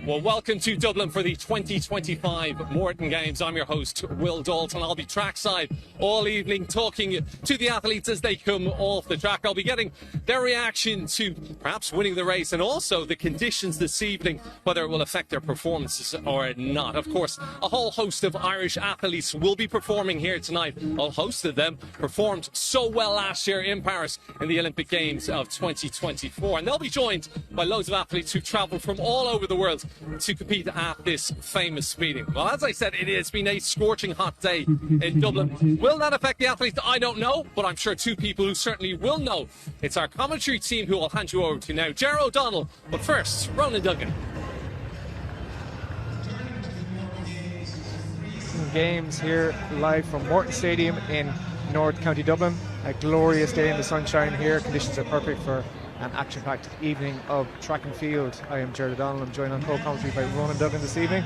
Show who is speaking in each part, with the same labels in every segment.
Speaker 1: Well, welcome to Dublin for the 2025 Morton Games. I'm your host, Will Dalton. I'll be trackside all evening talking to the athletes as they come off the track. I'll be getting their reaction to perhaps winning the race and also the conditions this evening, whether it will affect their performances or not. Of course, a whole host of Irish athletes will be performing here tonight. A host of them performed so well last year in Paris in the Olympic Games of 2024. And they'll be joined by loads of athletes who travel from all over the world to compete at this famous meeting. Well, as I said, it has been a scorching hot day in Dublin. Will that affect the athletes? I don't know, but I'm sure two people who certainly will know. It's our commentary team who I'll hand you over to now. Ger O'Donnell, but first, Ronan Duggan.
Speaker 2: Games here live from Morton Stadium in North County Dublin. A glorious day in the sunshine here. Conditions are perfect for an action-packed evening of track and field. I am Ger O'Donnell. I'm joined on co-commentary by Ronan Duggan this evening,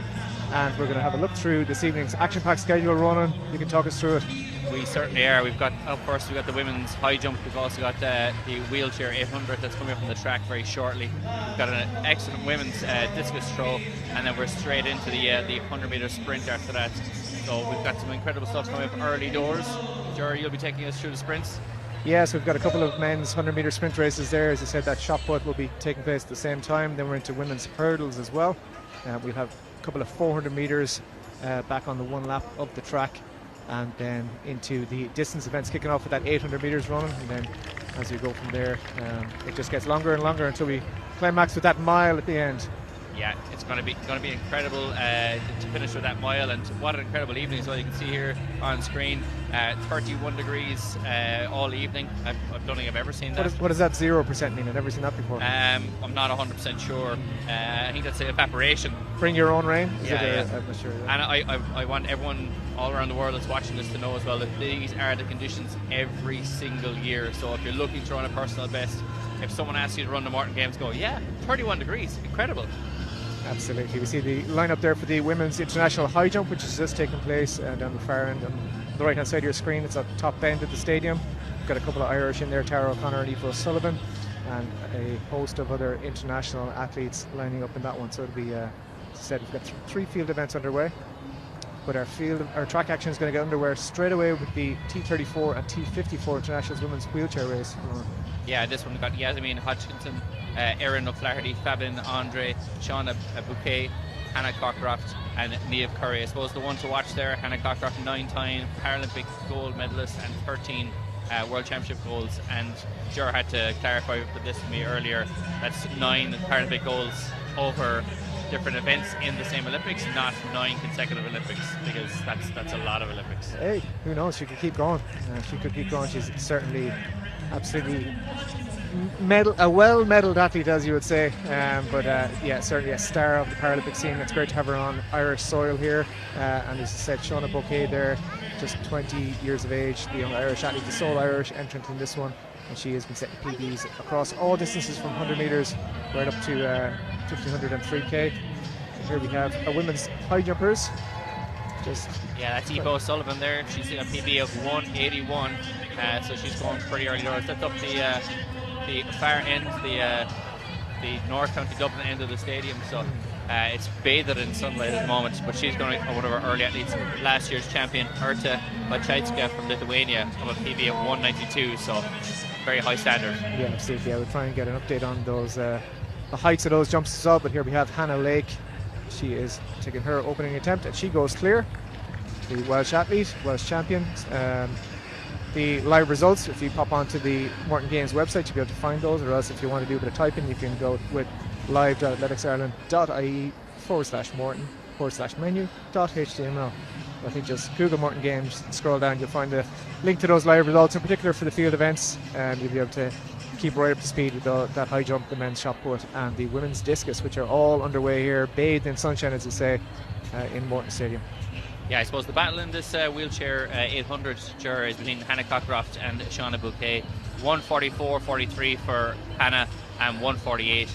Speaker 2: and we're going to have a look through this evening's action-packed schedule. Ronan, you can talk us through it.
Speaker 3: We certainly are. We've got, of course, we've got the women's high jump. We've also got the wheelchair 800 that's coming up on the track very shortly. We've got an excellent women's discus throw, and then we're straight into the 100-meter sprint after that. So we've got some incredible stuff coming up early doors. Ger, you'll be taking us through the sprints.
Speaker 2: Yes, we've got a couple of men's 100-meter sprint races there. As I said, that shot put will be taking place at the same time. Then we're into women's hurdles as well. We'll have a couple of 400 metres back on the one lap of the track, and then into the distance events kicking off with that 800 metres running. And then as you go from there, it just gets longer and longer until we climax with that mile at the end.
Speaker 3: Yeah, it's going to be incredible to finish with that mile, and what an incredible evening as well. You can see here on screen, 31 degrees all evening. I don't think I've ever seen that.
Speaker 2: What does that 0% mean? I've never seen that before.
Speaker 3: I'm not 100% sure. I think that's evaporation.
Speaker 2: Bring your own rain?
Speaker 3: Yeah.
Speaker 2: I'm not sure.
Speaker 3: And I want everyone all around the world that's watching this to know as well that these are the conditions every single year. So if you're looking to run a personal best, if someone asks you to run the Morton Games, go, yeah, 31 degrees, incredible.
Speaker 2: Absolutely. We see the lineup there for the women's international high jump, which is just taking place down the far end on the right hand side of your screen. It's at the top end of the stadium. We've got a couple of Irish in there, Tara O'Connor and Aoife O'Sullivan, and a host of other international athletes lining up in that one. So it'll be, as I said, we've got three field events underway, but our track action is going to get underway straight away with the T34 and T54 Internationals women's wheelchair race.
Speaker 3: Yeah, this one we've got Yasmin Hodgkinson, Erin O'Flaherty, Fabian Andre, Shauna Bouquet, Hannah Cockcroft and Niamh Curry. I suppose the one to watch there, Hannah Cockcroft, 9-time Paralympic gold medalist and 13 World Championship golds. And Ger had to clarify with this to me earlier, that's 9 Paralympic golds over different events in the same Olympics, not 9 consecutive Olympics, because that's a lot of Olympics.
Speaker 2: Hey, who knows, she could keep going. She's certainly absolutely a well-medalled athlete, as you would say, but yeah, certainly a star of the Paralympic scene. It's great to have her on Irish soil here, and as I said, Shauna Bouquet there, just 20 years of age, the young Irish athlete, the sole Irish entrant in this one, and she has been setting PBs across all distances from 100 metres right up to 1500 and 3k. And here we have a women's high jumpers.
Speaker 3: That's Aoife O'Sullivan there. She's a PB of 181, so she's going pretty early doors. That's up the far end, the North County Dublin end of the stadium, so it's bathed in sunlight at the moment. But she's going to one of our early athletes, last year's champion Urta Machaitska from Lithuania, of a PB of 192, so very high standard. Yeah,
Speaker 2: absolutely. I would try and get an update on those the heights of those jumps as well, but here we have Hannah Lake. She is taking her opening attempt and she goes clear. The Welsh athlete, Welsh champion. The live results, if you pop onto the Morton Games website, you'll be able to find those, or else if you want to do a bit of typing, you can go with live.athleticsIreland.ie/Morton/menu.html. I think just Google Morton Games, scroll down, you'll find a link to those live results, in particular for the field events, and you'll be able to keep right up to speed with that high jump, the men's shot put, and the women's discus, which are all underway here, bathed in sunshine, as I say, in Morton Stadium.
Speaker 3: Yeah, I suppose the battle in this wheelchair 800 Ger is between Hannah Cockcroft and Shauna Bouquet. 144.43 for Hannah and 148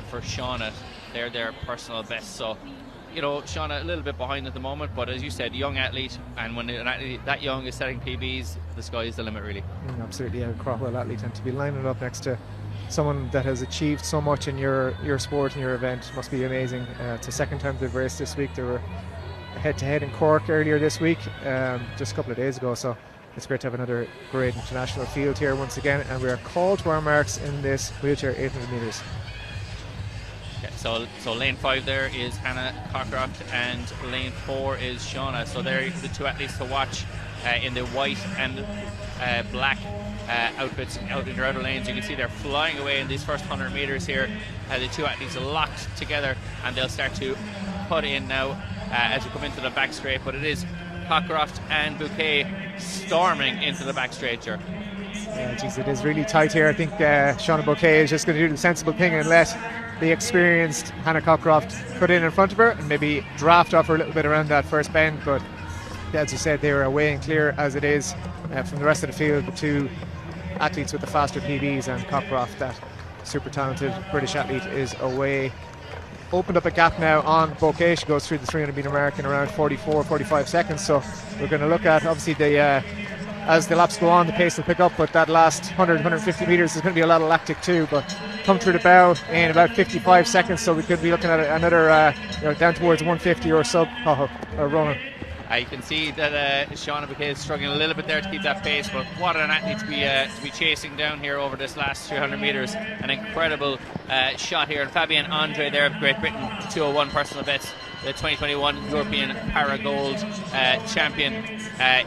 Speaker 3: for Shauna. They're their personal best. So, you know, Shauna a little bit behind at the moment, but as you said, young athlete, and when an athlete that young is setting PBs, the sky is the limit, really.
Speaker 2: Absolutely, yeah, Crockwell athlete, and to be lining up next to someone that has achieved so much in your sport and your event must be amazing. It's the second time they've raced this week. They were head-to-head in Cork earlier this week, just a couple of days ago, so it's great to have another great international field here once again, and we are called to our marks in this wheelchair 800 metres.
Speaker 3: So lane 5 there is Hannah Cockcroft, and lane 4 is Shauna. So they're the two athletes to watch in the white and black outfits out in their outer lanes. You can see they're flying away in these first 100 metres here. The two athletes are locked together, and they'll start to put in now as we come into the back straight. But it is Cockcroft and Bouquet storming into the back straight here.
Speaker 2: Yeah, geez, it is really tight here. I think Shauna Bouquet is just going to do the sensible thing and let the experienced Hannah Cockcroft cut in front of her and maybe draft off her a little bit around that first bend. But as you said, they are away and clear as it is from the rest of the field. The two athletes with the faster PBs, and Cockcroft, that super talented British athlete, is away. Opened up a gap now on Bouquet. She goes through the 300 metre mark in around 45 seconds. So we're going to look at, obviously, as the laps go on, the pace will pick up, but that last 150 metres is going to be a lot of lactic too. But come through the bow in about 55 seconds, so we could be looking at another down towards 150 or sub running.
Speaker 3: You can see that Shauna Bouquet is struggling a little bit there to keep that pace, but what an athlete to be chasing down here over this last 300 metres. An incredible shot here. And Fabienne Andre there of Great Britain, 2:01 personal best. The 2021 European Para Gold champion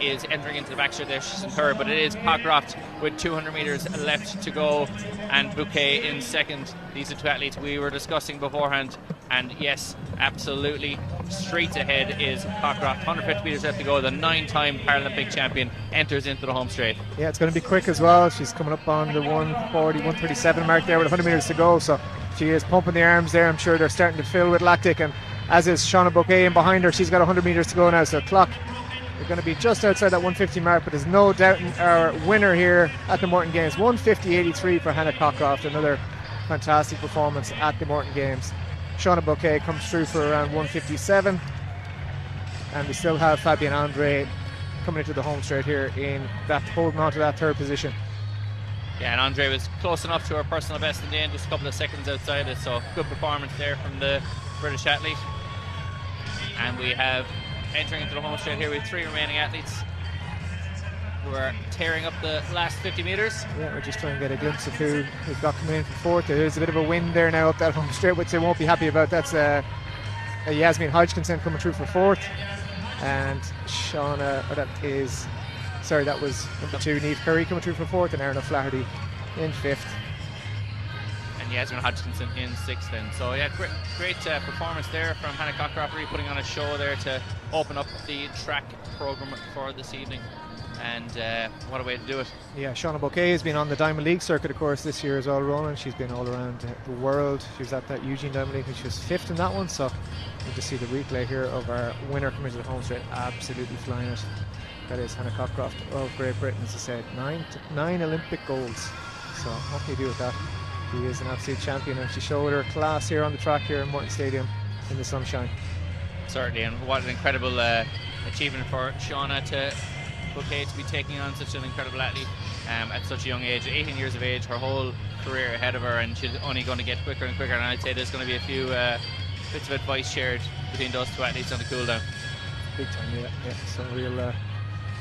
Speaker 3: is entering into the back straight there. She's in third, but it is Cockcroft with 200 metres left to go, and Bouquet in second. These are two athletes we were discussing beforehand, and yes, absolutely straight ahead is Cockcroft. 150 metres left to go. The 9-time Paralympic champion enters into the home straight. Yeah,
Speaker 2: it's going to be quick as well. She's coming up on the 140, 137 mark there with 100 metres to go, so she is pumping the arms there. I'm sure they're starting to fill with lactic, and as is Shauna Bouquet in behind her. She's got 100 metres to go now, so clock, we're going to be just outside that 150 mark, but there's no doubt in our winner here at the Morton Games. 150.83 for Hannah Cockcroft. Another fantastic performance at the Morton Games. Shauna Bouquet comes through for around 157, and we still have Fabienne Andre coming into the home straight here in that, holding on to that third position.
Speaker 3: Yeah, and Andre was close enough to her personal best in the end, just a couple of seconds outside it, so good performance there from the British athlete. And we have, entering into the home straight here, with 3 remaining athletes who are tearing up the last 50 metres. Yeah,
Speaker 2: we're just trying to get a glimpse of who we've got coming in for fourth. There's a bit of a wind there now up that home straight, which they won't be happy about. That's Yasmin Hodgkinson coming through for fourth, and that was number 2, Niamh Curry, coming through for fourth, and Erin O'Flaherty in fifth.
Speaker 3: And Yasmin Hodgkinson in sixth then. So yeah, great performance there from Hannah Cockcroft, really putting on a show there to open up the track programme for this evening. And what a way to do it.
Speaker 2: Yeah, Shauna Bouquet has been on the Diamond League circuit, of course, this year as well, Roland. She's been all around the world. She was at that Eugene Diamond League, and she was fifth in that one. So you just see the replay here of our winner coming to the home straight, absolutely flying it. That is Hannah Cockcroft of Great Britain, as I said, 9 Olympic golds. So what can you do with that? She is an absolute champion, and she showed her class here on the track here in Morton Stadium in the sunshine.
Speaker 3: Certainly, and what an incredible achievement for Shauna Bouquet to be taking on such an incredible athlete at such a young age. 18 years of age, her whole career ahead of her, and she's only going to get quicker and quicker. And I'd say there's going to be a few bits of advice shared between those two athletes on the cool down.
Speaker 2: Big time, yeah. Some real, as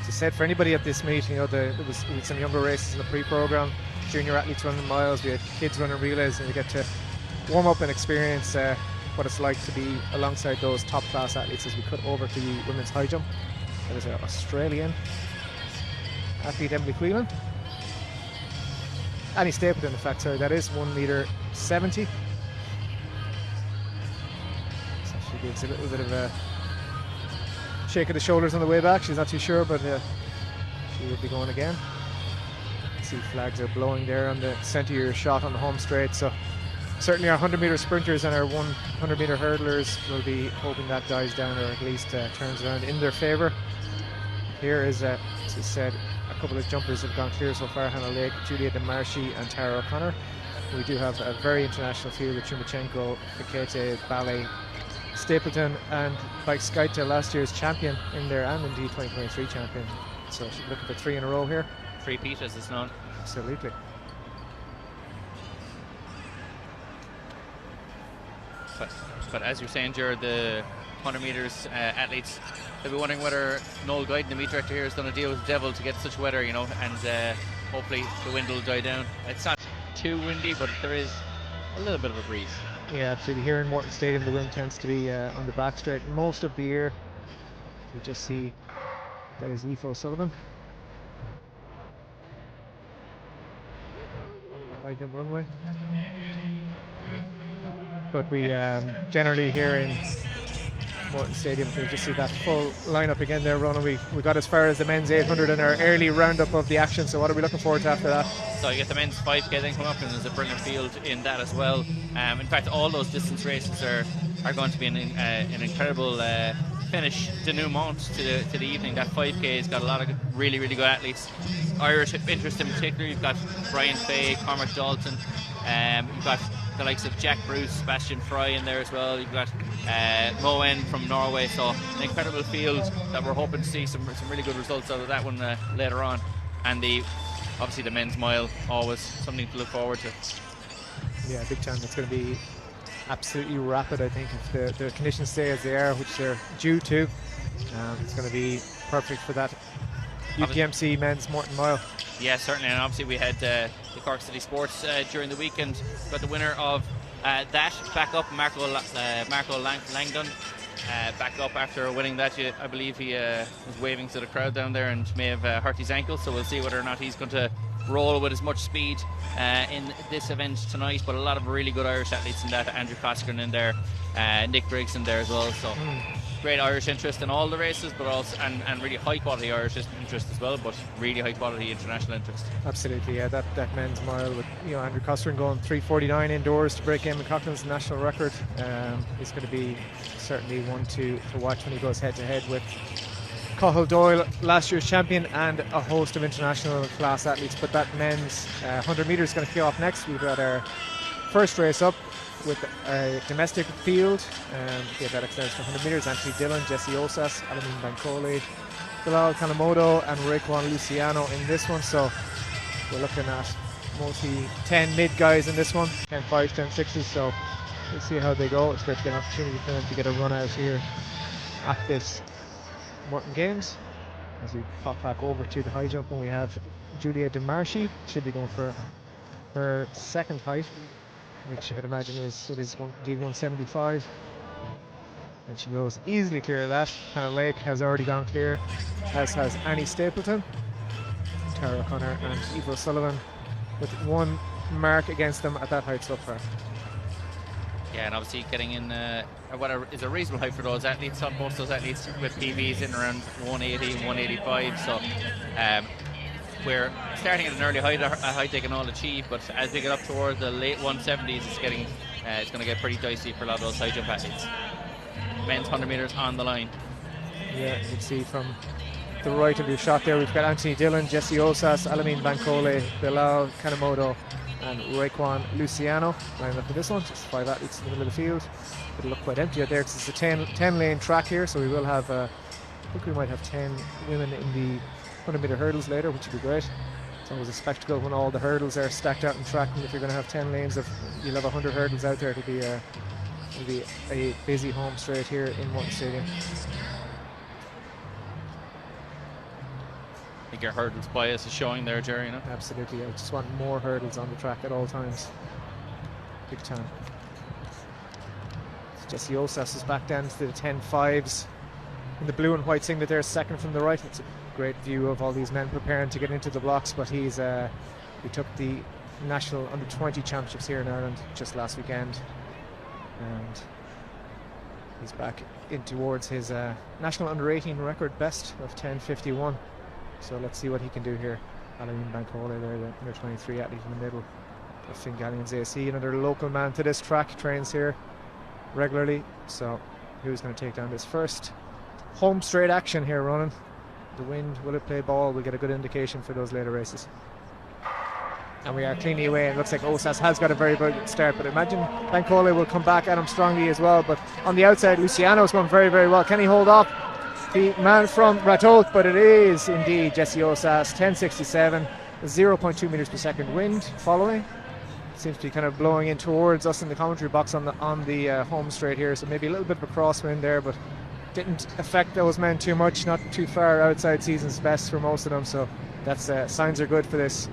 Speaker 2: I said, for anybody at this meet, there was some younger races in the pre-program. Junior athletes running miles, we had kids running relays, and we get to warm up and experience what it's like to be alongside those top class athletes as we cut over to the women's high jump. That is an Australian athlete, Emily Quelan. Annie Stapleton, in fact, sorry, that is 1m70. So she gives a little bit of a shake of the shoulders on the way back. She's not too sure, but she will be going again. See, flags are blowing there on the centre of your shot on the home straight. So certainly our 100-metre sprinters and our 100-metre hurdlers will be hoping that dies down, or at least turns around in their favour. Here is, as I said, a couple of jumpers have gone clear so far. Hannah Lake, Julia DeMarschi and Tara O'Connor. We do have a very international field with Chumachenko, Fikete, Ballet, Stapleton, and Bike Skaita, last year's champion in there, and indeed 2023 champion. So she's looking for 3 in a row here.
Speaker 3: 3 Peters is known.
Speaker 2: Absolutely.
Speaker 3: But as you're saying, Jared, the 100 metres athletes, they'll be wondering whether Noel Guyton, the meet director here, is going to deal with the devil to get such weather, you know, and hopefully the wind will die down. It's not too windy, but there is a little bit of a breeze.
Speaker 2: Yeah, absolutely. Here in Morton Stadium, the wind tends to be on the back straight most of the year. You just see that is Aoife O'Sullivan. Right jump runway. But we generally here in Morton Stadium, we just see that full lineup again there, Ronan. We got as far as the men's 800 in our early roundup of the action, so what are we looking forward to after that?
Speaker 3: So you get the men's 5k then come up, and there's a brilliant field in that as well. In fact, all those distance races are going to be an incredible finish denouement to the evening. That 5k has got a lot of really good athletes. Irish interest in particular. You've got Brian Fay, Cormac Dalton, you've got the likes of Jack Bruce, Sebastian Fry in there as well. You've got Moen from Norway, so an incredible field that we're hoping to see some really good results out of that one later on. And obviously the men's mile, always something to look forward to.
Speaker 2: Yeah, big time. It's going to be absolutely rapid, I think, if the conditions stay as they are, which they're due to. It's going to be perfect for that UPMC men's Morton Mile.
Speaker 3: Yeah, certainly, and obviously we had the Cork City Sports during the weekend. Got the winner of that back up, Marco Langdon, back up after winning that. I believe he was waving to the crowd down there and may have hurt his ankle, so we'll see whether or not he's going to roll with as much speed in this event tonight. But a lot of really good Irish athletes in that. Andrew Coskren in there, Nick Briggs in there as well, so great Irish interest in all the races, but also and really high quality Irish interest as well, but really high quality international interest.
Speaker 2: Absolutely, yeah. That men's mile with Andrew Coskren going 3:49 indoors to break Eamon Coughlin's national record is going to be certainly one to watch when he goes head to head with Cathal Doyle, last year's champion, and a host of international class athletes. But that men's 100 metres is going to kick off next. We've got our first race up with a domestic field. The athletics there is for 100 metres. Anthony Dillon, Jesse Osas, Alamin Bancole, Bilal Kanamoto and Raekwon Luciano in this one. So we're looking at mostly 10 mid guys in this one, 10 5s, 10 6s. So we'll see how they go. It's great to get an opportunity for them to get a run out here at this Morton Games. As we pop back over to the high jump, and we have Julia DeMarschi, should be going for her second height, which I'd imagine is D175, and she goes easily clear of that. Hannah Lake has already gone clear, as has Annie Stapleton, Tara O'Connor and Aoife O'Sullivan, with one mark against them at that height so far.
Speaker 3: Yeah, and obviously getting in what is a reasonable height for those athletes. Most of those athletes with PBs in around 180 and 185, so we're starting at an early height, a height they can all achieve, but as they get up toward the late 170s, it's going to get pretty dicey for a lot of those high jump athletes. Men's 100 metres on the line. Yeah,
Speaker 2: you can see from the right of your shot there, we've got Anthony Dillon, Jesse Osas, Alamin Bancole, Bilal Kanamoto and Raekwon Luciano lining up for this one. Just 5 athletes in the middle of the field. It'll look quite empty out there because it's a 10 lane track here, so we will have I think we might have 10 women in the 100 metre hurdles later, which would be great. It's always a spectacle when all the hurdles are stacked out in track, and if you're going to have 10 lanes you'll have 100 hurdles out there, it'll be a busy home straight here in Morton Stadium.
Speaker 3: I think your hurdles bias is showing there, Jerry, you know?
Speaker 2: Absolutely, I just want more hurdles on the track at all times. Big time. So Jesse Osas is back down to the 10.5s in the blue and white singlet there, second from the right. It's a great view of all these men preparing to get into the blocks, but he took the national under-20 championships here in Ireland just last weekend, and he's back in towards his national under-18 record best of 10.51. So let's see what he can do here. Alamin Bancole there, the under-23 athlete in the middle of Finn Gallion's AC, another local man to this track, trains here regularly. So who's going to take down this first home straight action here, Ronan? The wind, will it play ball? We'll get a good indication for those later races. And we are cleanly away, and it looks like Osas has got a very good start, but imagine Bancole will come back at him strongly as well. But on the outside, Luciano's going very, very well. Can he hold off the man from Ratoath? But it is indeed Jesse Osas, 10.67, 0.2 metres per second wind following. seems to be kind of blowing in towards us in the commentary box on the home straight here, so maybe a little bit of a crosswind there, but didn't affect those men too much, not too far outside season's best for most of them, so that's signs are good for this.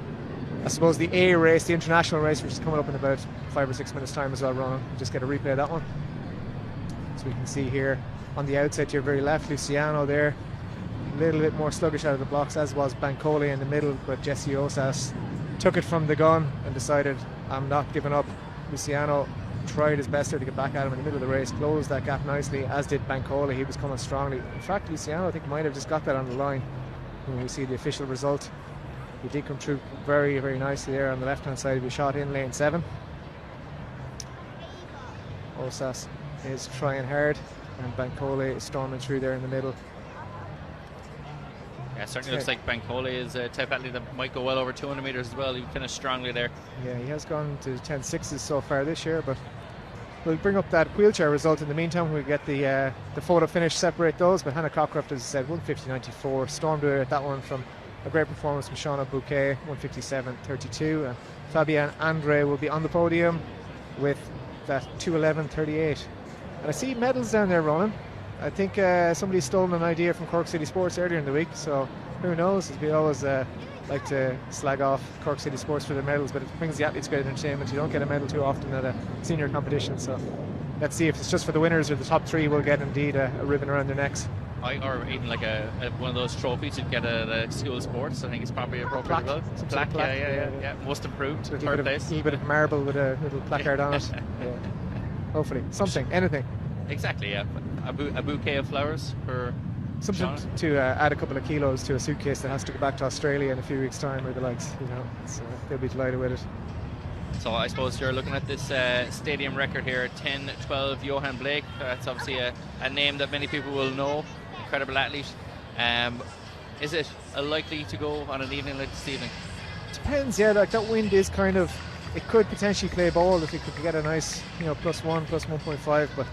Speaker 2: I suppose the A race, the international race, which is coming up in about 5 or 6 minutes time as well, Ronan. We'll just get a replay of that one. So we can see here on the outside to your very left, Luciano there, a little bit more sluggish out of the blocks, as was Bancole in the middle, but Jesse Osas took it from the gun and decided, I'm not giving up. Luciano tried his best there to get back at him in the middle of the race, closed that gap nicely, as did Bancole. He was coming strongly. In fact, Luciano, I think, might have just got that on the line when we see the official result. He did come through very, very nicely there on the left-hand side of your shot in lane 7. Osas is trying hard, and Bancole is storming through there in the middle.
Speaker 3: Yeah, certainly looks like Bancole is a type athlete that might go well over 200 metres as well. He finished strongly there. Yeah,
Speaker 2: he has gone to 10.6s so far this year, but we'll bring up that wheelchair result in the meantime. We'll get the photo finish, separate those. But Hannah Cockcroft, as I said, 150.94. Stormed away at that one from a great performance from Shauna Bouquet, 157.32. And Fabienne Andre will be on the podium with that 211.38. And I see medals down there, Ronan. I think somebody's stolen an idea from Cork City Sports earlier in the week, so who knows, as we always like to slag off Cork City Sports for their medals, but it brings the athletes great entertainment. You don't get a medal too often at a senior competition, so let's see if it's just for the winners or the top 3 will get indeed a ribbon around their necks.
Speaker 3: Or even like one of those trophies you'd get at school sports. I think it's probably appropriate. Plaque. Yeah. Most improved, third place.
Speaker 2: A little bit of marble with a little placard on it. Yeah. Hopefully, something, anything.
Speaker 3: Exactly, yeah. A bouquet of flowers for
Speaker 2: something
Speaker 3: Shauna.
Speaker 2: To add a couple of kilos to a suitcase that has to go back to Australia in a few weeks' time, or the likes. They'll be delighted with it.
Speaker 3: So I suppose you're looking at this stadium record here, 10-12 Johan Blake. That's obviously a name that many people will know. Incredible athlete. Is it likely to go on an evening like this evening? Depends,
Speaker 2: yeah. Like that wind is kind of, it could potentially play ball if it could get a nice, +1, +1.5, but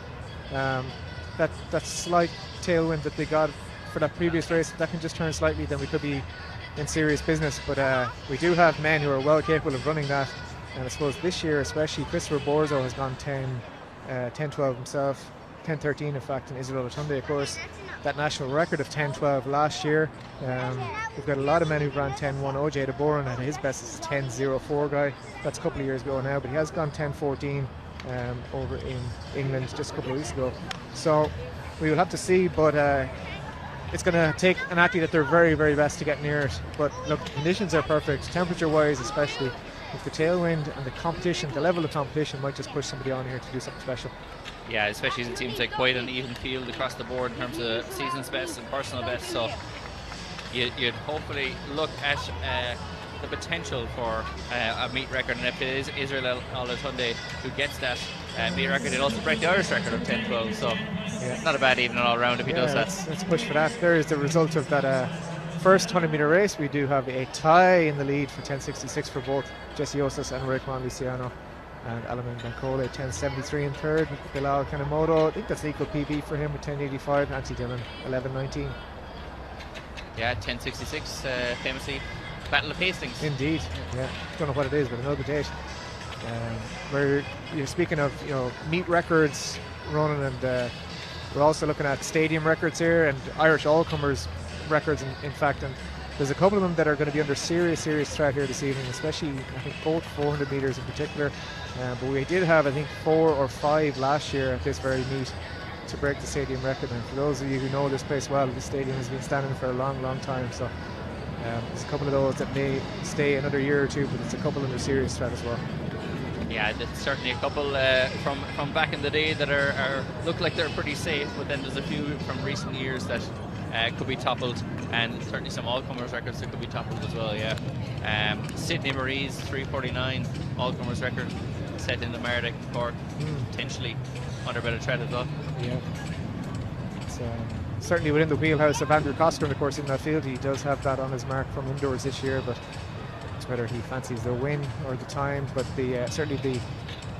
Speaker 2: that slight tailwind that they got for that previous race, if that can just turn slightly, then we could be in serious business. But we do have men who are well capable of running that, and I suppose this year especially Christopher Borzo has gone 10-12 himself, 10-13 in fact, and Israel Otunde, of course, that national record of 10-12 last year. We've got a lot of men who've run 10-1. OJ De Boran had his best as a 10-04 guy. That's a couple of years ago now, but he has gone 10-14 over in England just a couple of weeks ago. So we will have to see, but it's going to take an athlete at their very, very best to get near it. But look, the conditions are perfect, temperature-wise especially. With the tailwind and the competition, the level of competition might just push somebody on here to do something special.
Speaker 3: Yeah, especially as it seems like quite an even field across the board in terms of season's best and personal best. So you'd hopefully look at the potential for a meet record, and if it is Israel Olatunde who gets that meet record, it'll also break the Irish record of 10-12. So not a bad evening all around if he does that.
Speaker 2: Let's push for that. There is the result of that first 100-meter race. We do have a tie in the lead for 10.66 for both Jesse Osas and Raekwon Luciano, and Alamin Bancole 10.73 in third. Bilal Kanemoto, I think that's equal PB for him with 10.85. Nancy Dillon 11.19.
Speaker 3: Yeah, 10.66, famously Battle of Hastings.
Speaker 2: Indeed, yeah. Don't know what it is, but I know the date. Where you're speaking of, meet records, Ronan, and we're also looking at stadium records here and Irish all-comers records, in fact, and there's a couple of them that are going to be under serious threat here this evening, especially I think both 400 metres in particular, but we did have I think 4 or 5 last year at this very meet to break the stadium record. And for those of you who know this place well, this stadium has been standing for a long time, so there's a couple of those that may stay another year or two, but it's a couple under serious threat as well.
Speaker 3: Yeah, there's certainly a couple from back in the day that are look like they're pretty safe, but then there's a few from recent years that could be toppled, and certainly some all-comers records that could be toppled as well. Yeah, Sydney Marie's 3:49 all-comers record set in the Mardic Cork, potentially under a bit of threat as well.
Speaker 2: Yeah, it's certainly within the wheelhouse of Andrew Cosker, of course, in that field. He does have that on his mark from indoors this year, but it's whether he fancies the win or the time. But certainly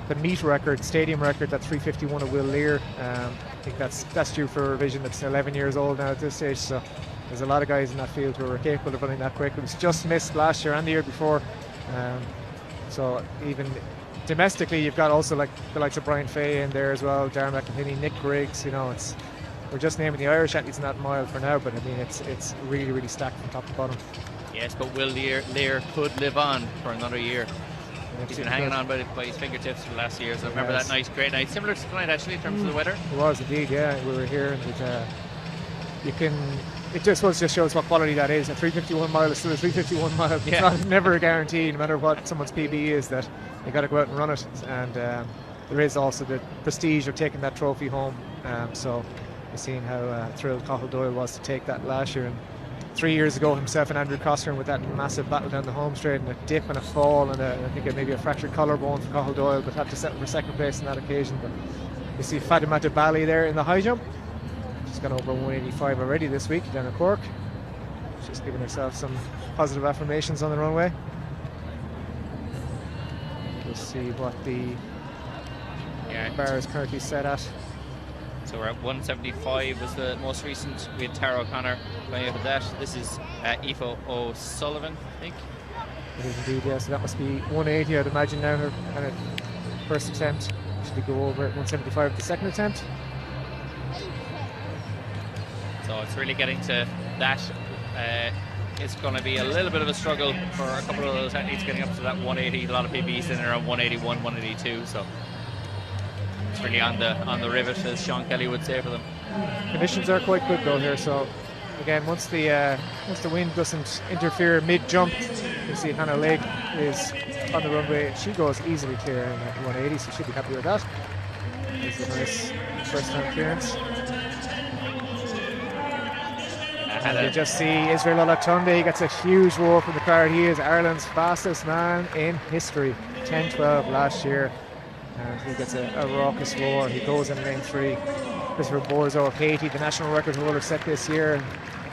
Speaker 2: the meet record, stadium record, that 3:51 of Will Lear, I think that's due for revision. It's 11 years old now at this stage, so there's a lot of guys in that field who are capable of running that quick. It was just missed last year and the year before, so even domestically, you've got also like the likes of Brian Fay in there as well, Darren McEnany, Nick Griggs. We're just naming the Irish athletes in that mile for now, but I mean it's really, really stacked from top to bottom.
Speaker 3: Yes, but Will Lear could live on for another year. He's been hanging on by his fingertips for the last year. So I remember that night, great night, similar to tonight actually in terms of the weather.
Speaker 2: It was indeed, yeah. We were here, and it just shows what quality that is. A 351 mile is still a 351 mile. It's not, never a guarantee, no matter what someone's PB is, that you got to go out and run it. And there is also the prestige of taking that trophy home. So we've seen how thrilled Cathal Doyle was to take that last year. And 3 years ago, himself and Andrew Coster with that massive battle down the home straight, and a dip and a fall, and I think maybe a fractured collarbone for Cathal Doyle, but had to settle for second place on that occasion. But you see Fatimata Bali there in the high jump. She's gone over 185 already this week down at Cork. She's giving herself some positive affirmations on the runway. We'll see what the bar is currently set at.
Speaker 3: So we're at 175 was the most recent. We had Tara O'Connor going over that. This is Aoife O'Sullivan, I think.
Speaker 2: It is indeed, yeah. So that must be 180, I'd imagine now, her kind of first attempt. Should we go over at 175 the second attempt?
Speaker 3: So it's really getting to that. It's going to be a little bit of a struggle for a couple of those athletes getting up to that 180. A lot of PBs in around 181, 182. So it's really on the rivet, as Sean Kelly would say for them.
Speaker 2: Conditions are quite good though here. So again, once the wind doesn't interfere mid-jump, you see Hannah Lake is on the runway. She goes easily clear in 180, so she'll be happy with that. It's a nice first-time clearance. And you just see Israel Olatunde. He gets a huge roar from the crowd. He is Ireland's fastest man in history. 10:12 last year. And he gets a raucous roar. He goes in lane 3. Christopher Borzo of Haiti, the national record holder, set this year.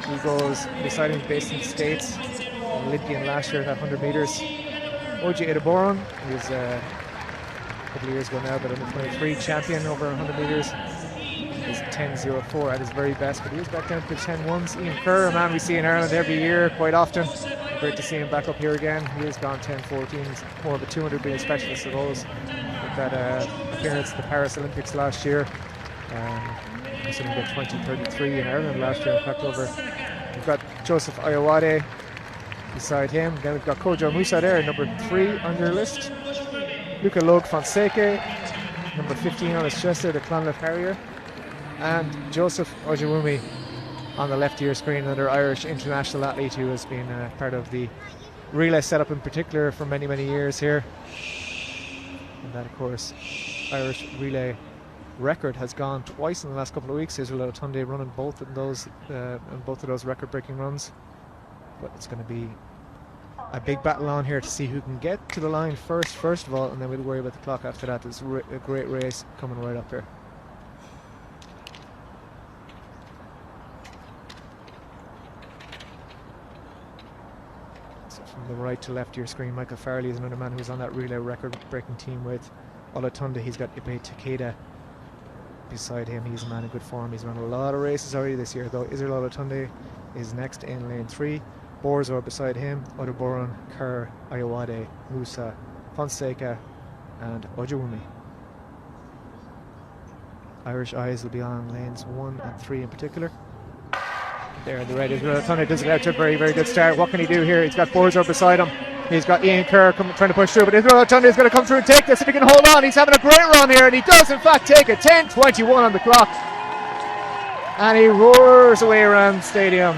Speaker 2: He goes beside him, based in the States. Olympian last year at 100 metres. Oji Edaboron, who's a couple of years ago now, but under 23 champion over 100 metres. Is 10:04 at his very best, but he is back down to the 10:1s. Ian Kerr, a man we see in Ireland every year quite often. Great to see him back up here again. He has gone 10:14. He's more of a 200 metre specialist of those. With that appearance at the Paris Olympics last year. He's only got 20:33 in Ireland last year. In fact, we've got Joseph Ayowade beside him. Then we've got Kojo Musa there, number 3 on your list. Luca Logue Fonseca, number 15 on his chest there, the Clonliffe Harrier. And Joseph Ojewumi on the left of your screen, another Irish international athlete who has been part of the relay setup in particular for many, many years here. And that, of course, Irish relay record has gone twice in the last couple of weeks. Israel Olatunde running both of those record-breaking runs. But it's going to be a big battle on here to see who can get to the line first of all, and then we'll worry about the clock after that. It's a great race coming right up here. From the right to left of your screen, Michael Farley is another man who's on that relay record-breaking team with Olatunde. He's got Ibe Takeda beside him. He's a man in good form. He's run a lot of races already this year, though. Israel Olatunde is next in lane 3. Borzo beside him, Oduboran, Kerr, Ayowade, Musa, Fonseca, and Ojewumi. Irish eyes will be on lanes 1 and 3 in particular. There in the red, Israel Olatunde does get out to a very, very good start. What can he do here? He's got Borzo beside him. He's got Ian Kerr trying to push through, but Israel Olatunde is going to come through and take this. If he can hold on, he's having a great run here, and he does in fact take it. 10:21 on the clock. And he roars away around the stadium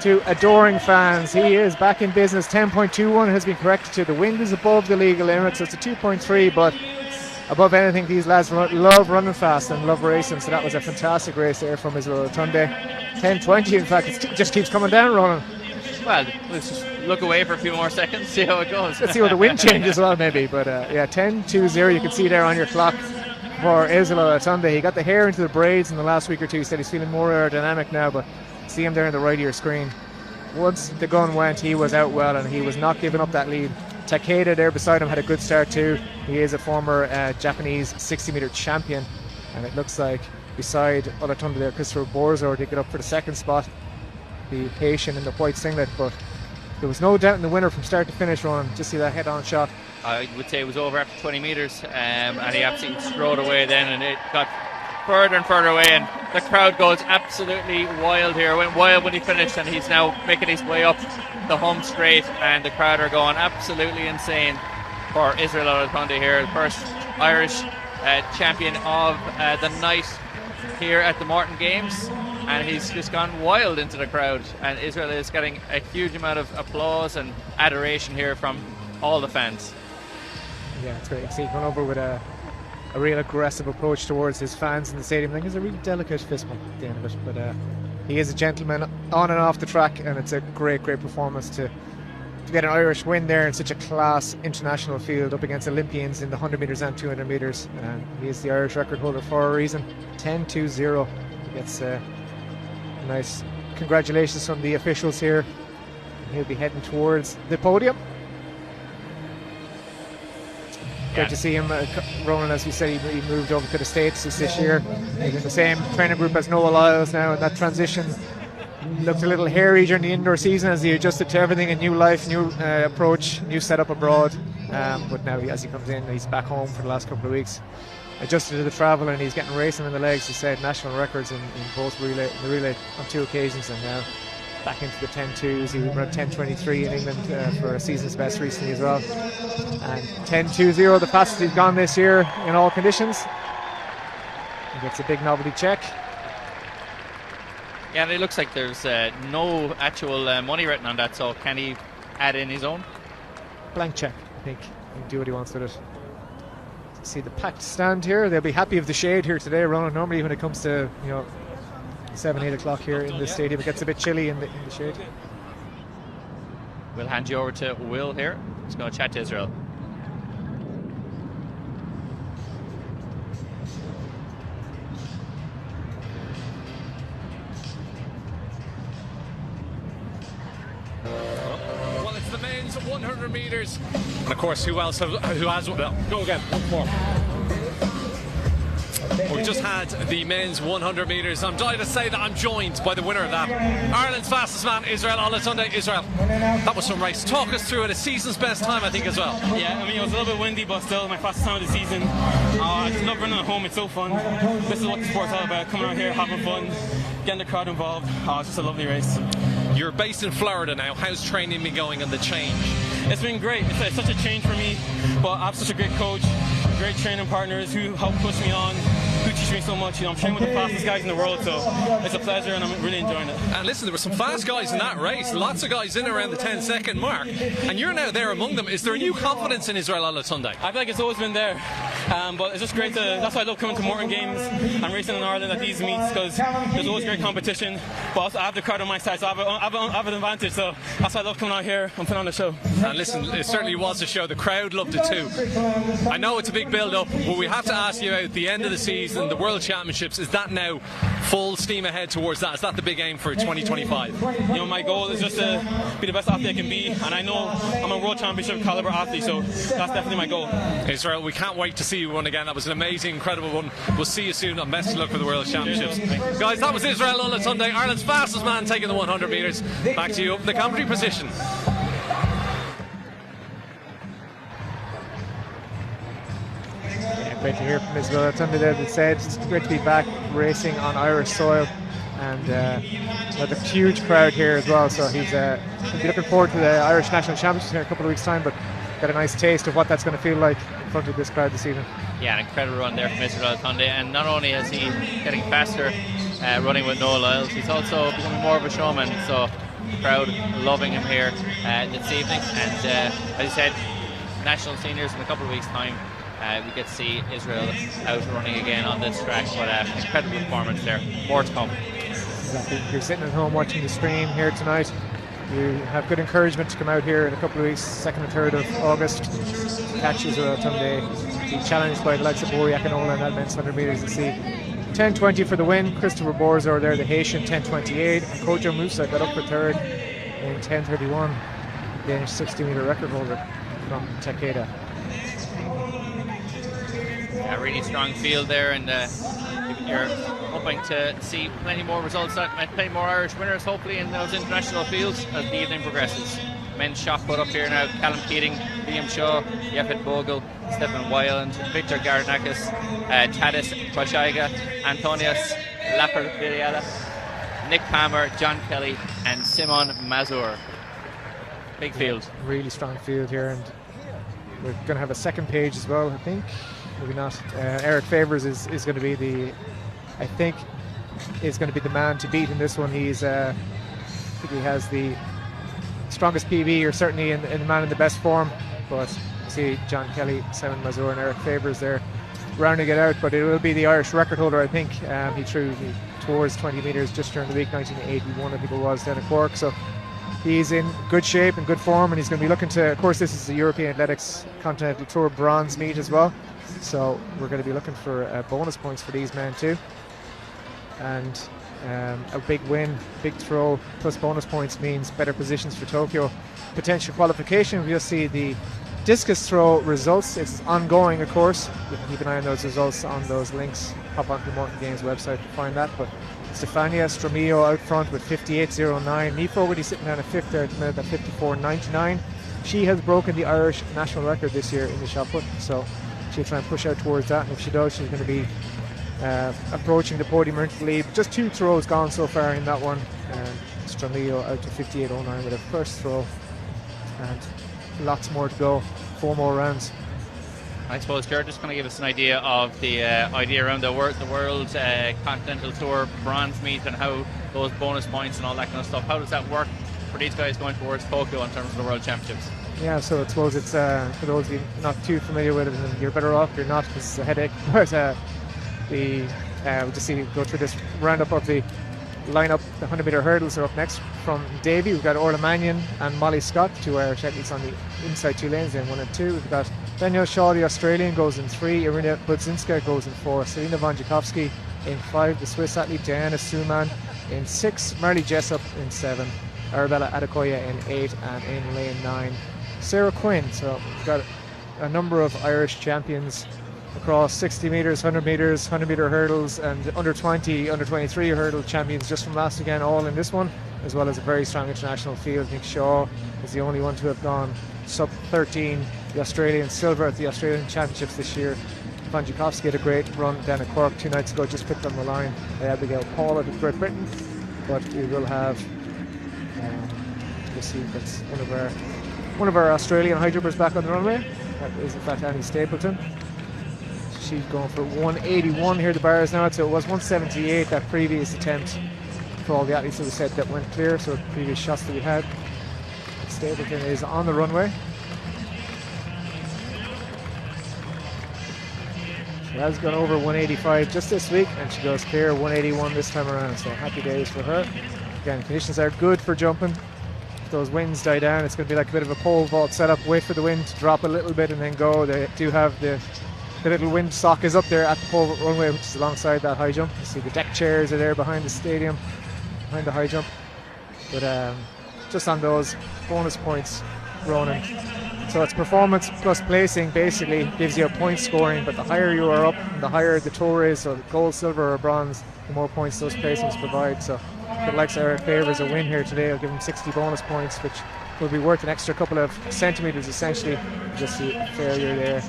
Speaker 2: to adoring fans. He is back in business. 10.21 has been corrected to. The wind is above the legal limit, so it's a 2.3, but above anything, these lads love running fast and love racing, so that was a fantastic race there from Israel Olatunde. 10:20, in fact, it just keeps coming down, Ronan.
Speaker 3: Well, let's just look away for a few more seconds, see how it goes.
Speaker 2: Let's see what the wind changes as well, maybe. But yeah, 10:20, you can see there on your clock for Israel Olatunde. He got the hair into the braids in the last week or two. He said he's feeling more aerodynamic now, but see him there on the right of your screen. Once the gun went, he was out well, and he was not giving up that lead. Takeda there beside him had a good start too. He is a former Japanese 60-metre champion, and it looks like beside Olatunde there, Christopher Borzo did get up for the second spot, the Haitian in the white singlet, but there was no doubt in the winner from start to finish run. Just see that head-on shot
Speaker 3: I would say it was over after 20 metres, and he absolutely strode away then, and it got further and further away, and the crowd goes absolutely wild here. Went wild when he finished, and he's now making his way up the home straight, and the crowd are going absolutely insane for Israel Olatunde here, the first Irish champion of the night here at the Morton Games, and he's just gone wild into the crowd, and Israel is getting a huge amount of applause and adoration here from all the fans.
Speaker 2: Yeah, it's great to see him going over with a real aggressive approach towards his fans in the stadium. I think it's a really delicate fist bump at the end of it, but he is a gentleman on and off the track, and it's a great performance to get an Irish win there in such a class international field up against Olympians in the 100 metres and 200 metres. He is the Irish record holder for a reason. 10-2-0. He gets nice congratulations from the officials here. He'll be heading towards the podium. Great to see him, Ronan, as we said, he moved over to the States this year. He's in the same training group as Noah Lyles now, and that transition looked a little hairy during the indoor season as he adjusted to everything, a new life, new approach, new setup abroad. But now as he comes in, he's back home for the last couple of weeks, adjusted to the travel, and he's getting racing in the legs. He set national records in both the relay on 2 occasions, and now back into the 10-2s. He ran 10:23 in England for a season's best recently as well. And 10-2-0, the fastest he's gone this year in all conditions. He gets a big novelty check.
Speaker 3: Yeah, and it looks like there's no actual money written on that, so can he add in his own?
Speaker 2: Blank check, I think. He can do what he wants with it. See the packed stand here. They'll be happy of the shade here today, Ronan. Normally when it comes to 7-8 o'clock here in the stadium, it gets a bit chilly in the shade.
Speaker 3: We'll hand you over to Will here. He's going to chat to Israel.
Speaker 1: Well, it's the men's 100 metres, and of course, who has go again once more. We've just had the men's 100 metres. I'm delighted to say that I'm joined by the winner of that, Ireland's fastest man, Israel Olatunde. Israel, that was some race. Talk us through it. A season's best time, I think, as well.
Speaker 4: Yeah, I mean, it was a little bit windy, but still my fastest time of the season. I just love running at home. It's so fun. This is what the sport's all about, coming out here, having fun, getting the crowd involved. It's just a lovely race.
Speaker 1: You're based in Florida now. How's training been going and the change?
Speaker 4: It's been great. It's such a change for me, but I have such a great coach, great training partners who help push me on, who teach me so much. I'm training with the fastest guys in the world, so it's a pleasure and I'm really enjoying it.
Speaker 1: And listen, there were some fast guys in that race. Lots of guys in around the 10-second mark, and you're now there among them. Is there a new confidence in Israel Olatunde?
Speaker 4: I feel like it's always been there, but it's just great that's why I love coming to Morton Games and racing in Ireland at these meets, because there's always great competition, but also I have the crowd on my side, so I have an advantage, so that's why I love coming out here and putting on the show.
Speaker 1: And listen, it certainly was a show. The crowd loved it too. I know it's a big build-up, but we have to ask you at the end of the season, the World Championships, is that now full steam ahead towards that? Is that the big aim for 2025?
Speaker 4: My goal is just to be the best athlete I can be, and I know I'm a World Championship caliber athlete, so that's definitely my goal.
Speaker 1: Israel, we can't wait to see you run again. That was an amazing, incredible one. We'll see you soon, and best of luck for the World Championships. Guys, that was Israel Olatunde, Ireland's fastest man, taking the 100 metres. Back to you up in the commentary position.
Speaker 2: Great to hear from Israel Olatunde there. As said, it's great to be back racing on Irish soil, and there's a huge crowd here as well, so he'll be looking forward to the Irish National Championships in a couple of weeks' time, but got a nice taste of what that's going to feel like in front of this crowd this evening.
Speaker 3: Yeah, an incredible run there from Israel Olatunde, and not only is he getting faster running with Noah Lyles, he's also becoming more of a showman, so the crowd loving him here this evening, and as you said, national seniors in a couple of weeks' time. We get to see Israel out running again on this track, but incredible performance there. More to come.
Speaker 2: Exactly. If you're sitting at home watching the stream here tonight, you have good encouragement to come out here in a couple of weeks, 2nd and 3rd of August, to catch Israel Olatunde, be challenged by the likes of Boriak and Ola in that men's 100 metres to see. 10:20 for the win. Christopher Borzor there, the Haitian, 10:28. And Kojo Musa got up for 3rd in 10:31. Danish 60-metre record holder from Takeda.
Speaker 3: A really strong field there, and you're hoping to see plenty more results, plenty more Irish winners hopefully in those international fields as the evening progresses. men's shot put up here now. Callum Keating, Liam Shaw, Yefet Bogle, Stephen Wyland, Victor Garinakis, Tadis Kwashaiga, Antonius Lapervilla, Nick Palmer, John Kelly, and Simon Mazur. Big field.
Speaker 2: Really strong field here, and we're going to have a second page as well, I think. Maybe not. Eric Favors is going to be the man to beat in this one. He's I think he has the strongest PB, or certainly in the man in the best form. But you see John Kelly, Simon Mazur, and Eric Favors there rounding it out. But it will be the Irish record holder, I think. He threw towards 20 metres just during the week, 1981, I think it was, down in Cork. So he's in good shape and good form, and he's going to be looking to, of course, this is the European Athletics Continental Tour bronze meet as well. So we're going to be looking for bonus points for these men too. And a big win, big throw, plus bonus points means better positions for Tokyo. Potential qualification, we'll see the discus throw results. It's ongoing, of course. You can keep an eye on those results on those links. Hop onto the Morton Games website to find that. But Stefania Stromillo out front with 58.09. Niamh Fogarty sitting down at fifth there at the minute at 54.99. She has broken the Irish national record this year in the shot put, so she'll try and push out towards that. And if she does, she's going to be approaching the podium lead. Just 2 throws gone so far in that one. Stromillo out to 58.09 with her first throw, and lots more to go. 4 more rounds.
Speaker 3: I suppose Jared just going to give us an idea of the idea around the World Continental Tour bronze meet and how those bonus points and all that kind of stuff. How does that work for these guys going towards Tokyo in terms of the World Championships?
Speaker 2: Yeah, so I suppose it's for those of you not too familiar with it, and you're better off if you're not, because it's a headache. But we'll just go through this roundup of the lineup. The 100 metre hurdles are up next from Davy. We've got Orla Mannion and Molly Scott, 2 Irish athletes on the inside 2 lanes in 1 and 2. We've got Danielle Shaw, the Australian, goes in 3. Irina Budzinska goes in 4. Selina Wojciechowski in 5. The Swiss athlete Diana Suman in 6. Marley Jessup in 7. Arabella Adekoya in 8, and in lane 9 Sarah Quinn. So we've got a number of Irish champions across 60 metres, 100 metres, 100 metre hurdles, and under 20, under 23 hurdle champions just from last weekend, all in this one, as well as a very strong international field. Nick Shaw is the only one to have gone sub 13, the Australian silver at the Australian Championships this year. Wojciechowski had a great run down at Cork 2 nights ago, just picked on the line by Abigail Paul of Great Britain. But we will have, you'll see that's one of our Australian high jumpers back on the runway. That is in fact Annie Stapleton. She's going for 181 here at the bars now, so it was 178 that previous attempt for all the athletes that we said that went clear, so the previous shots that we had. Stapleton is on the runway. She has gone over 185 just this week, and she goes clear 181 this time around, so happy days for her. Again, conditions are good for jumping. If those winds die down, it's going to be like a bit of a pole vault setup. Wait for the wind to drop a little bit and then go. They do have the little wind sock is up there at the pole runway, which is alongside that high jump. You see the deck chairs are there behind the stadium, behind the high jump. But just on those bonus points, Ronan. So it's performance plus placing basically gives you a point scoring, but the higher you are up, and the higher the tour is, so gold, silver or bronze, the more points those placings provide. So if it likes Eric Favors a win here today, I'll give him 60 bonus points, which will be worth an extra couple of centimetres essentially. Just a failure there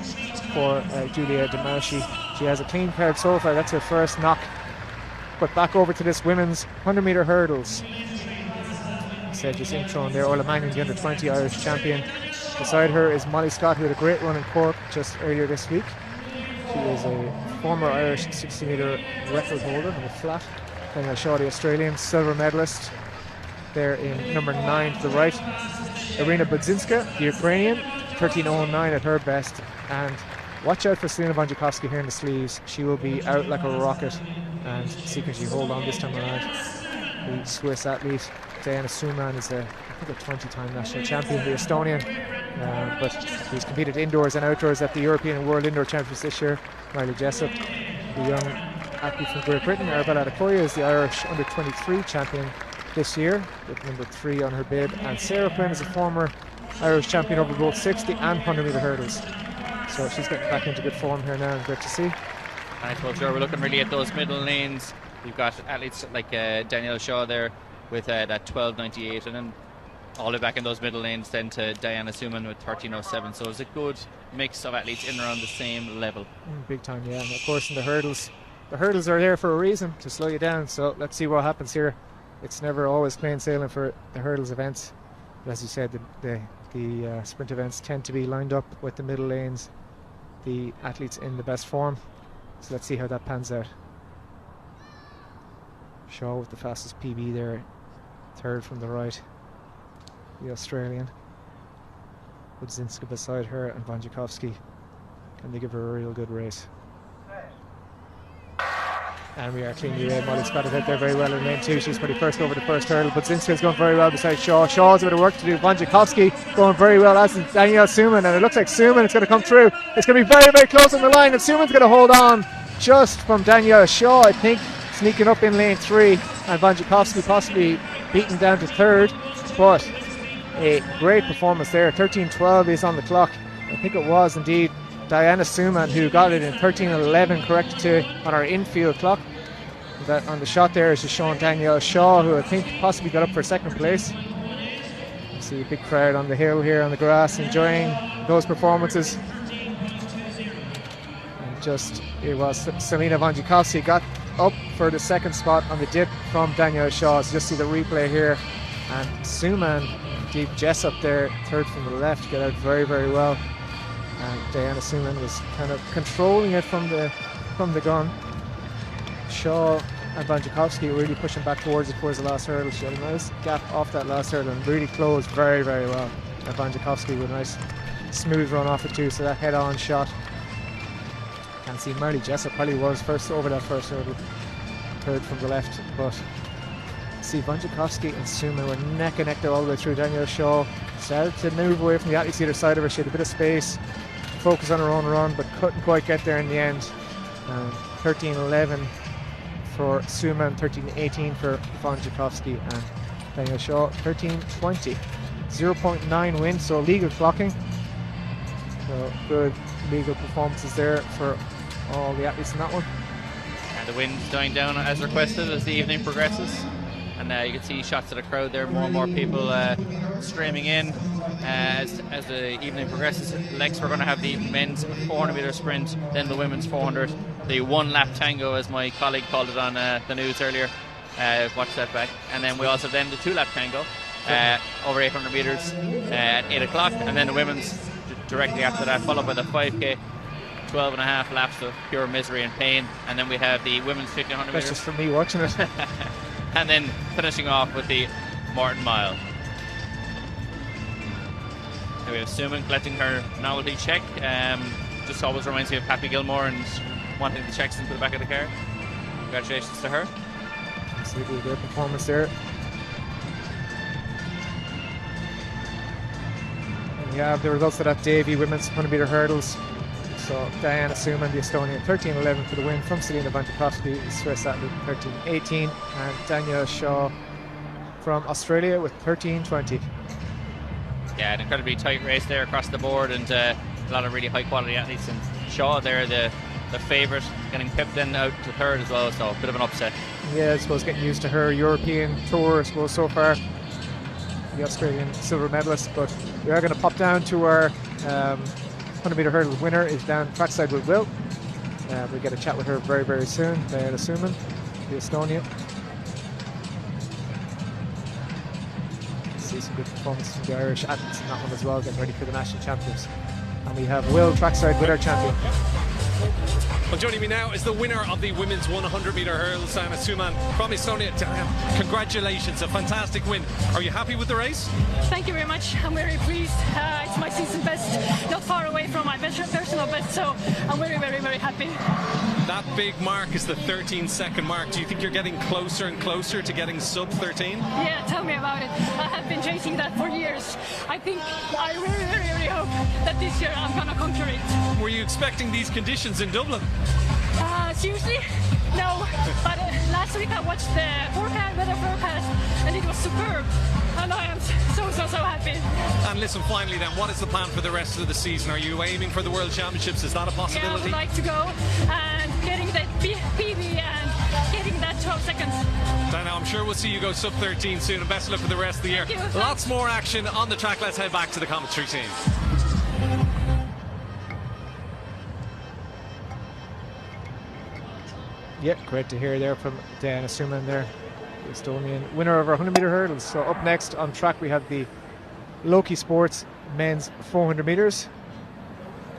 Speaker 2: for Julia Demarchi. She has a clean card so far, that's her first knock. But back over to this women's 100 metre hurdles. I said just intro in there, Orla Mannion, the under 20 Irish champion. Beside her is Molly Scott, who had a great run in Cork just earlier this week. She is a former Irish 60 metre record holder on the flat. Then Shaw, the Australian silver medalist, there in number 9 to the right. Irina Budzinska, the Ukrainian, 13.09 at her best. And watch out for Selina Wojciechowski here in the sleeves. She will be out like a rocket, and see can she hold on this time around. The Swiss athlete Diana Suman is a 20-time national champion, the Estonian, but he's competed indoors and outdoors at the European and World Indoor Championships this year. Marley Jessup, the young athlete from Great Britain. Arabella Adekoya is the Irish under 23 champion this year, with number 3 on her bib. And Sarah Quinn is a former Irish champion over both 60 and 100 metre hurdles. So she's getting back into good form here now, and great to see.
Speaker 3: And I suppose we're looking really at those middle lanes. You've got athletes like Danielle Shaw there with that 12.98, and then all the way back in those middle lanes then to Diana Suman with 13.07. So it was a good mix of athletes in and around the same level.
Speaker 2: Big time, yeah. And of course in the hurdles are there for a reason, to slow you down. So let's see what happens here. It's never always plain sailing for the hurdles events. But as you said, the sprint events tend to be lined up with the middle lanes, the athletes in the best form. So let's see how that pans out. Shaw with the fastest PB there, third from the right, the Australian. Budzinska beside her and Wojciechowski. Can they give her a real good race? And we are cleanly away. Molly Scott is out there very well in lane 2. She's pretty first over the first hurdle. Budzinska's going very well beside Shaw. Shaw's a bit of work to do. Wojciechowski going very well, as is Danielle Suman. And it looks like Suman is going to come through. It's going to be very, very close on the line. And Suman's going to hold on just from Danielle Shaw, I think, sneaking up in lane 3. And Wojciechowski possibly beaten down to third. But a great performance there. 13.12 is on the clock. I think it was indeed Diana Suman who got it in 13.11, corrected to on our infield clock. That on the shot there is just showing Danielle Shaw, who I think possibly got up for second place. You see a big crowd on the hill here on the grass enjoying those performances. And just it was Selena Wojciechowski got up for the second spot on the dip from Danielle Shaw. So just see the replay here, and Suman, Deep Jessup there, third from the left, get out very, very well. And Diana Suman was kind of controlling it from the gun. Shaw and Wojciechowski really pushing back towards the last hurdle. She had a nice gap off that last hurdle and really closed very, very well. And Wojciechowski with a nice smooth run off it too, so that head-on shot. Can't see Marley Jessup probably was first over that first hurdle, third from the left, but see Wojciechowski and Suman were neck and neck there all the way through. Danielle Shaw started to move away from the athletes either side of her. She had a bit of space, focus on her own run, but couldn't quite get there in the end. 13.11 for Suman, 13.18 for Wojciechowski, and Danielle Shaw 13.20. 0.9 win, so legal clocking. So good legal performances there for all the athletes in that one.
Speaker 3: And the wind's dying down as requested as the evening progresses. And you can see shots of the crowd there, more and more people streaming in as the evening progresses. Next we're going to have the men's 400 metre sprint, then the women's 400, the one lap tango as my colleague called it on the news earlier. Watch that back. And then we also have the 2 lap tango over 800 metres at 8 o'clock, and then the women's directly after that, followed by the 5k, 12 and a half laps of pure misery and pain, and then we have the women's 1500 metres.
Speaker 2: That's just for me watching it.
Speaker 3: And then finishing off with the Morton Mile. And we have Suman collecting her novelty check. Just always reminds me of Happy Gilmore and wanting the checks into the back of the car. Congratulations to her.
Speaker 2: Absolutely a great performance there. And we have the results of that Davy women's 100 metre hurdles. So Diana Suman, the Estonian, 13.11 for the win from Selena Wojciechowski, Swiss athlete, 13.18, and Danielle Shaw from Australia with 13.20.
Speaker 3: Yeah, an incredibly tight race there across the board, and a lot of really high quality athletes. And Shaw there, the favourite, getting pipped in out to third as well, so a bit of an upset.
Speaker 2: Yeah, I suppose getting used to her European tour, I suppose, so far, the Australian silver medalist. But we are going to pop down to our 100 metre hurdle winner is down trackside with Will. We'll get a chat with her very, very soon. Diana Suman, the Estonian. See some good performances from the Irish athletes in that one as well, getting ready for the national championships. And we have Will trackside with our champion.
Speaker 1: Well, joining me now is the winner of the women's 100 metre hurdles, Diana Suman from Estonia. Diana, congratulations, a fantastic win. Are you happy with the race?
Speaker 5: Thank you very much. I'm very pleased. It's my season best, not far away from my personal best, so I'm very, very, very happy.
Speaker 1: That big mark is the 13-second mark. Do you think you're getting closer and closer to getting sub 13?
Speaker 5: Yeah, tell me about it. I have been chasing that for years. I really, really, really hope that this year I'm gonna conquer it.
Speaker 1: Were you expecting these conditions in Dublin?
Speaker 5: Seriously? No, but last week I watched the weather forecast, and it was superb. And I am so happy.
Speaker 1: And listen, finally then, what is the plan for the rest of the season? Are you aiming for the World Championships? Is that a possibility?
Speaker 5: Yeah, I would like to go and getting that PB and getting that 12 seconds.
Speaker 1: I know. I'm sure we'll see you go sub 13 soon, and best of luck for the rest of the year. Lots more action on the track. Let's head back to the commentary team.
Speaker 2: Yeah, great to hear there from Dan Asuman there, the Estonian winner of our 100-meter hurdles. So up next on track we have the Loki Sports men's 400 metres.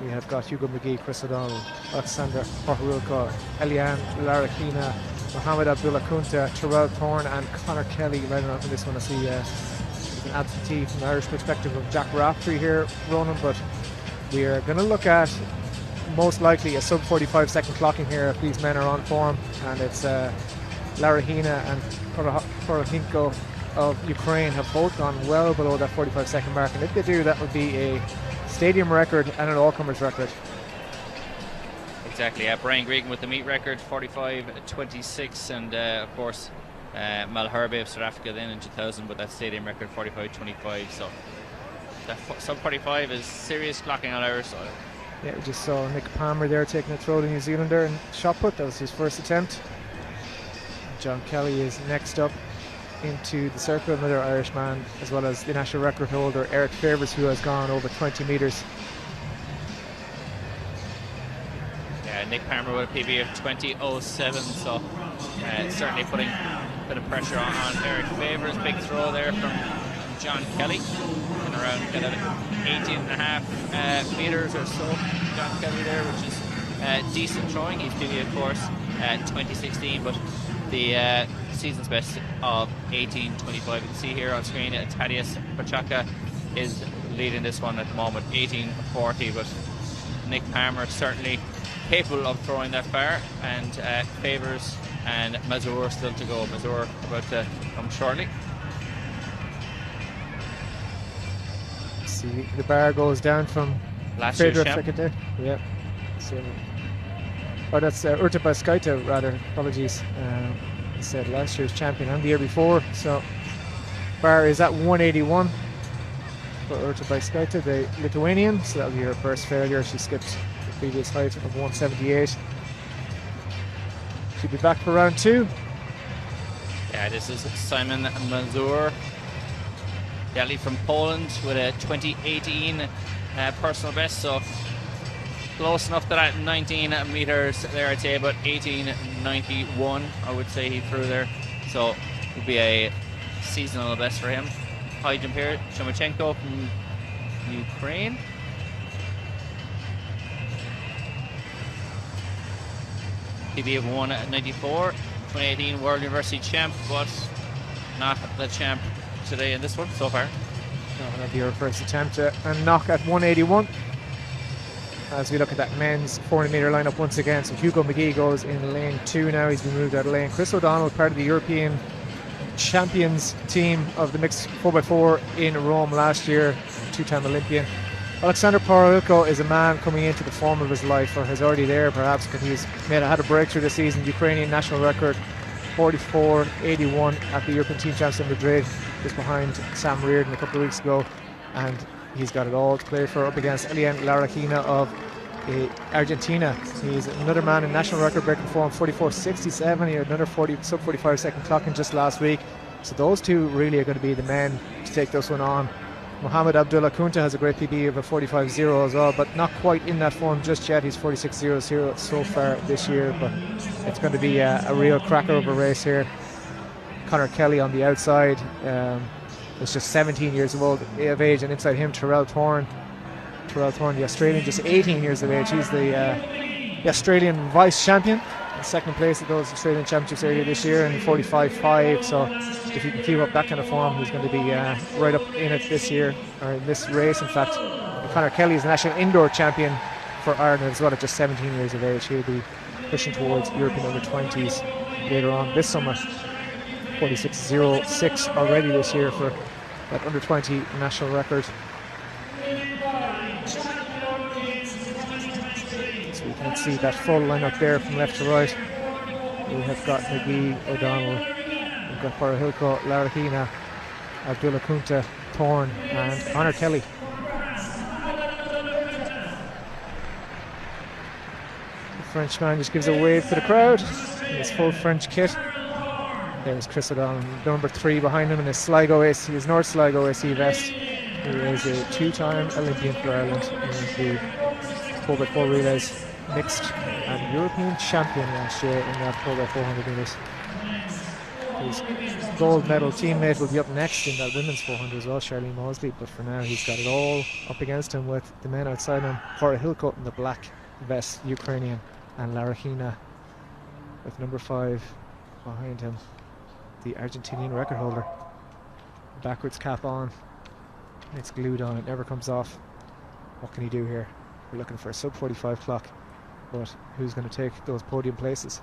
Speaker 2: We have got Hugo McGee, Chris O'Donnell, Alexander Porhuilko, Eliane Larakina, Mohamed Abdullah Kunta, Terrell Thorne and Conor Kelly right on this one. I see an absentee from the Irish perspective of Jack Raftery here, Ronan, but we are going to look at most likely a sub 45 second clocking here if these men are on form, and it's Larahina and Poroshenko of Ukraine have both gone well below that 45 second mark, and if they do, that would be a stadium record and an all-comers record.
Speaker 3: Exactly, Brian Gregan with the meet record 45.26, and of course Malherbe of South Africa then in 2000 with that stadium record 45.25, so that sub 45 is serious clocking on Irish soil.
Speaker 2: Yeah, we just saw Nick Palmer there taking a throw to New Zealander and shot put. That was his first attempt. John Kelly is next up into the circle, another Irishman, as well as the national record holder Eric Favours, who has gone over 20 metres.
Speaker 3: Yeah, Nick Palmer with a PB of 20.07, so certainly putting a bit of pressure on Eric Favours. Big throw there from John Kelly, and around kind of 18.5 metres or so. John Kelly there, which is decent throwing. He's PB, of course, 2016, but the season's best of 18.25. You can see here on screen Tadeusz Pachaka is leading this one at the moment, 18.40, but Nick Palmer certainly capable of throwing that far, and Favours and Mazur still to go. Mazur about to come shortly.
Speaker 2: See, the bar goes down from
Speaker 3: last year's champ.
Speaker 2: Yeah. So, oh, that's Urta Baskaita, rather. Apologies. He said last year's champion and the year before. So, bar is at 181 for Urta Baskaita, the Lithuanian. So that'll be her first failure. She skipped the previous height of 178. She'll be back for round two.
Speaker 3: Yeah, this is Simon Mazur. Delhi from Poland with a 2018 personal best, so close enough to that 19 metres there, I'd say, but 18.91 I would say he threw there, so it would be a seasonal best for him. High jump here, Chomachenko from Ukraine. PB of 194, 2018 World University champ, but not the champ today in this one so far.
Speaker 2: No, that'll be her first attempt and knock at 181. As we look at that men's 400 metre lineup once again, so Hugo McGee goes in lane 2 now. He's been moved out of lane. Chris O'Donnell, part of the European champions team of the mixed 4x4 in Rome last year, two-time Olympian. Alexander Porhuilko is a man coming into the form of his life, or is already there perhaps, because he's had a breakthrough this season. Ukrainian national record 44.81 at the European Team Champs in Madrid, just behind Sam Reardon a couple of weeks ago, and he's got it all to play for up against Eliane Larakina of Argentina. He's another man in national record breaking form, 44.67. He had another sub 45 second clocking just last week, so those two really are going to be the men to take this one on. Mohamed Abdullah Kunta has a great PB of a 45.0 as well, but not quite in that form just yet. He's 46.00 so far this year, but it's going to be a real cracker of a race here. Conor Kelly on the outside is just 17 years of age, and inside him Terrell Thorne, the Australian, just 18 years of age. He's the Australian vice champion, in second place at those Australian Championships earlier this year in 45.5. So if he can keep up that kind of form, he's going to be right up in it this year, or in this race in fact. Conor Kelly is the national indoor champion for Ireland as well at just 17 years of age. He'll be pushing towards European under 20s later on this summer. 46.06 already this year for that under 20 national record. So we can see that full lineup there from left to right. We have got McGee, O'Donnell, we've got Porhuilko, Larakina, Abdullah Kunta, Thorne and Conor Kelly. The Frenchman just gives a wave to the crowd in his full French kit. There's Chris O'Donnell, number 3 behind him in his Sligo AC, his North Sligo AC vest. He is a 2-time Olympian for Ireland in the 4x4 relays mixed and European champion last year in that 4x400 metres. His gold medal teammate will be up next in that women's 400 as well, Charlene Mosley, but for now he's got it all up against him with the men outside him. Porahilko in the black vest, Ukrainian, and Larahina with number 5 behind him, the Argentinian record holder. Backwards cap on, it's glued on, it never comes off. What can he do here? We're looking for a sub 45 clock, but who's going to take those podium places?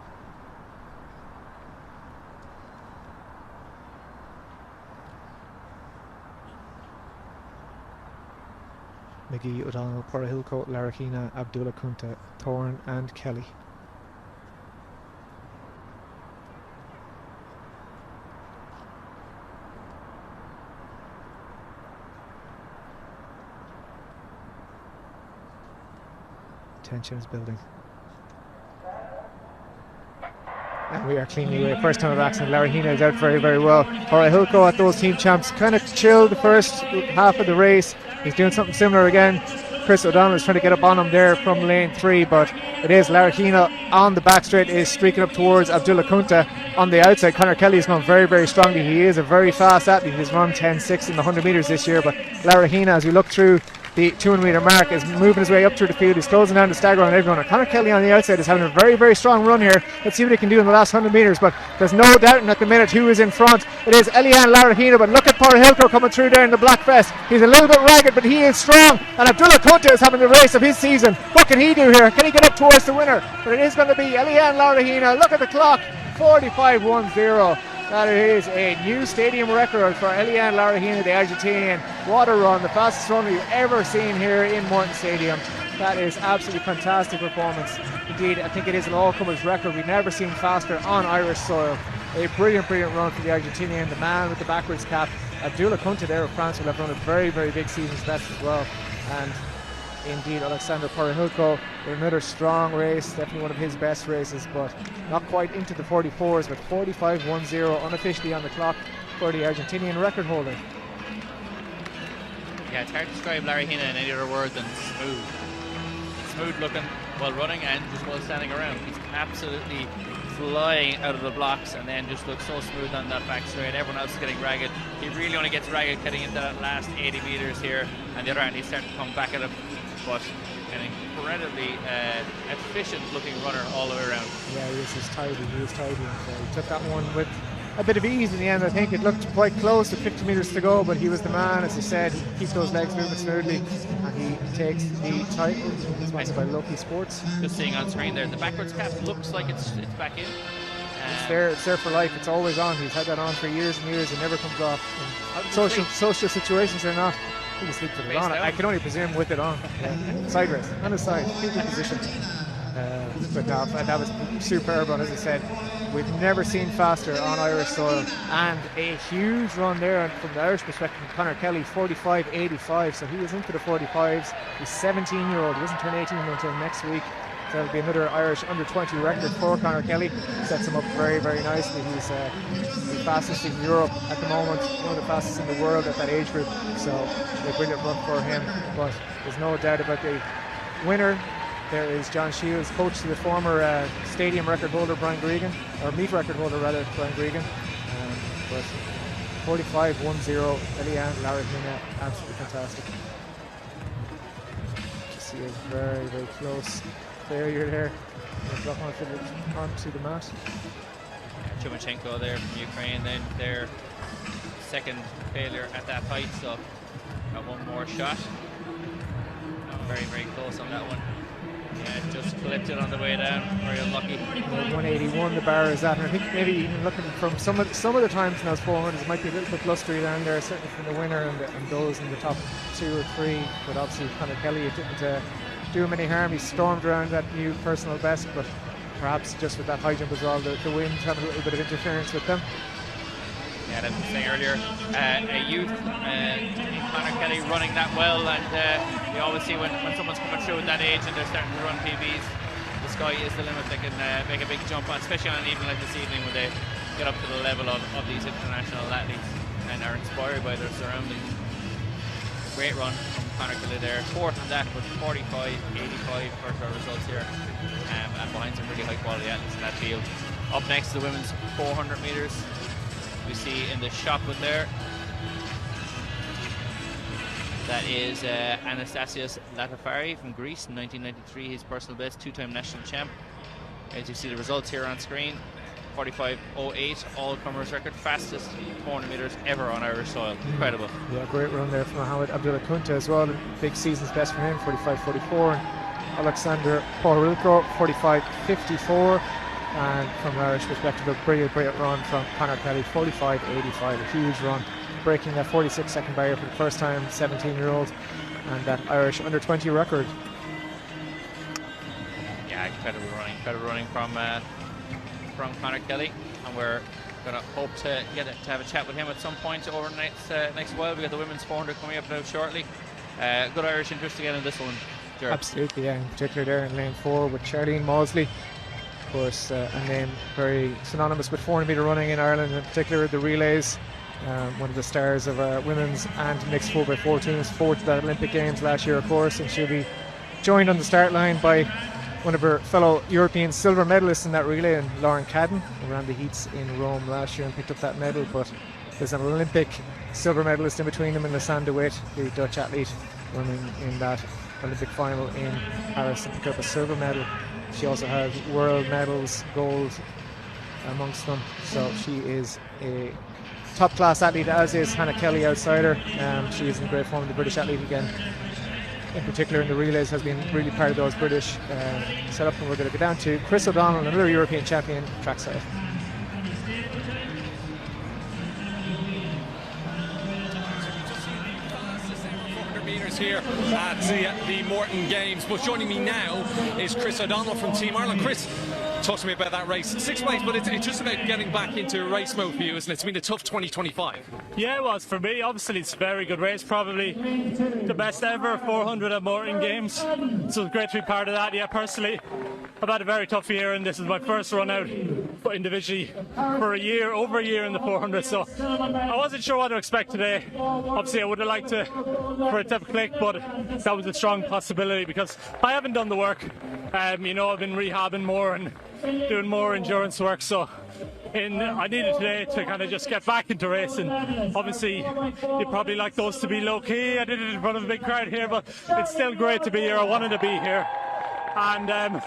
Speaker 2: McGee, O'Donnell, Porahilko, Larahina, Abdullah Kunta, Thorne and Kelly. Tension is building. And we are cleanly away. First time of accident. Larahina is out very, very well. Porahilko at those team champs kind of chilled the first half of the race. He's doing something similar again. Chris O'Donnell is trying to get up on him there from lane 3, but it is Larahina on the back straight is streaking up towards Abdullah Kunta on the outside. Conor Kelly is going very, very strongly. He is a very fast athlete. He's run 10.6 in the 100 metres this year, but Larahina, as we look through the 200 metre mark, is moving his way up through the field. He's closing down the stagger on everyone. Conor Kelly on the outside is having a very, very strong run here. Let's see what he can do in the last 100 metres, but there's no doubting at the minute who is in front. It is Eliane Larahina, but look at Porahilko coming through there in the black vest. He's a little bit ragged, but he is strong, and Abdullah Kunta is having the race of his season. What can he do here? Can he get up towards the winner? But it is going to be Eliane Larahina. Look at the clock, 45.10. That is a new stadium record for Eliane Larahina, the Argentinian. What a run, the fastest run we've ever seen here in Morton Stadium. That is absolutely fantastic performance. Indeed, I think it is an all-comers record. We've never seen faster on Irish soil. A brilliant, brilliant run for the Argentinian, the man with the backwards cap. Abdullah Kunta there of France will have run a very, very big season's best as well. And indeed, Alexander Porahilko, another strong race, definitely one of his best races, but not quite into the 44s, but 45.10 unofficially on the clock for the Argentinian record holder.
Speaker 3: Yeah, it's hard to describe Larahina in any other word than smooth. Smooth looking while running and just while standing around. He's absolutely flying out of the blocks and then just looks so smooth on that back straight. Everyone else is getting ragged. He really only gets ragged getting into that last 80 metres here, and the other athletes start to come back at him. But an incredibly efficient looking runner all the way around.
Speaker 2: Yeah, he is tidy. He is tidy. He took that one with a bit of ease in the end. I think it looked quite close to 50 metres to go, but he was the man, as I said. He keeps those legs moving smoothly, and he takes the title. Sponsored by Loki Sports.
Speaker 3: Just seeing on screen there, the backwards cap looks like it's back in.
Speaker 2: It's there for life. It's always on. He's had that on for years and years. It never comes off. Social situations are not. He can sleep with it on. I can only presume with it on. Side rest on his side, fetal position. But no, that was superb. And as I said, we've never seen faster on Irish soil, and a huge run there. And from the Irish perspective, Conor Kelly 45.85, so he is into the 45s. He's 17-year-old. He doesn't turn 18 until next week. So that'll be another Irish under-20 record for Conor Kelly. Sets him up very, very nicely. He's the fastest in Europe at the moment, one of the fastest in the world at that age group. So a brilliant run for him. But there's no doubt about the winner. There is John Shields, coach to the former stadium record holder Brian Gregan, or meet record holder rather, Brian Gregan. But 45.10, Eliane Larahina, absolutely fantastic. You see a very, very close failure there. Drop onto the mat.
Speaker 3: Chumachenko there from Ukraine, then their second failure at that height, so got one more shot. Very, very close on that one. Yeah, just clipped it on the way down. Very unlucky.
Speaker 2: 181 the bar is at, and I think maybe even looking from some of the times in those 400s, it might be a little bit blustery down there, certainly from the winner and those in the top 2 or 3. But obviously, Conor Kelly, it didn't do him any harm. He stormed around that new personal best, but perhaps just with that high jump as well, the wind had a little bit of interference with them.
Speaker 3: Yeah, as I was saying earlier, a youth in Conor Kelly running that well, and you always see when someone's coming through at that age and they're starting to run PBs, the sky is the limit. They can make a big jump on, especially on an evening like this evening when they get up to the level of these international athletes and are inspired by their surroundings. Great run from Conor Kelly there. Fourth on that with 45-85 first round results here. And behind some really high quality athletes in that field. Up next, the women's 400 metres. We see in the shot put there. That is Anastasios Latafari from Greece in 1993, his personal best, two-time national champ. As you see the results here on screen, 45.08, all-comers record, fastest 400 metres ever on Irish soil. Incredible.
Speaker 2: Yeah, great run there from Mohamed Abdullah Kunta as well. Big season's best for him, 45.44. And Alexander Porilko, 45.54. And from an Irish perspective, a brilliant run from Conor Kelly, 45.85, a huge run, breaking that 46-second barrier for the first time, 17-year-old, and that Irish under-20 record.
Speaker 3: Yeah, incredible running from Conor Kelly, and we're going to hope to have a chat with him at some point over the next while. We got the women's 400 coming up now shortly. Good Irish interest again in this one, Gerard.
Speaker 2: Absolutely, yeah, in particular there in lane 4 with Charlene Mausley. Of course, a name very synonymous with 400 metre running in Ireland, in particular the relays. One of the stars of our women's and mixed 4x4 teams, fourth at the Olympic Games last year, of course, and she'll be joined on the start line by one of her fellow European silver medalists in that relay, and Lauren Cadden, who ran the heats in Rome last year and picked up that medal. But there's an Olympic silver medalist in between them, and Lisanne de Wit, the Dutch athlete, running in that Olympic final in Paris and picked up a silver medal. She also has world medals, gold amongst them, so she is a top class athlete, as is Hannah Kelly outside her. She is in great form. The British athlete again, in particular in the relays, has been really part of those British setup. And we're going to go down to Chris O'Donnell, another European champion trackside.
Speaker 1: Here at the Morton Games, but joining me now is Chris O'Donnell from Team Ireland. Chris, talk to me about that race. Sixth place, but it's just about getting back into race mode for you, isn't it? It's been a tough 2025.
Speaker 6: Yeah, it was for me. Obviously, it's a very good race, probably the best ever 400 at Morton Games. So it's great to be part of that. Yeah, personally, I've had a very tough year, and this is my first run out individually for over a year in the 400. So I wasn't sure what to expect today. Obviously, I would have liked for it to have clicked, but that was a strong possibility because I haven't done the work. I've been rehabbing more and doing more endurance work. So I needed today to kind of just get back into racing. Obviously, you'd probably like those to be low key. I did it in front of a big crowd here, but it's still great to be here. I wanted to be here, and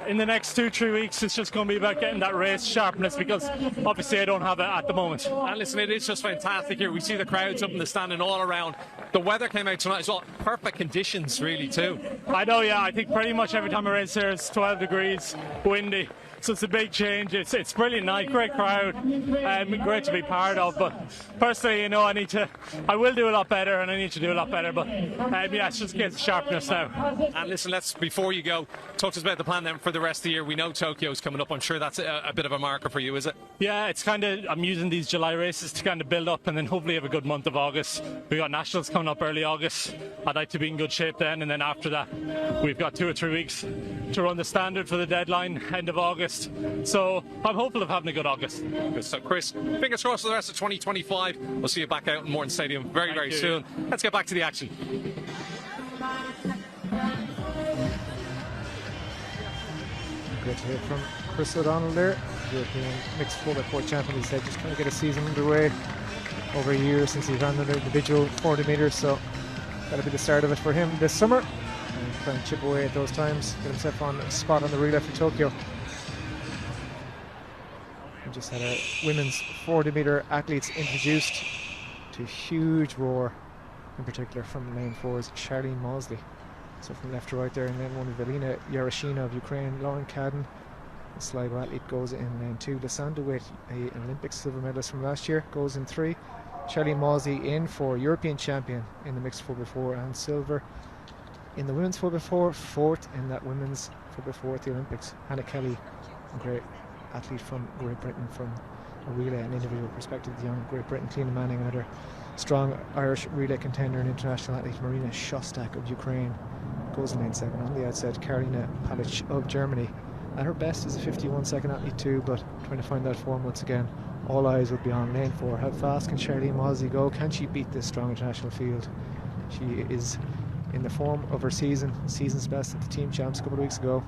Speaker 6: in the next 2-3 weeks, it's just going to be about getting that race sharpness, because obviously I don't have it at the moment.
Speaker 1: And listen, it is just fantastic here. We see the crowds up in the stand and all around. The weather came out tonight as well. Perfect conditions, really, too.
Speaker 6: I know, yeah. I think pretty much every time I race here, it's 12 degrees, windy. So it's a big change. It's brilliant night, great crowd, great to be part of. But personally, I will do a lot better, and I need to do a lot better. But yeah, it's just get sharpness now.
Speaker 1: And listen, before you go, talk to us about the plan then for the rest of the year. We know Tokyo's coming up. I'm sure that's a bit of a marker for you, is it?
Speaker 6: Yeah, it's kind of, I'm using these July races to kind of build up, and then hopefully have a good month of August. We've got nationals coming up early August. I'd like to be in good shape then, and then after that, we've got 2 or 3 weeks to run the standard for the deadline, end of August. So I'm hopeful of having a good August.
Speaker 1: Good. So Chris, fingers crossed for the rest of 2025. We'll see you back out in Morton Stadium very soon. Let's get back to the action.
Speaker 2: Great to hear from Chris O'Donnell there, European mixed 4x4 champion. He said just trying to get a season underway, over a year since he ran the individual 40 metres, so that'll be the start of it for him this summer. And try and chip away at those times, get himself on a spot on the relay for Tokyo. We just had a women's 40 metre athletes introduced to a huge roar, in particular from lane 4's Charlene Mausley. So from left to right there in lane 1, Velina Yarashina of Ukraine, Lauren Cadden, the Sligo athlete, goes in lane 2. Lisanne de Wit, an Olympic silver medalist from last year, goes in 3. Charlene Mausley in for European champion in the mixed 4x4 and silver in the women's 4x4, fourth in that women's 4x4 at the Olympics. Hannah Kelly, a great athlete from Great Britain, from a relay and individual perspective, the young Great Britain. Tina Manning, another strong Irish relay contender and international athlete. Marina Shostak of Ukraine goes in lane 7. On the outside, Karina Palic of Germany at her best is a 51-second athlete too, but trying to find that form once again. All eyes will be on lane 4. How fast can Charlene Mosey go? Can she beat this strong international field? She is in the form of her season's best at the team champs a couple of weeks ago.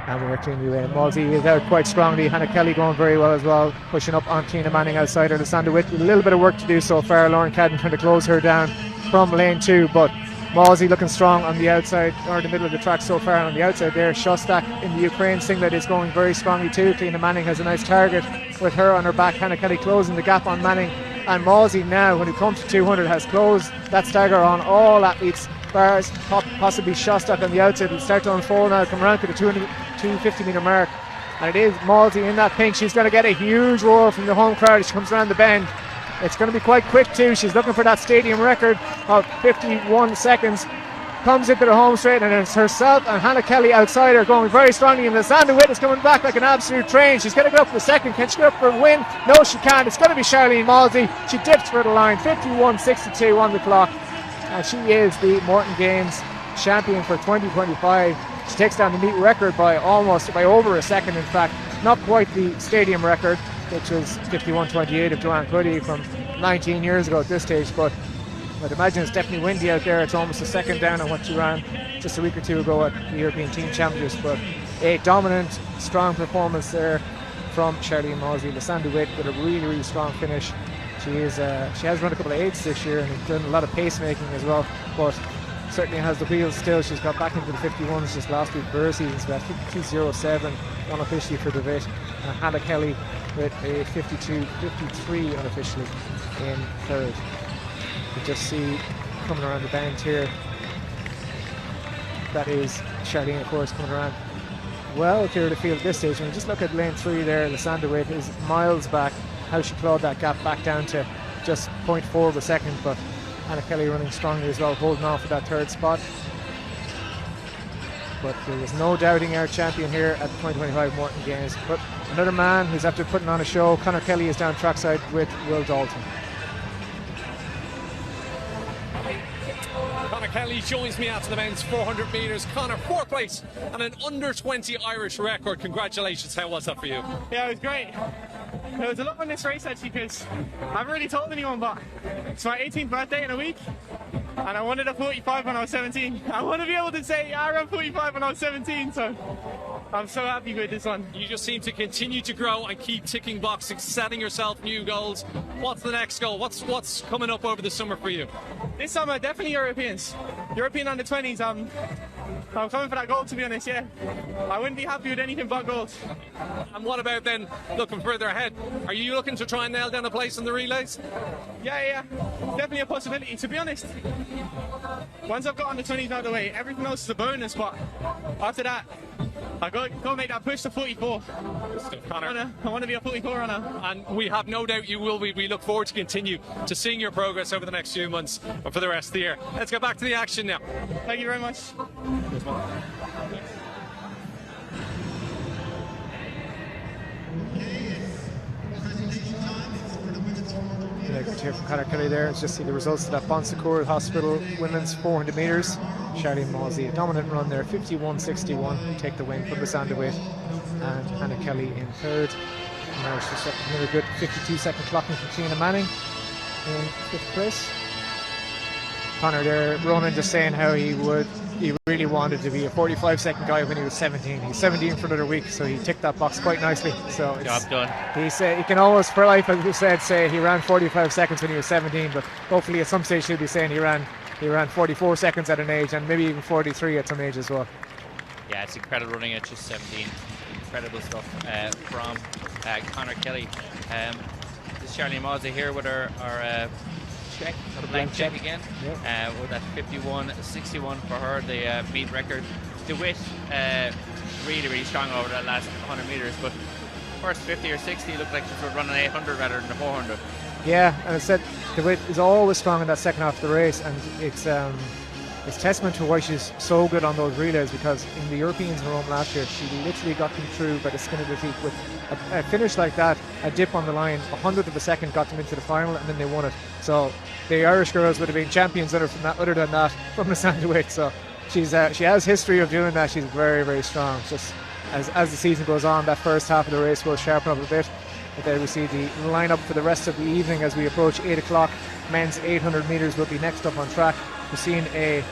Speaker 2: And we're cleanly away. Mosey is out quite strongly. Hannah Kelly going very well as well, pushing up on Tina Manning outside her. Lysandra Witt with a little bit of work to do so far. Lauren Cadden trying to close her down from lane 2, but Mosey looking strong on the outside, or the middle of the track so far. On the outside there, Shostak in the Ukraine singlet is going very strongly too. Tina Manning has a nice target with her on her back. Hannah Kelly closing the gap on Manning, and Mosey now, when it comes to 200, has closed that stagger on all athletes, bars possibly Shostak on the outside. Will start to unfold now, come around to the 250 metre mark, and it is Mosey in that pink. She's going to get a huge roar from the home crowd as she comes around the bend. It's going to be quite quick too. She's looking for that stadium record of 51 seconds. Comes into the home straight, and it's herself and Hannah Kelly outside her going very strongly. And Lysandra Witt is coming back like an absolute train. She's going to get up for a second. Can she get up for a win? No, she can't. It's going to be Charlene Mosey. She dips for the line. 51.62 on the clock, and she is the Morton Games champion for 2025. She takes down the meet record by over a second. In fact, not quite the stadium record, which was 51.28 of Joanne Cuddy from 19 years ago at this stage, but I'd imagine it's definitely windy out there. It's almost a second down on what she ran just a week or two ago at the European Team Championships, but a dominant, strong performance there from Charlene Mosey. Lysandra Witt with a really, really strong finish. She has run a couple of 8s this year and done a lot of pacemaking as well, but certainly has the wheels still. She's got back into the 51s just last week for her season, so 52.07 unofficially for DeWitt, and Hannah Kelly with a 52.53 unofficially in third. You just see coming around the bend here, that is Charlene, of course, coming around well clear of the field at this stage. When you just look at lane 3 there, Lysandra Witt is miles back. How she clawed that gap back down to just 0.4 of a second, but Hannah Kelly running strongly as well, holding on for that third spot. But there was no doubting our champion here at the 2025 Morton Games. But another man who's after putting on a show, Conor Kelly, is down trackside with Will Dalton.
Speaker 1: Conor Kelly joins me after the men's 400 metres. Conor, 4th place and an under 20 Irish record. Congratulations. How was that for you?
Speaker 7: Yeah, it was great. There was a lot on this race actually, because I haven't really told anyone, but it's my 18th birthday in a week, and I wanted a 45 when I was 17. I want to be able to say, yeah, I ran 45 when I was 17, so I'm so happy with this one.
Speaker 1: You just seem to continue to grow and keep ticking boxes, setting yourself new goals. What's the next goal? What's coming up over the summer for you?
Speaker 7: This summer, definitely European under 20s. I'm coming for that gold, to be honest, yeah. I wouldn't be happy with anything but gold.
Speaker 1: And what about then looking further ahead? Are you looking to try and nail down a place in the relays?
Speaker 7: Yeah. Definitely a possibility. To be honest, once I've got under 20s out of the way, everything else is a bonus, but after that, I got to make that push to 44.
Speaker 1: Conor,
Speaker 7: I want to be a 44 runner.
Speaker 1: And we have no doubt you will be. We look forward to continue to seeing your progress over the next few months and for the rest of the year. Let's get back to the action now.
Speaker 7: Thank you very much.
Speaker 2: Good to hear from Conor Kelly there. Let's just see the results of that Bon Secours Hospital women's 400 metres. Charlene Mosey, a dominant run there, 51.61, take the win from Lysandra Witt, and Hannah Kelly in third. Now she's set another good 52-second clocking from Tina Manning in 5th place. Conor there, Ronan just saying how he really wanted to be a 45-second guy when he was 17. He's 17 for another week, so he ticked that box quite nicely. So it's,
Speaker 3: job done.
Speaker 2: He said he can always, for life, as you said, say he ran 45 seconds when he was 17, but hopefully at some stage he'll be saying he ran 44 seconds at an age, and maybe even 43 at some age as well.
Speaker 3: Yeah, it's incredible running at just 17. Incredible stuff from Conor Kelly. This is Charlene Mosey here with our check, blank check again. Yep. With that 51.61 for her, the meet record. DeWitt really strong over that last 100 metres, but first 50 or 60 looked like she was running 800 rather than the 400.
Speaker 2: Yeah, and I said DeWitt is always strong in that second half of the race, and it's testament to why she's so good on those relays, because in the Europeans in Rome last year, she literally got them through by the skin of their teeth. With a finish like that, a dip on the line, 100th of a second got them into the final, and then they won it. So the Irish girls would have been champions other than that from Lysandra Witt. So she has history of doing that. She's very, very strong. Just as the season goes on, that first half of the race will sharpen up a bit. But there we see the lineup for the rest of the evening as we approach 8 o'clock. Men's 800 metres will be next up on track. We've seen a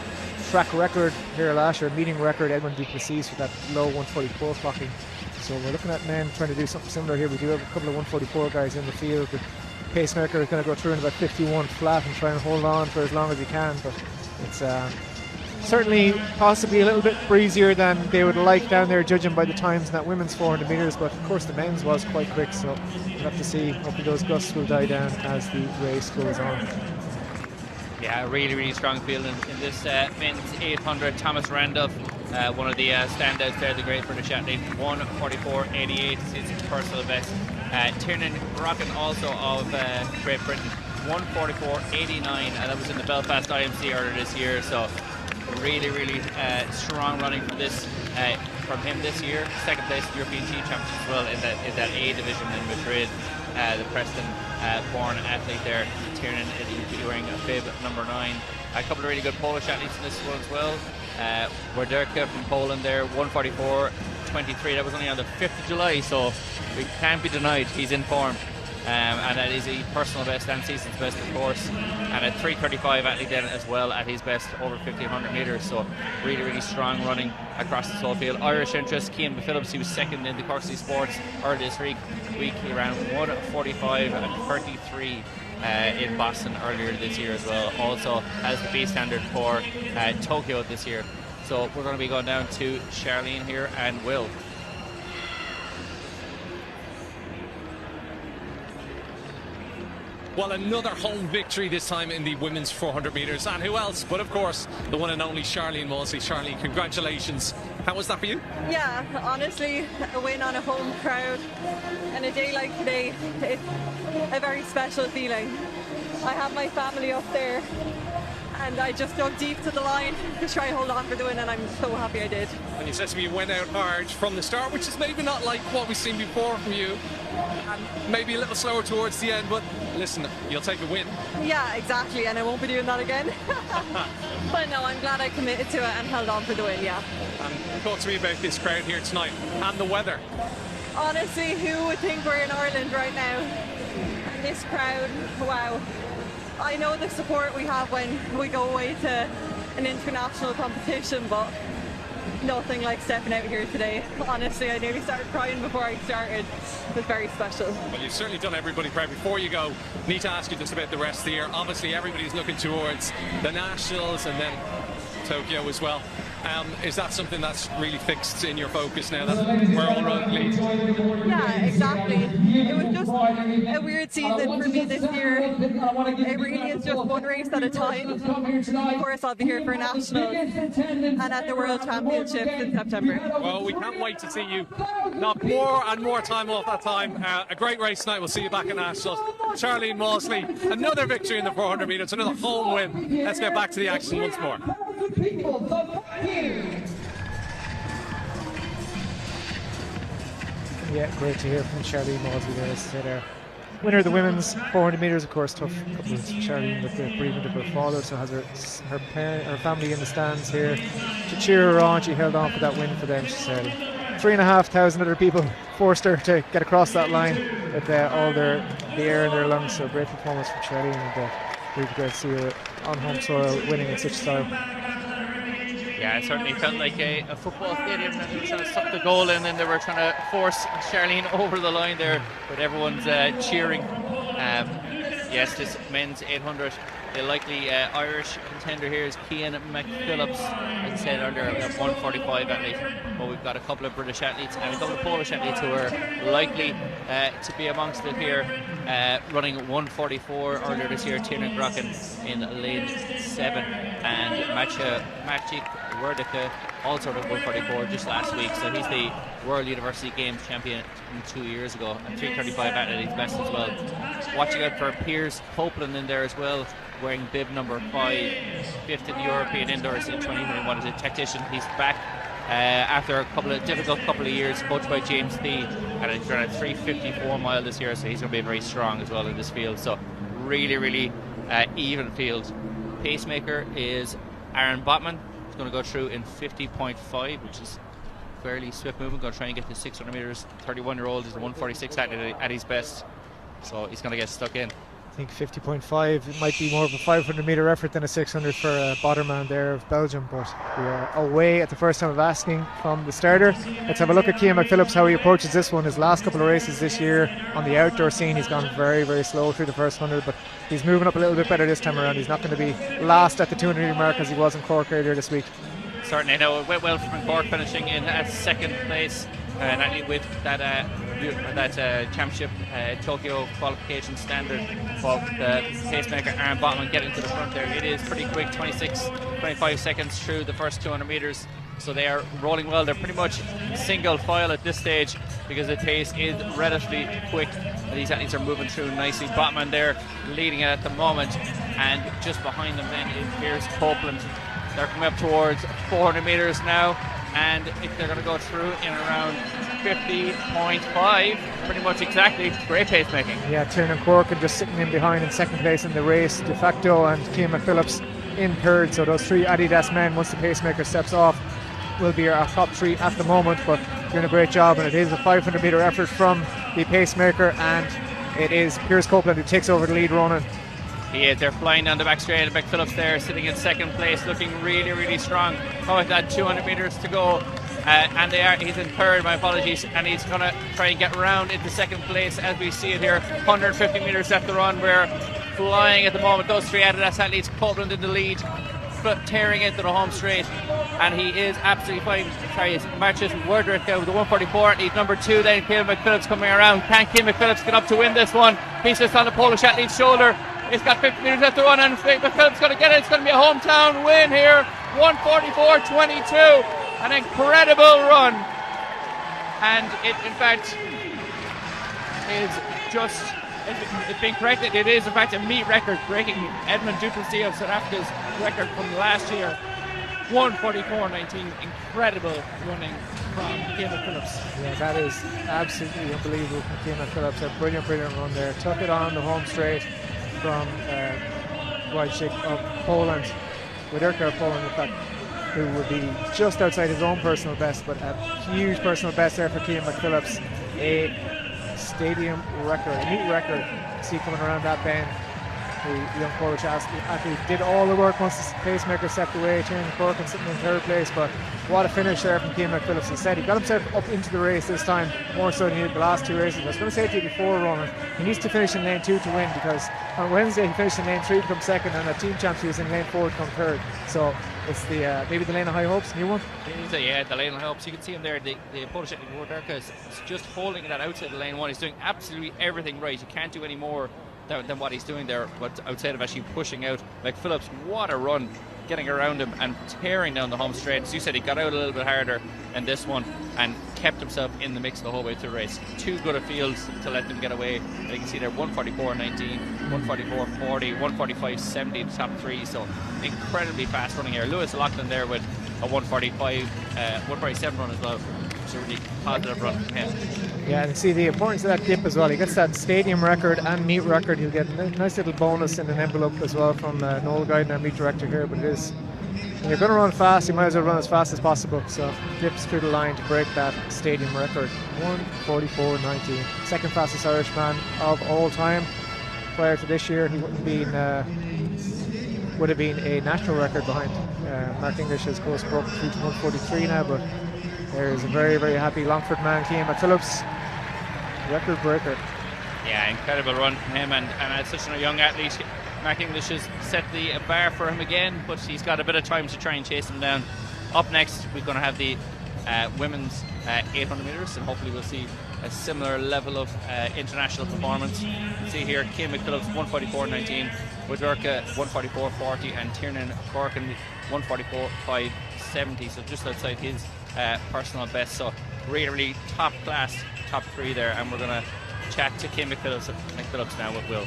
Speaker 2: track record here last year, meeting record, Edmund Duplessis with that low 144 clocking. So we're looking at men trying to do something similar here. We do have a couple of 144 guys in the field. The pacemaker is going to go through in about 51 flat and try and hold on for as long as he can. But it's certainly possibly a little bit breezier than they would like down there, judging by the times in that women's 400 metres. But of course the men's was quite quick, so we'll have to see. Hopefully those gusts will die down as the race goes on.
Speaker 3: Yeah, really strong field in this men's 800. Thomas Randolph, one of the standouts there, the great British athlete, 1:44.88 is his personal best. Tiernan Rocken, also of Great Britain, 1:44.89, and that was in the Belfast IMC earlier this year. So really strong running for this from him this year. Second place at European Team Championship as well in that A division in Madrid. The Preston born athlete there, Tiernan, wearing a bib number 9. A couple of really good Polish athletes in this one as well. Werderka from Poland there, 1:44.23. That was only on the 5th of July, so it can't be denied he's in form. And that is a personal best and season's best, of course. And a 3:35 athlete then as well at his best over 1,500 metres. So really strong running across the whole field. Irish interest, Cian Phillips, he was second in the Corsi Sports earlier this week. He ran 1:45.33 in Boston earlier this year as well. Also has the B standard for Tokyo this year. So we're going to be going down to Charlene here and Will.
Speaker 1: Well, another home victory this time in the women's 400 metres. And who else but, of course, the one and only Charlene Mosley. Charlene, congratulations. How was that for you?
Speaker 8: Yeah, honestly, a win on a home crowd and a day like today, it's a very special feeling. I have my family up there and I just dug deep to the line to try and hold on for the win, and I'm so happy I did.
Speaker 1: And you said to me you went out hard from the start, which is maybe not like what we've seen before from you, and maybe a little slower towards the end, but listen, you'll take a win.
Speaker 8: Yeah, exactly, and I won't be doing that again. But no, I'm glad I committed to it and held on for the win, yeah.
Speaker 1: And talk to me about this crowd here tonight and the weather.
Speaker 8: Honestly, who would think we're in Ireland right now? And this crowd, wow. I know the support we have when we go away to an international competition, but nothing like stepping out here today. Honestly, I nearly started crying before I started. It was very special.
Speaker 1: Well, you've certainly done everybody proud. Before you go, need to ask you just about the rest of the year. Obviously, everybody's looking towards the Nationals and then Tokyo as well. Is that something that's really fixed in your focus now that we're all running leads?
Speaker 8: Yeah, exactly. It was just a weird season for me this year. It really is just one race at a time. Of course, I'll be here for Nationals and at the World Championships in September.
Speaker 1: Well, we can't wait to see you knock more and more time off that time. A great race tonight. We'll see you back at Nationals. Charlene Mosley, another victory in the 400 metres, another home win. Let's get back to the action once more.
Speaker 2: Yeah, great to hear from Charlene Mosley there. As I said, winner of the women's 400 metres, of course, tough couple of Charlene with the bereavement of her father, so has her family in the stands here to cheer her on. She held on for that win for them. She said 3,500 other people forced her to get across that line with all the air in their lungs. So great performance from Charlene, and really great to see her on home soil winning in such style.
Speaker 3: Yeah, it certainly felt like a football stadium, and they were trying to suck the goal in, and they were trying to force Charlene over the line there, but everyone's cheering. Yes, this men's 800, the likely Irish contender here is Cian McPhillips, as I said earlier, a 1:45 athlete. But we've got a couple of British athletes and a couple of Polish athletes who are likely to be amongst it here, running 1:44 earlier this year. Tiernan Rocken in lane 7, and Maciej Werdyka also did 1:44 just last week, so he's the World University Games champion 2 years ago, and 3:35 athlete best as well. Watching out for Piers Copeland in there as well, wearing bib number 5, 5th in the European Indoors in 2021 as a tactician. He's back after a difficult couple of years, coached by James Thee, and he's run a 3:54 mile this year, so he's going to be very strong as well in this field. So really even field. Pacemaker is Aaron Botman. He's going to go through in 50.5, which is fairly swift movement, going to try and get to 600 metres. 31-year-old is a 146 at his best, so he's going to get stuck in.
Speaker 2: I think 50.5, it might be more of a 500 metre effort than a 600 for a Botterman there of Belgium, but we are away at the first time of asking from the starter. Let's have a look at Cian McPhillips, how he approaches this one. His last couple of races this year on the outdoor scene, he's gone very, very slow through the first 100, but he's moving up a little bit better this time around. He's not going to be last at the 200 metre mark as he was in Cork earlier this week.
Speaker 3: Certainly, no, it went well from Cork, finishing in second place, not only with that championship Tokyo qualification standard, but the pacemaker Aaron Botman getting to the front there. It is pretty quick, 25 seconds through the first 200 metres, so they are rolling well. They're pretty much single file at this stage because the pace is relatively quick. These athletes are moving through nicely. Botman there leading it at the moment, and just behind them then is Piers Copeland. They're coming up towards 400 metres now, and if they're going to go through in around 50.5, pretty much exactly. Great pacemaking.
Speaker 2: Yeah, Tiernan Corkin just sitting in behind in second place in the race de facto, and Cian McPhillips in third. So those three Adidas men, once the pacemaker steps off, will be our top three at the moment, but doing a great job. And it is a 500 metre effort from the pacemaker, and it is Piers Copeland who takes over the lead, Ronan.
Speaker 3: Yeah, they're flying down the back straight. McPhillips there sitting in second place, looking really, really strong. With that 200 metres to go, and he's in third, my apologies, and he's going to try and get round into second place as we see it here. 150 metres left to run. We're flying at the moment. Those three Adidas athletes, Copeland in the lead, but tearing into the home straight, and he is absolutely fine. Sorry, it's Marcus Wordrick with the 144 athlete number 2. Then Cian McPhillips coming around. Can Cian McPhillips get up to win this one? He's just on the Polish athlete's shoulder. He's got 50 metres left to run, and McPhillips going to get it. It's going to be a hometown win here. 144.22, an incredible run, and it in fact is just, it's been corrected. It is in fact a meet record, breaking Edmund Duplessis of South Africa's record from last year. 144.19, incredible running from Cian McPhillips.
Speaker 2: Yeah, that is absolutely unbelievable from Cian McPhillips. A brilliant run there. Took it on the home straight from Wojciech of Poland, Widerka of Poland, in fact, who would be just outside his own personal best, but a huge personal best there for Cian McPhillips. A stadium record, a meet record. See coming around that bend. The young Polish athlete did all the work once the pacemaker stepped away. Tiernan Corkin sitting in third place, but what a finish there from Cian McPhillips. Instead, he got himself up into the race this time, more so than he did the last two races. I was going to say to you before, Ronan, he needs to finish in lane 2 to win, because on Wednesday he finished in lane 3 to come second, and at Team Champs he was in lane 4 to come third. So it's the maybe the lane of high hopes, new one.
Speaker 3: Yeah, the lane of high hopes. You can see him there. The Polish athlete Widerka is just holding that outside of lane 1. He's doing absolutely everything right. You can't do any more than what he's doing there, but outside of actually pushing out McPhillips. What a run, getting around him and tearing down the home straight. As you said, he got out a little bit harder in this one and kept himself in the mix the whole way through the race. Too good a field to let them get away. And you can see there 144.19, 144.40, 145.70 the top three, so incredibly fast running here. Lewis Loughlin there with a 147 run as well. It's a really positive run from him.
Speaker 2: Yeah, and see the importance of that dip as well. He gets that stadium record and meet record. He'll get a nice little bonus in an envelope as well from Noel Guyton, our meet director here. But it is, when you're going to run fast, you might as well run as fast as possible. So dips through the line to break that stadium record. 144.19. Second fastest Irishman of all time. Prior to this year, he would have been a national record behind. Mark English has, of course, broken through to 143 now, but there's a very, very happy Longford man, Cian McPhillips, record breaker.
Speaker 3: Yeah, incredible run from him, and as such a young athlete, Mark English has set the bar for him again, but he's got a bit of time to try and chase him down. Up next, we're going to have the women's 800 metres, and hopefully we'll see a similar level of international performance. You can see here Cian McPhillips 144.19, Widerka 144.40, and Tiernan Corkin 144.570, so just outside his personal best. So really, really top class, top three there, and we're going to chat to Cian McPhillips now with Will.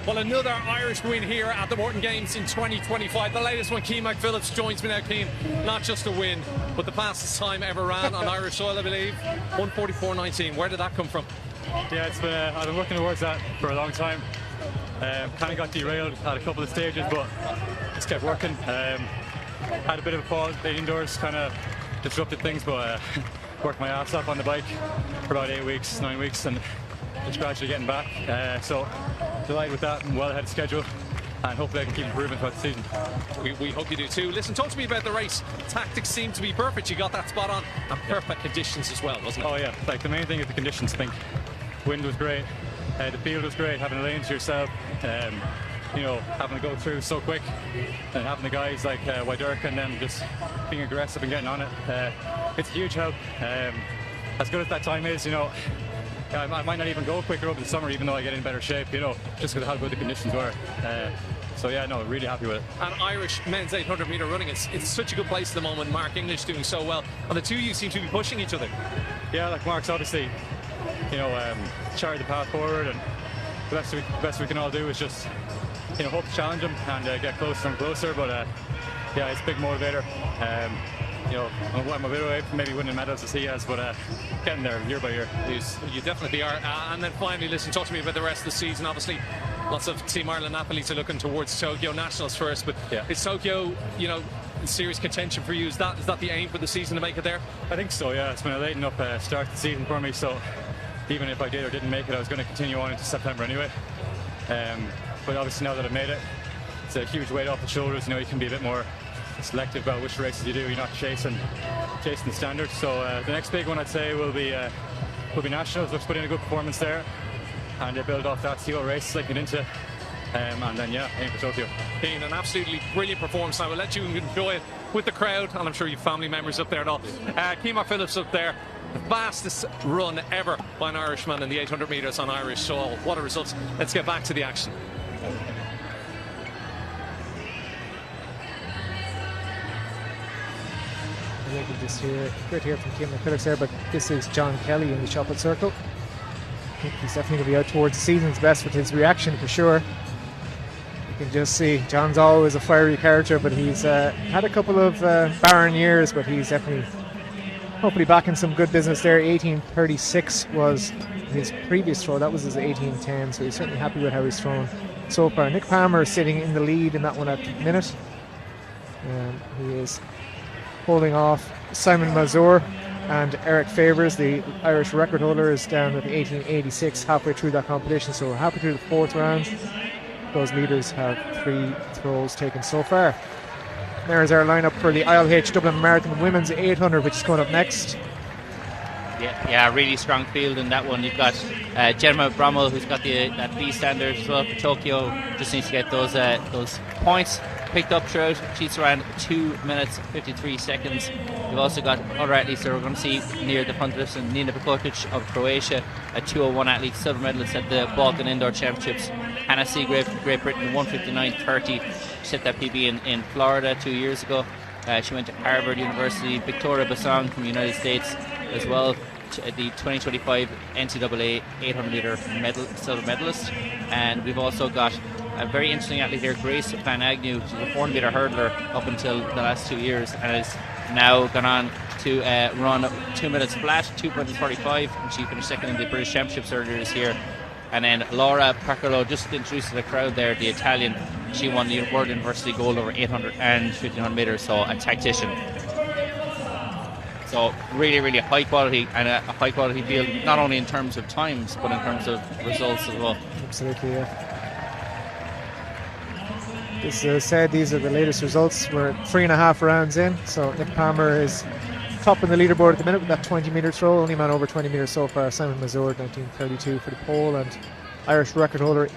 Speaker 1: Well, another Irish win here at the Morton Games in 2025. The latest one. Cian McPhillips joins me now. Cian, not just a win, but the fastest time ever ran on Irish soil, I believe. 144.19. Where did that come from?
Speaker 6: Yeah, it's been I've been working towards that for a long time. Kind of got derailed at a couple of stages, but just kept working. had a bit of a fall indoors, kind of disrupted things, but worked my ass off on the bike for about 9 weeks, and just gradually getting back. So delighted with that and well ahead of schedule. And hopefully I can keep improving throughout the season.
Speaker 1: We hope you do too. Listen, talk to me about the race. Tactics seem to be perfect. You got that spot on, and perfect conditions as well, wasn't it?
Speaker 6: Oh yeah, like the main thing is the conditions. I think wind was great, the field was great, having a lane to yourself, you know, having to go through so quick, and having the guys like Wyderk and them just being aggressive and getting on it. It's a huge help. As good as that time is, you know, I might not even go quicker over the summer, even though I get in better shape, you know, just because of how good the conditions were. So yeah, no, really happy with it.
Speaker 1: And Irish men's 800 metre running, it's such a good place at the moment. Mark English doing so well, and the two of you seem to be pushing each other.
Speaker 6: Yeah, like Mark's obviously, you know, charted the path forward, and the best we can all do is just, you know, hope to challenge him and get closer and closer. But yeah, it's a big motivator. You know, I'm a bit away from maybe winning medals as he has, but getting there year by year.
Speaker 1: You definitely are. And then finally, listen, talk to me about the rest of the season. Obviously, lots of Team Ireland athletes are looking towards Tokyo Nationals first, but
Speaker 6: yeah.
Speaker 1: Is Tokyo, you know, serious contention for you? Is that the aim for the season, to make it there?
Speaker 6: I think so, yeah. It's been a late enough start to the season for me, so even if I did or didn't make it, I was going to continue on into September anyway. But obviously now that I've made it, it's a huge weight off the shoulders. You know, you can be a bit more selective about which races you do. You're not chasing the standards. So the next big one I'd say will be Nationals. Let's put in a good performance there and build off that, see what races I get into, and then yeah, aim for Tokyo.
Speaker 1: Been an absolutely brilliant performance. I will let you enjoy it with the crowd, and I'm sure you have family members up there and all. Keemar Phillips up there, the fastest run ever by an Irishman in the 800 metres on Irish soil. What a result. Let's get back to the action.
Speaker 2: You can just hear, great to hear from Keemar Phillips there, but this is John Kelly in the chocolate circle. I think he's definitely going to be out towards the season's best with his reaction for sure. You can just see John's always a fiery character, but he's had a couple of barren years, but he's definitely hopefully back in some good business there. 18:36 was his previous throw. That was his 18:10, so he's certainly happy with how he's thrown so far. Nick Palmer is sitting in the lead in that one at the minute. He is holding off Simon Mazur, and Eric Favours, the Irish record holder, is down at 18:86 halfway through that competition. So we're halfway through the fourth round. Those leaders have 3 throws taken so far. There's our lineup for the ILH Dublin Marathon Women's 800, which is going up next.
Speaker 3: Yeah, really strong field in that one. You've got Gemma Brommel, who's got that B standard as well for Tokyo. Just needs to get those points picked up throughout. She's around 2 minutes 53 seconds. You've also got other athletes that we're going to see near the front of this, and Nina Pekovic of Croatia, a 201 athlete, silver medalist at the Balkan Indoor Championships. Hannah Seagrave from Great Britain, 1:59.30. She set that PB in Florida 2 years ago. She went to Harvard University. Victoria Basong from the United States as well, the 2025 NCAA 800 meter silver medalist. And we've also got a very interesting athlete here, Grace Van Agnew. She's a 400 meter hurdler up until the last 2 years, and has now gone on to run 2 minutes flat, 2:45, and she finished second in the British Championships earlier this year. And then Laura Parcolo, just introduced to the crowd there, the Italian, she won the World University gold over 800 and 1500 metres, so a tactician. So really, really high quality, and a high quality field, not only in terms of times, but in terms of results as well.
Speaker 2: Absolutely, yeah. As said, these are the latest results. We're 3.5 rounds in, so Nick Palmer is top in the leaderboard at the minute with that 20 metre throw. Only man over 20 metres so far. Simon Mazur, 19:32 for the pole, and Irish record holder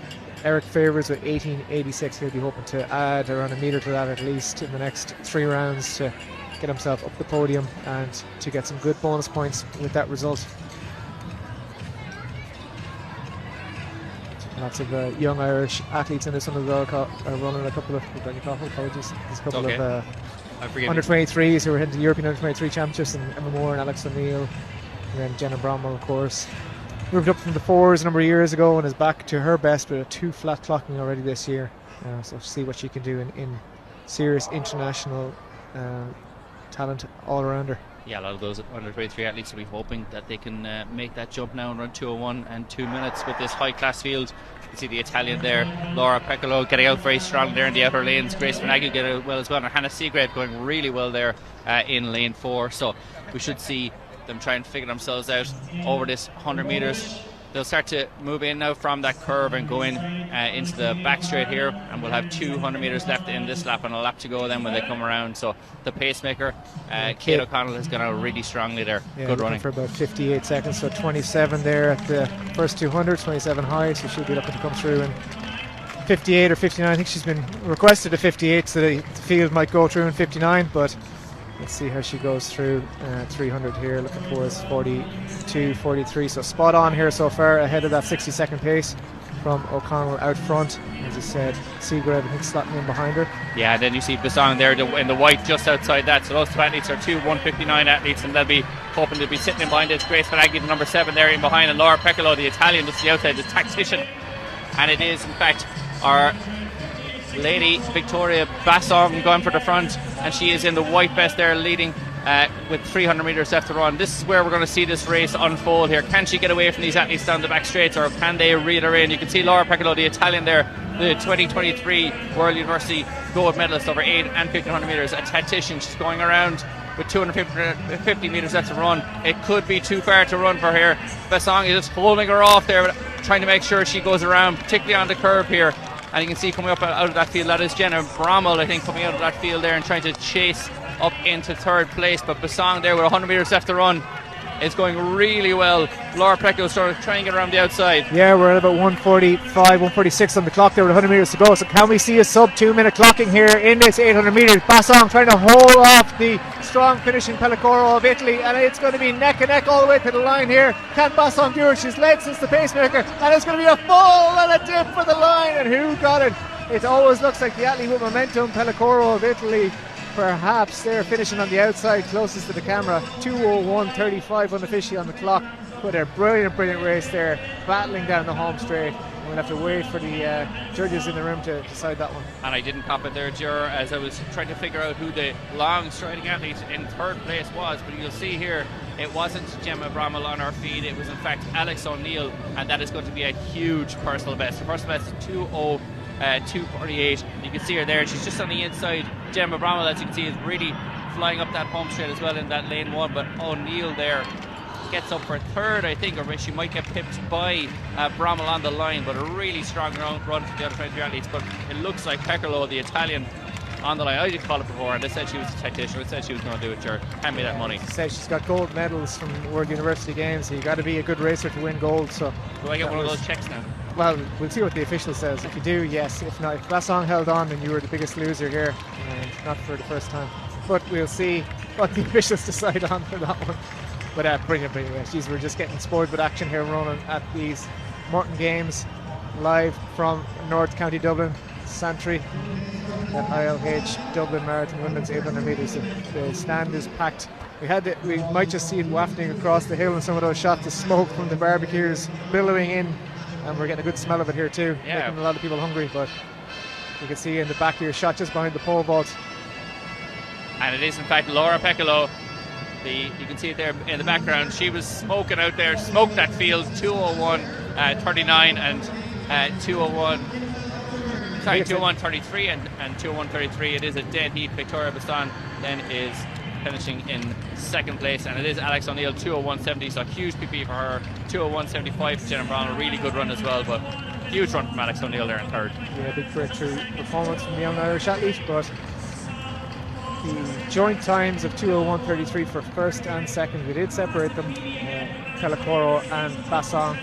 Speaker 2: Eric Favours with 18:86. He'll be hoping to add around a metre to that at least in the next 3 rounds to get himself up the podium and to get some good bonus points with that result. Lots of young Irish athletes in this one as well, running a couple of apologies. There's a couple of under 23s who were heading to the European under 23 championships, and Emma Moore and Alex O'Neill, and then Jenna Brommel, of course, moved up from the 4s a number of years ago and is back to her best with a 2 flat clocking already this year. So see what she can do in serious international talent all around her.
Speaker 3: Yeah, a lot of those under 23 athletes will be hoping that they can make that jump now and run 2:01 and 2 minutes with this high class field. You can see the Italian there, Laura Peccolo getting out very strong there in the outer lanes. Grace Finaghi getting out well as well, and Hannah Seagrave going really well there in lane 4. So we should see them try and figure themselves out over this 100 metres. They'll start to move in now from that curve and go in into the back straight here, and we'll have 200 metres left in this lap and a lap to go then when they come around. So the pacemaker, Kate O'Connell, has gone out really strongly there.
Speaker 2: Yeah,
Speaker 3: good running
Speaker 2: for about 58 seconds, so 27 there at the first 200, 27 high, so she'll be looking to come through in 58 or 59. I think she's been requested a 58, so the field might go through in 59, but let's see how she goes through 300 here. Looking for is 42, 43. So spot on here so far, ahead of that 60-second pace from O'Connell out front. As I said, Seagrave, I think, slotting in behind her.
Speaker 3: Yeah, and then you see Basson there in the white just outside that. So those two athletes are two 159 athletes, and they'll be hoping to be sitting in behind this. Grace Finaghi, the number 7 there in behind, and Laura Peccolo, the Italian, just the outside, the tactician. And it is, in fact, our lady Victoria Basson going for the front, and she is in the white vest there leading with 300 metres left to run. This is where we're going to see this race unfold here. Can she get away from these athletes down the back straights, or can they reel her in? You can see Laura Peccolo, the Italian there, the 2023 World University gold medalist over 8 and 1500 metres, a tactician. She's going around with 250 metres left to run. It could be too far to run for her. Basson is just holding her off there, trying to make sure she goes around, particularly on the curve here. And you can see coming up out of that field, that is Jenna Brommel, I think, coming out of that field there and trying to chase up into third place. But Basson there with 100 metres left to run is going really well. Laura Peccolo sort of trying to get around the outside.
Speaker 2: Yeah, we're at about 145, 146 on the clock there with 100 metres to go. So can we see a sub 2 minute clocking here in this 800 metres? Basson trying to hold off the strong finishing Pellicoro of Italy, and it's going to be neck and neck all the way to the line here. Can Basson do it? She's led since the pacemaker, and it's going to be a full and a dip for the line. And who got it? It always looks like the athlete with momentum, Pellicoro of Italy. Perhaps they're finishing on the outside closest to the camera. 2:01.35 unofficially on the clock. But a brilliant race there, battling down the home straight. We'll have to wait for the judges in the room to decide that one.
Speaker 3: And I didn't cop it there, Juror, as I was trying to figure out who the long striding athlete in third place was. But you'll see here, it wasn't Gemma Brommel on our feed. It was in fact Alex O'Neill, and that is going to be a huge personal best. The personal best is 2:48. You can see her there. She's just on the inside. Gemma Brommel, as you can see, is really flying up that home straight as well in that lane 1. But O'Neill there gets up for third, I think, or she might get pipped by Brommel on the line. But a really strong run for the other 23 athletes. But it looks like Peccolo, the Italian, on the line. I did call it before, and they said she was a tactician. They said she was going to do it, Jared. Hand me that money.
Speaker 2: She said she's got gold medals from World University Games, so you got to be a good racer to win gold. So
Speaker 3: do I get one of those checks now?
Speaker 2: Well, we'll see what the official says. If you do, yes. If not, if Basson held on, then you were the biggest loser here, and not for the first time. But we'll see what the officials decide on for that one. But brilliant. Jeez, we're just getting spoiled with action here, running at these Morton Games, live from North County Dublin, Santry, at ILH Dublin Marathon Women's 800 metres. The stand is packed. We might just see it wafting across the hill, and some of those shots of smoke from the barbecues billowing in. And we're getting a good smell of it here too, making a lot of people hungry. But you can see in the back of your shot just behind the pole vault.
Speaker 3: And it is in fact Laura Peccolo. You can see it there in the background. She was smoking out there, smoked that field. 2:01.39 and 2:01.33 and 2:01.33. It is a dead heat. Victoria Basson then is finishing in second place, and it is Alex O'Neill, 2:01.70, so huge PP for her. 2:01.75 for Jenna Brown, a really good run as well, but huge run from Alex O'Neill there in third.
Speaker 2: Yeah, big breakthrough performance from the young Irish athlete, but the joint times of 2:01.33 for first and second, we did separate them, Pellicoro and Basson.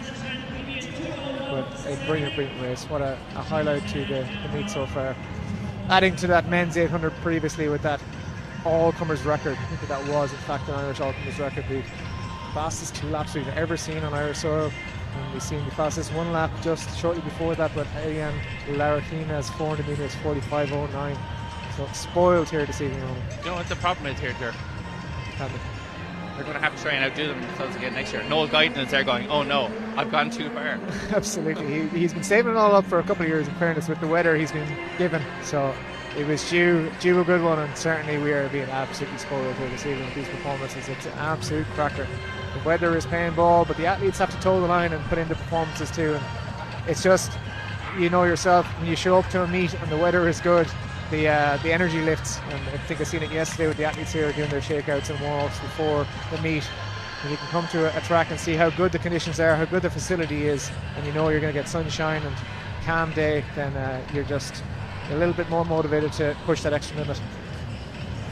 Speaker 2: But a brilliant race. What a highlight to the meet so far. Adding to that men's 800 previously with that all-comers record. I think that was in fact an Irish all-comers record, the fastest 2 laps we've ever seen on Irish soil, and we've seen the fastest 1 lap just shortly before that, but Ariane Larraquina's 400 metres 45.09, so spoiled here this evening.
Speaker 3: You know what the problem is here, Jer? They're going to have to try and outdo themselves again next year. Noel Guyton is there going, oh no, I've gone too far.
Speaker 2: Absolutely, he's been saving it all up for a couple of years in fairness with the weather he's been given, so it was due a good one, and certainly we are being absolutely spoiled here this evening with these performances. It's an absolute cracker. The weather is playing ball, but the athletes have to toe the line and put in the performances too. And it's just, you know yourself, when you show up to a meet and the weather is good, the energy lifts. And I think I seen it yesterday with the athletes here doing their shakeouts and warm-ups before the meet. And you can come to a track and see how good the conditions are, how good the facility is, and you know you're going to get sunshine and calm day, then you're just a little bit more motivated to push that extra limit.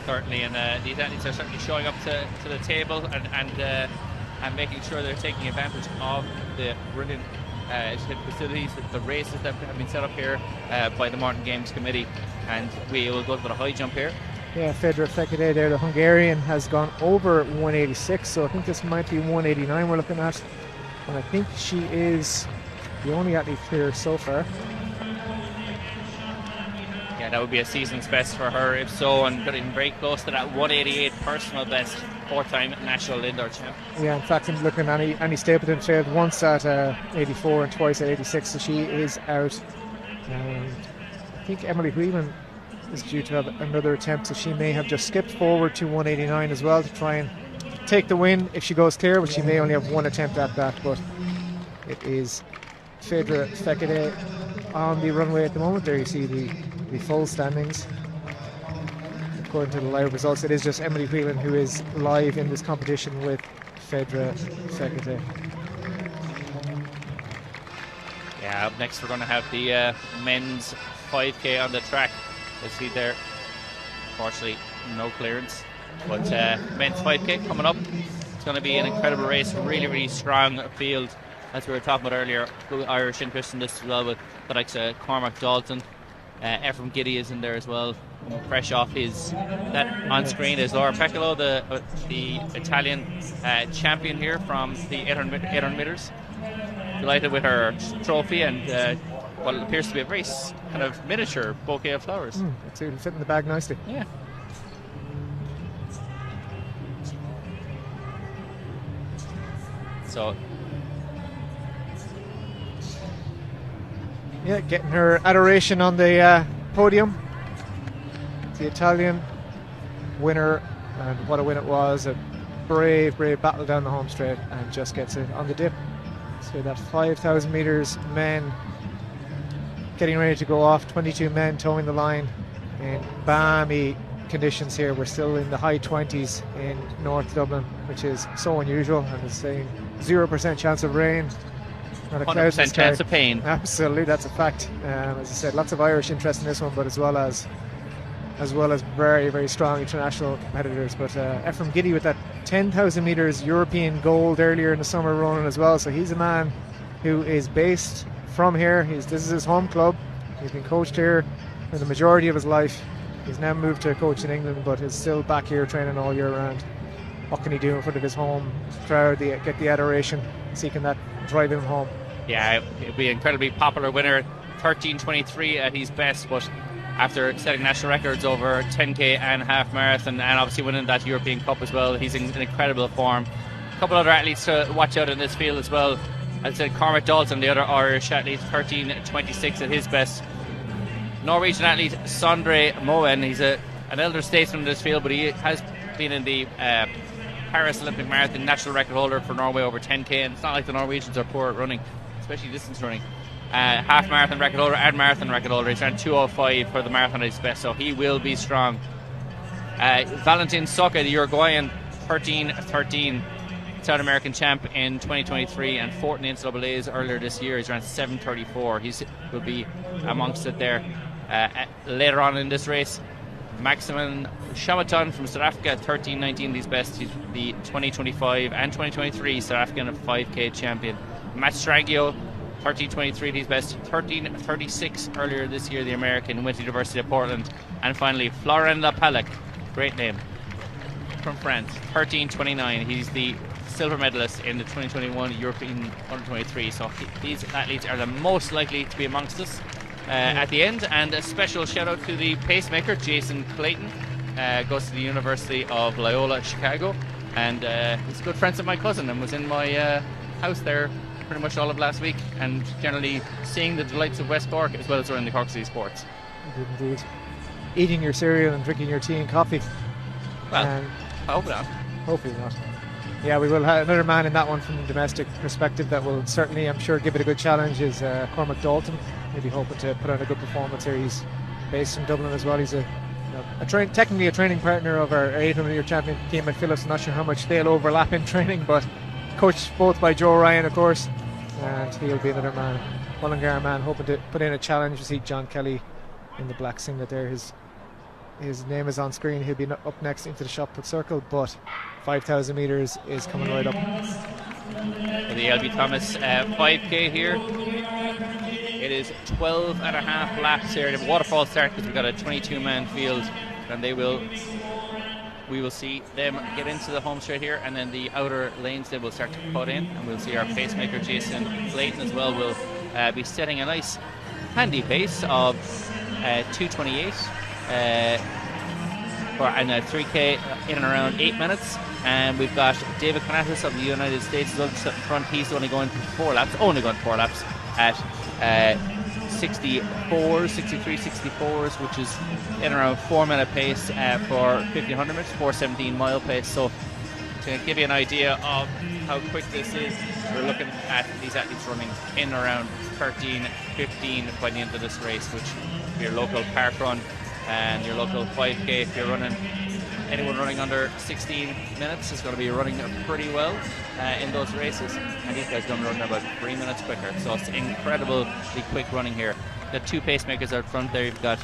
Speaker 3: Certainly, and these athletes are certainly showing up to the table and making sure they're taking advantage of the brilliant facilities, the races that have been set up here by the Morton Games Committee. And we will go to the high jump here.
Speaker 2: Yeah, Fedra Fekete there, the Hungarian, has gone over 186, so I think this might be 189 we're looking at. And I think she is the only athlete here so far.
Speaker 3: Yeah, that would be a season's best for her if so, and getting very close to that 188 personal best, 4-time national indoor champ.
Speaker 2: Yeah, in fact, I'm looking at Annie Stapleton failed once at 84 and twice at 86, so she is out. I think Emily Whelan is due to have another attempt, so she may have just skipped forward to 189 as well to try and take the win if she goes clear, but she may only have one attempt at that. But it is Fedra Fekete on the runway at the moment. There you see the full standings. According to the live results, it is just Emily Whelan who is live in this competition with Fedra Fekete.
Speaker 3: Yeah, up next we're going to have the men's 5k on the track. Let's see there, unfortunately no clearance, but men's 5k coming up. It's going to be an incredible race, really strong field, as we were talking about earlier. Good Irish interest in this as well, with the likes of Cormac Dalton. Ephraim Giddy is in there as well, fresh off that on screen is Laura Peccolo, the Italian champion here from the 800 meters. Delighted with her trophy and what appears to be a very kind of miniature bouquet of flowers.
Speaker 2: It'll fit in the bag nicely.
Speaker 3: Yeah. So,
Speaker 2: yeah, getting her adoration on the podium. The Italian winner, and what a win it was. A brave battle down the home straight, and just gets it on the dip. So that 5,000 meters men getting ready to go off. 22 men towing the line in balmy conditions here. We're still in the high 20s in North Dublin, which is so unusual, and it's saying 0% chance of rain. Not a
Speaker 3: 100% chance of pain.
Speaker 2: Absolutely, that's a fact. As I said, lots of Irish interest in this one, but as well as very strong international competitors. But Ephraim Giddy with that 10,000 meters European gold earlier in the summer running as well. So he's a man who is based from here. This is his home club. He's been coached here for the majority of his life. He's now moved to coach in England, but is still back here training all year round. What can he do in front of his home crowd? Get the adoration, seeking that drive him home.
Speaker 3: Yeah, it'll be an incredibly popular winner. 13:23 at his best, but after setting national records over 10k and half marathon, and obviously winning that European Cup as well, he's in incredible form. A couple other athletes to watch out in this field as well. As I said, Cormac Dalton, the other Irish athlete, 13:26 at his best. Norwegian athlete Sondre Moen, he's an elder statesman in this field, but he has been in the Paris Olympic Marathon national record holder for Norway over 10k, and it's not like the Norwegians are poor at running, especially distance running. Half marathon record holder and marathon record holder. He's ran 2:05 for the marathon at his best, so he will be strong. Valentin Soke, the Uruguayan, 13:13, South American champ in 2023 and fourth in the NCAA's earlier this year. He's ran 7:34. He will be amongst it there later on in this race. Maximin Shamaton from South Africa, 13:19 his best. He's the 2025 and 2023 South African 5k champion. Matt Strangio, 13:23 his best. 13:36 earlier this year, the American who went to the University of Portland. And finally Florent Lapalec, great name, from France, 13:29. He's the silver medalist in the 2021 European Under-23. So these athletes are the most likely to be amongst us at the end. And a special shout out to the pacemaker Jason Clayton, goes to the University of Loyola Chicago, and he's good friends with my cousin and was in my house there pretty much all of last week, and generally seeing the delights of West Cork as well as around the Cork City Sports.
Speaker 2: Indeed. eating your cereal and drinking your tea and coffee.
Speaker 3: Well, I hope not.
Speaker 2: Hopefully not. Yeah, we will have another man in that one from the domestic perspective that will certainly, I'm sure, give it a good challenge is Cormac Dalton. Maybe hoping to put on a good performance here. He's based in Dublin as well. He's technically a training partner of our 800-metre champion, Keeman Phillips. I'm not sure how much they'll overlap in training, but coached both by Joe Ryan, of course, and he'll be another man, Mullingar man, hoping to put in a challenge. You see John Kelly in the black singlet there. His name is on screen. He'll be up next into the shot put circle, but 5,000 metres is coming right up.
Speaker 3: For the LB Thomas 5k here, it is 12 and a half laps here. The waterfall start because we've got a 22-man field, and we will see them get into the home straight here, and then the outer lanes they will start to cut in, and we'll see our pacemaker Jason Clayton as well will be setting a nice handy pace of 2:28 and a 3k in and around 8 minutes. And we've got David Kanatis of the United States up front. He's only going 4 laps at 63, 64s, which is in around 4 minute pace for 1500 meters, 4:17 mile pace. So to give you an idea of how quick this is, we're looking at these athletes running in around 13:15 by the end of this race, which your local park run and your local 5k, if you're running, anyone running under 16 minutes is going to be running pretty well in those races, and these guys don't run about 3 minutes quicker, so it's incredibly quick running here. The 2 pacemakers out front there, you've got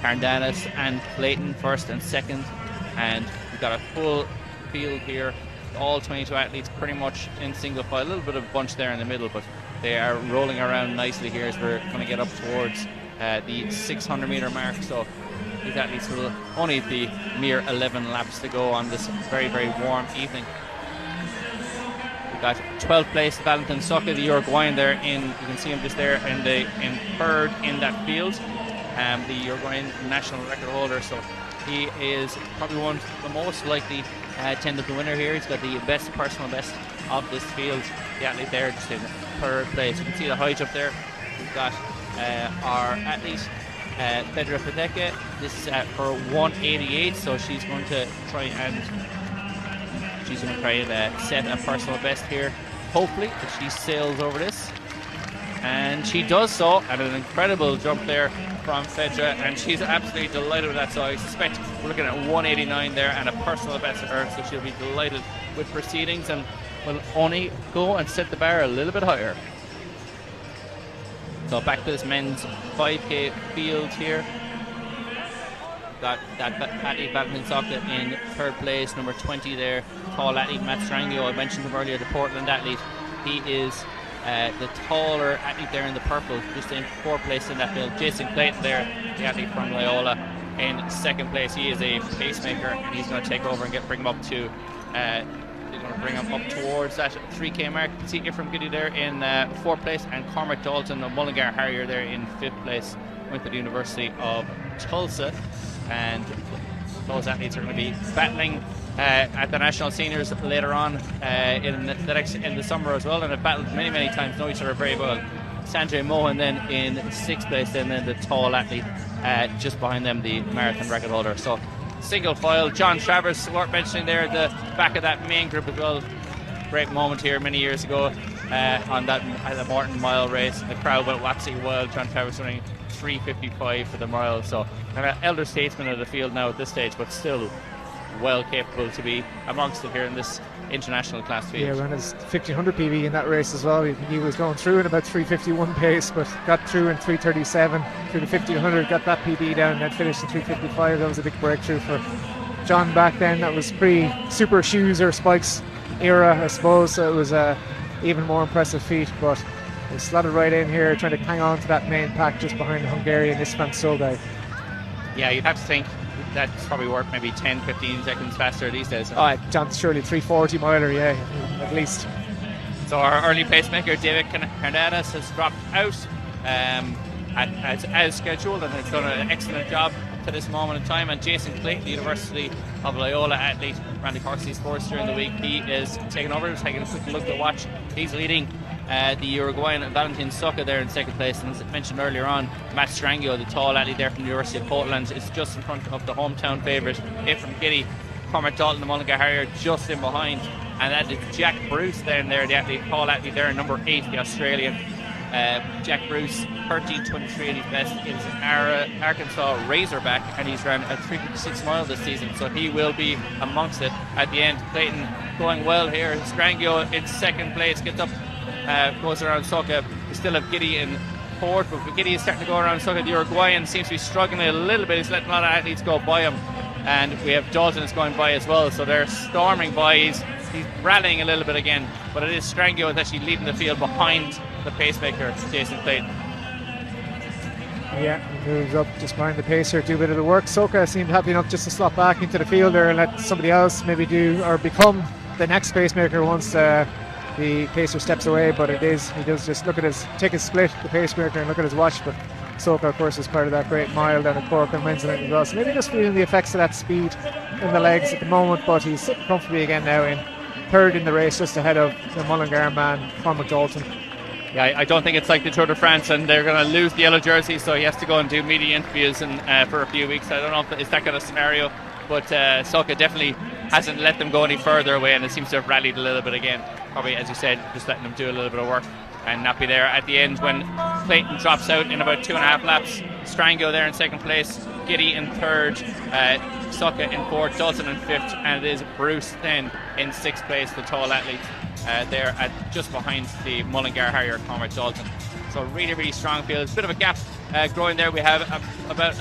Speaker 3: Cardanis and Clayton first and second, and we've got a full field here, all 22 athletes pretty much in single file, a little bit of bunch there in the middle, but they are rolling around nicely here as we're going to get up towards the 600 metre mark. So these athletes will only the mere 11 laps to go on this very, very warm evening. We've got 12th place Valentin Soka, the Uruguayan there you can see him just there in third in that field, the Uruguayan national record holder. So he is probably one of the most likely to end up the winner here. He's got the best personal best of this field. The athlete there just in third place. You can see the high jump there. We've got our athlete Fedra Fedeke. This is for 188, so she's going to try and set a personal best here, hopefully, if she sails over this, and she does so, and an incredible jump there from Fedra, and she's absolutely delighted with that. So I suspect we're looking at 189 there and a personal best for her, so she'll be delighted with proceedings and will only go and set the bar a little bit higher. So back to this men's 5k field here. Got that athlete Valentin Soka in third place, number 20 there, tall athlete Matt Strangio. I mentioned him earlier, the Portland athlete. He is the taller athlete there in the purple, just in fourth place in that field. Jason Clayton there, the athlete from Loyola, in second place. He is a pacemaker, and he's going to take over and bring him up to towards that 3k mark. You can see Ephraim Giddy there in fourth place, and Cormac Dalton of Mullingar Harrier there in fifth place. Went to the University of Tulsa, and those athletes are going to be battling at the national seniors later on in the summer as well, and have battled many times, know each other very well. Sanjay Mohan then in sixth place, and then the tall athlete just behind them, the marathon record holder. So single file. John Travers, worth mentioning there at the back of that main group as well. Great moment here many years ago on the Morton mile race. The crowd went waxing wild. John Travers running 3:55 for the mile. So an elder statesman of the field now at this stage, but still well capable to be amongst it here in this international class field.
Speaker 2: Yeah, ran his 1500 PB in that race as well. He was going through in about 3:51 pace, but got through in 3:37 through the 1500, got that PB down, and then finished in 3:55. That was a big breakthrough for John back then. That was pre-super shoes or spikes era, I suppose, so it was a even more impressive feat, but he slotted right in here trying to hang on to that main pack just behind the Hungarian István Szolgai.
Speaker 3: Yeah, you'd have to think that's probably worth maybe 10-15 seconds faster these days.
Speaker 2: Oh, John's surely 3:40 miler, yeah, at least.
Speaker 3: So our early pacemaker David Cardanis has dropped out as scheduled, and has done an excellent job to this moment in time. And Jason Clayton, the University of Loyola athlete, Randy Corsley's sports during the week, he is taking over, taking a quick look at the watch. He's leading the Uruguayan Valentin Soca there in second place, and as I mentioned earlier on, Matt Strangio, the tall athlete there from the University of Portland, is just in front of the hometown favourite Ephraim Giddy. Cormac Dalton, the Mullingar Harrier, just in behind, and that is Jack Bruce then there, the athlete, tall athlete there, number 8, the Australian. Jack Bruce, 13.23 at his best, is an Arkansas Razorback, and he's ran a 356 mile this season, so he will be amongst it at the end. Clayton going well here. Strangio in second place, gets up, goes around Soca. We still have Giddy in fourth, but Giddy is starting to go around Soca. The Uruguayan seems to be struggling a little bit. He's letting a lot of athletes go by him, and we have Dalton is going by as well, so they're storming by. He's rallying a little bit again, but it is Strangio that's actually leading the field behind the pacemaker, Jason Clayton.
Speaker 2: Yeah, he moves up just behind the pacer, do a bit of the work. Soca seemed happy enough just to slot back into the field there and let somebody else maybe do or become the next pacemaker once the pacer steps away. But he does just take his split, the pacemaker, and look at his watch. But Soca, of course, is part of that great mile down at Cork and Wednesday night as well. So maybe just feeling the effects of that speed in the legs at the moment. But he's sitting comfortably again now in third in the race, just ahead of the Mullingar man, Cormac Dalton.
Speaker 3: Yeah, I don't think it's like the Tour de France and they're going to lose the yellow jersey, so he has to go and do media interviews for a few weeks. I don't know if it's that kind of scenario, but Soca definitely hasn't let them go any further away, and it seems to have rallied a little bit again. Probably, as you said, just letting them do a little bit of work and not be there at the end when Clayton drops out in about 2.5 laps. Strangio there in second place, Giddy in third, Soca in fourth, Dalton in fifth, and it is Bruce then in sixth place, the tall athlete. There at just behind the Mullingar Harrier, Cormac Dalton. So really, really strong field. It's a bit of a gap growing there. We have about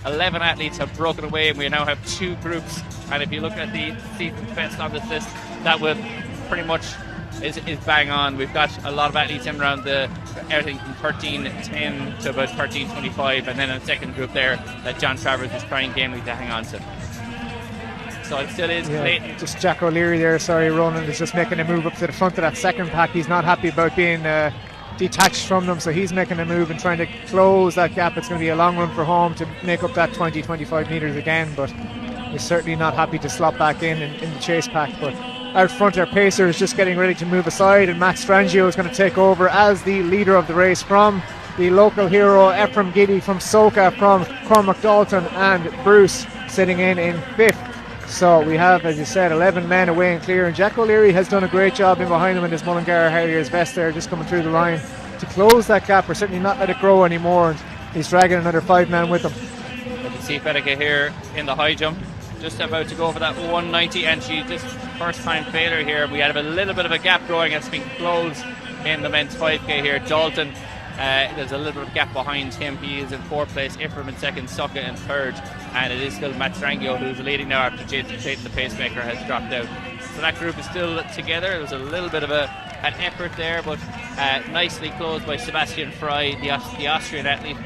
Speaker 3: 11 athletes have broken away, and we now have 2 groups. And if you look at the season's best on this list, that would pretty much is bang on. We've got a lot of athletes in around everything from 13.10 to about 13.25, and then a second group there that John Travers is trying gamely to hang on to. So it still is Clayton.
Speaker 2: Just Jack O'Leary there, Ronan is just making a move up to the front of that second pack. He's not happy about being detached from them, so he's making a move and trying to close that gap. It's going to be a long run for home to make up that 20-25 metres again, but he's certainly not happy to slot back in the chase pack. But out front, our pacer is just getting ready to move aside, and Matt Strangio is going to take over as the leader of the race from the local hero Ephraim Giddy from Soca, from Cormac Dalton, and Bruce sitting in fifth. So we have, as you said, 11 men away and clear, and Jack O'Leary has done a great job in behind him in his Mullingar Harrier's vest there, just coming through the line to close that gap, or certainly not let it grow anymore, and he's dragging another 5 men with him.
Speaker 3: You can see Federica here in the high jump, just about to go for that 190, and she just first time failure here. We have a little bit of a gap growing. It's been closed in the men's 5k here. Dalton, there's a little bit of gap behind him. He is in fourth place, Ephraim in second, Soca in third, and it is still Matt Strangio who's leading now after Jason Clayton, the pacemaker, has dropped out. So that group is still together. There was a little bit of an effort there, but nicely closed by Sebastian Fry, the Austrian athlete,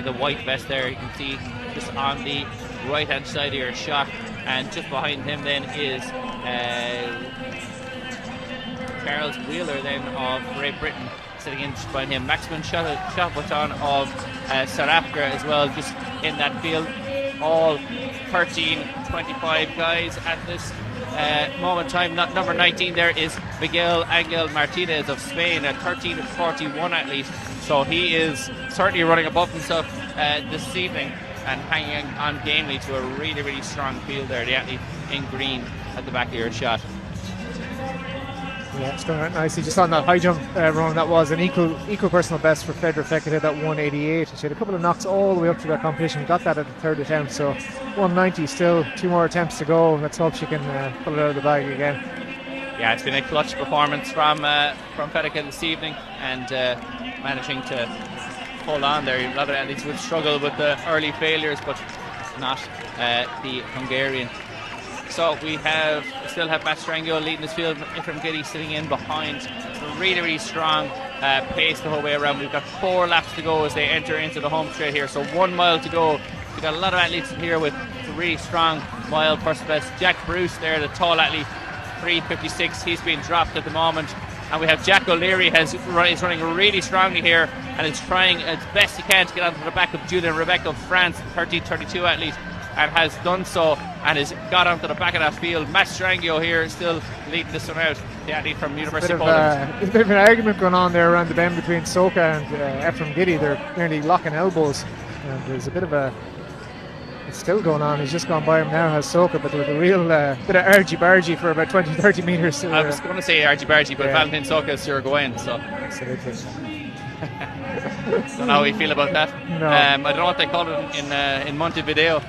Speaker 3: the white vest there. You can see just on the right hand side of your shot, and just behind him then is Charles Wheeler then of Great Britain, sitting in just behind him. Maximum Chapoton of South Africa as well, just in that field. All 13-25 guys at this moment in time. Number 19 there is Miguel Angel Martinez of Spain, a 13-41 athlete. So he is certainly running above himself this evening and hanging on gamely to a really, really strong field there. The athlete in green at the back of your shot.
Speaker 2: Yeah, it's going out nicely. Just on that high jump run, that was an equal personal best for Fedra Fekete, that 188. She had a couple of knocks all the way up to that competition. Got that at the third attempt, so 190 still. 2 more attempts to go. Let's hope she can pull it out of the bag again.
Speaker 3: Yeah, it's been a clutch performance from Federica this evening, and managing to hold on there. A lot of athletes would struggle with the early failures, but not the Hungarian. So we still have Matt Strangio leading this field, Ephraim Giddy sitting in behind. Really, really strong pace the whole way around. We've got 4 laps to go as they enter into the home straight here, so 1 mile to go. We've got a lot of athletes in here with a really strong mile first best. Jack Bruce there, the tall athlete, 3:56. He's been dropped at the moment. And we have Jack O'Leary is running really strongly here, and is trying as best he can to get onto the back of Julian Rebecca of France, 13:32 athlete. and has done so and has got onto the back of that field. Matt Strangio here still leading this one out, the athlete from University of Poland.
Speaker 2: There's a bit of an argument going on there around the bend between Soka and Ephraim Giddy. They're nearly locking elbows, and there's a bit of it's still going on. He's just gone by him now, has Soka, but with a real bit of argy-bargy for about 20-30 metres.
Speaker 3: I was going to say argy-bargy, but Valentin Soka is Uruguayan, so
Speaker 2: absolutely.
Speaker 3: Don't know how we feel about that.
Speaker 2: No.
Speaker 3: I don't know what they call it in Montevideo.